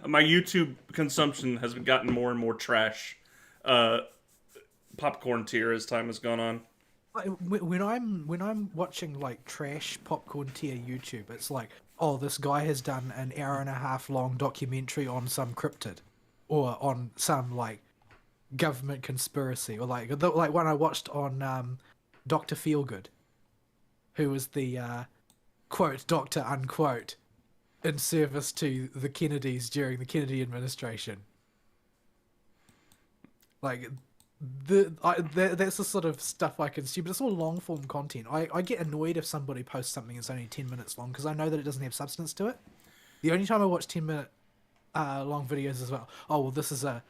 my YouTube consumption has gotten more and more trash, popcorn tier as time has gone on. When I'm watching like trash popcorn tier YouTube, it's like, oh, this guy has done an hour and a half long documentary on some cryptid, or on some like government conspiracy, or like one I watched on Dr. Feelgood, who was the quote doctor unquote in service to the Kennedys during the Kennedy administration. Like. That's the sort of stuff I consume, but it's all long-form content. I get annoyed if somebody posts something that's only 10 minutes long, because I know that it doesn't have substance to it. The only time I watch 10-minute long videos is about, oh, well, this is a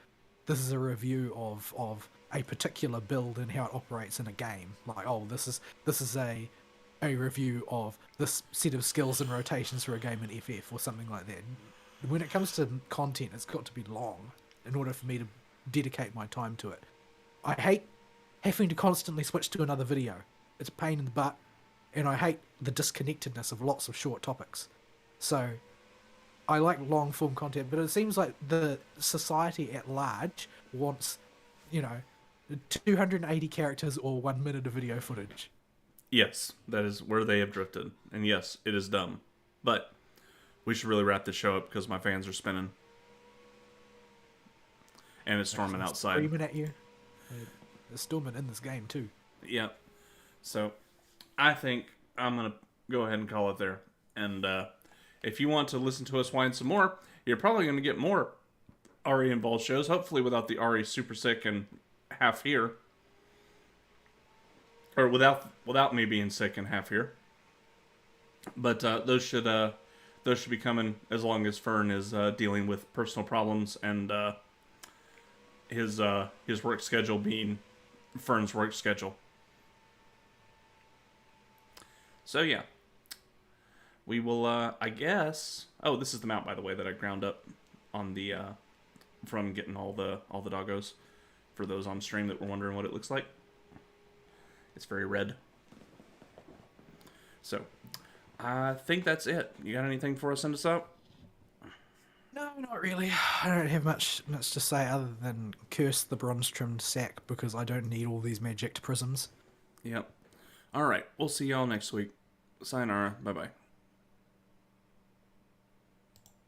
review of a particular build and how it operates in a game. Like, oh, this is a review of this set of skills and rotations for a game in FF, or something like that. When it comes to content, it's got to be long in order for me to dedicate my time to it. I hate having to constantly switch to another video. It's a pain in the butt, and I hate the disconnectedness of lots of short topics. So, I like long-form content, but it seems like the society at large wants, 280 characters or 1 minute of video footage. Yes, that is where they have drifted. And yes, it is dumb. But we should really wrap this show up because my fans are spinning. And it's storming outside. Screaming at you. There's storming in this game too. Yeah. So, I think I'm going to go ahead and call it there. And if you want to listen to us whine some more, you're probably going to get more Ari involved shows. Hopefully without the Ari super sick and half here. Or without me being sick and half here. But those should be coming as long as Fern is dealing with personal problems and his work schedule being Fern's work schedule. So yeah, we will. I guess. Oh, this is the mount, by the way, that I ground up on the from getting all the doggos. For those on stream that were wondering what it looks like, it's very red. So, I think that's it. You got anything for us, send us out? No, not really. I don't have much to say other than curse the bronze-trimmed sack because I don't need all these magicked prisms. Yep. All right. We'll see y'all next week. Sayonara. Bye-bye.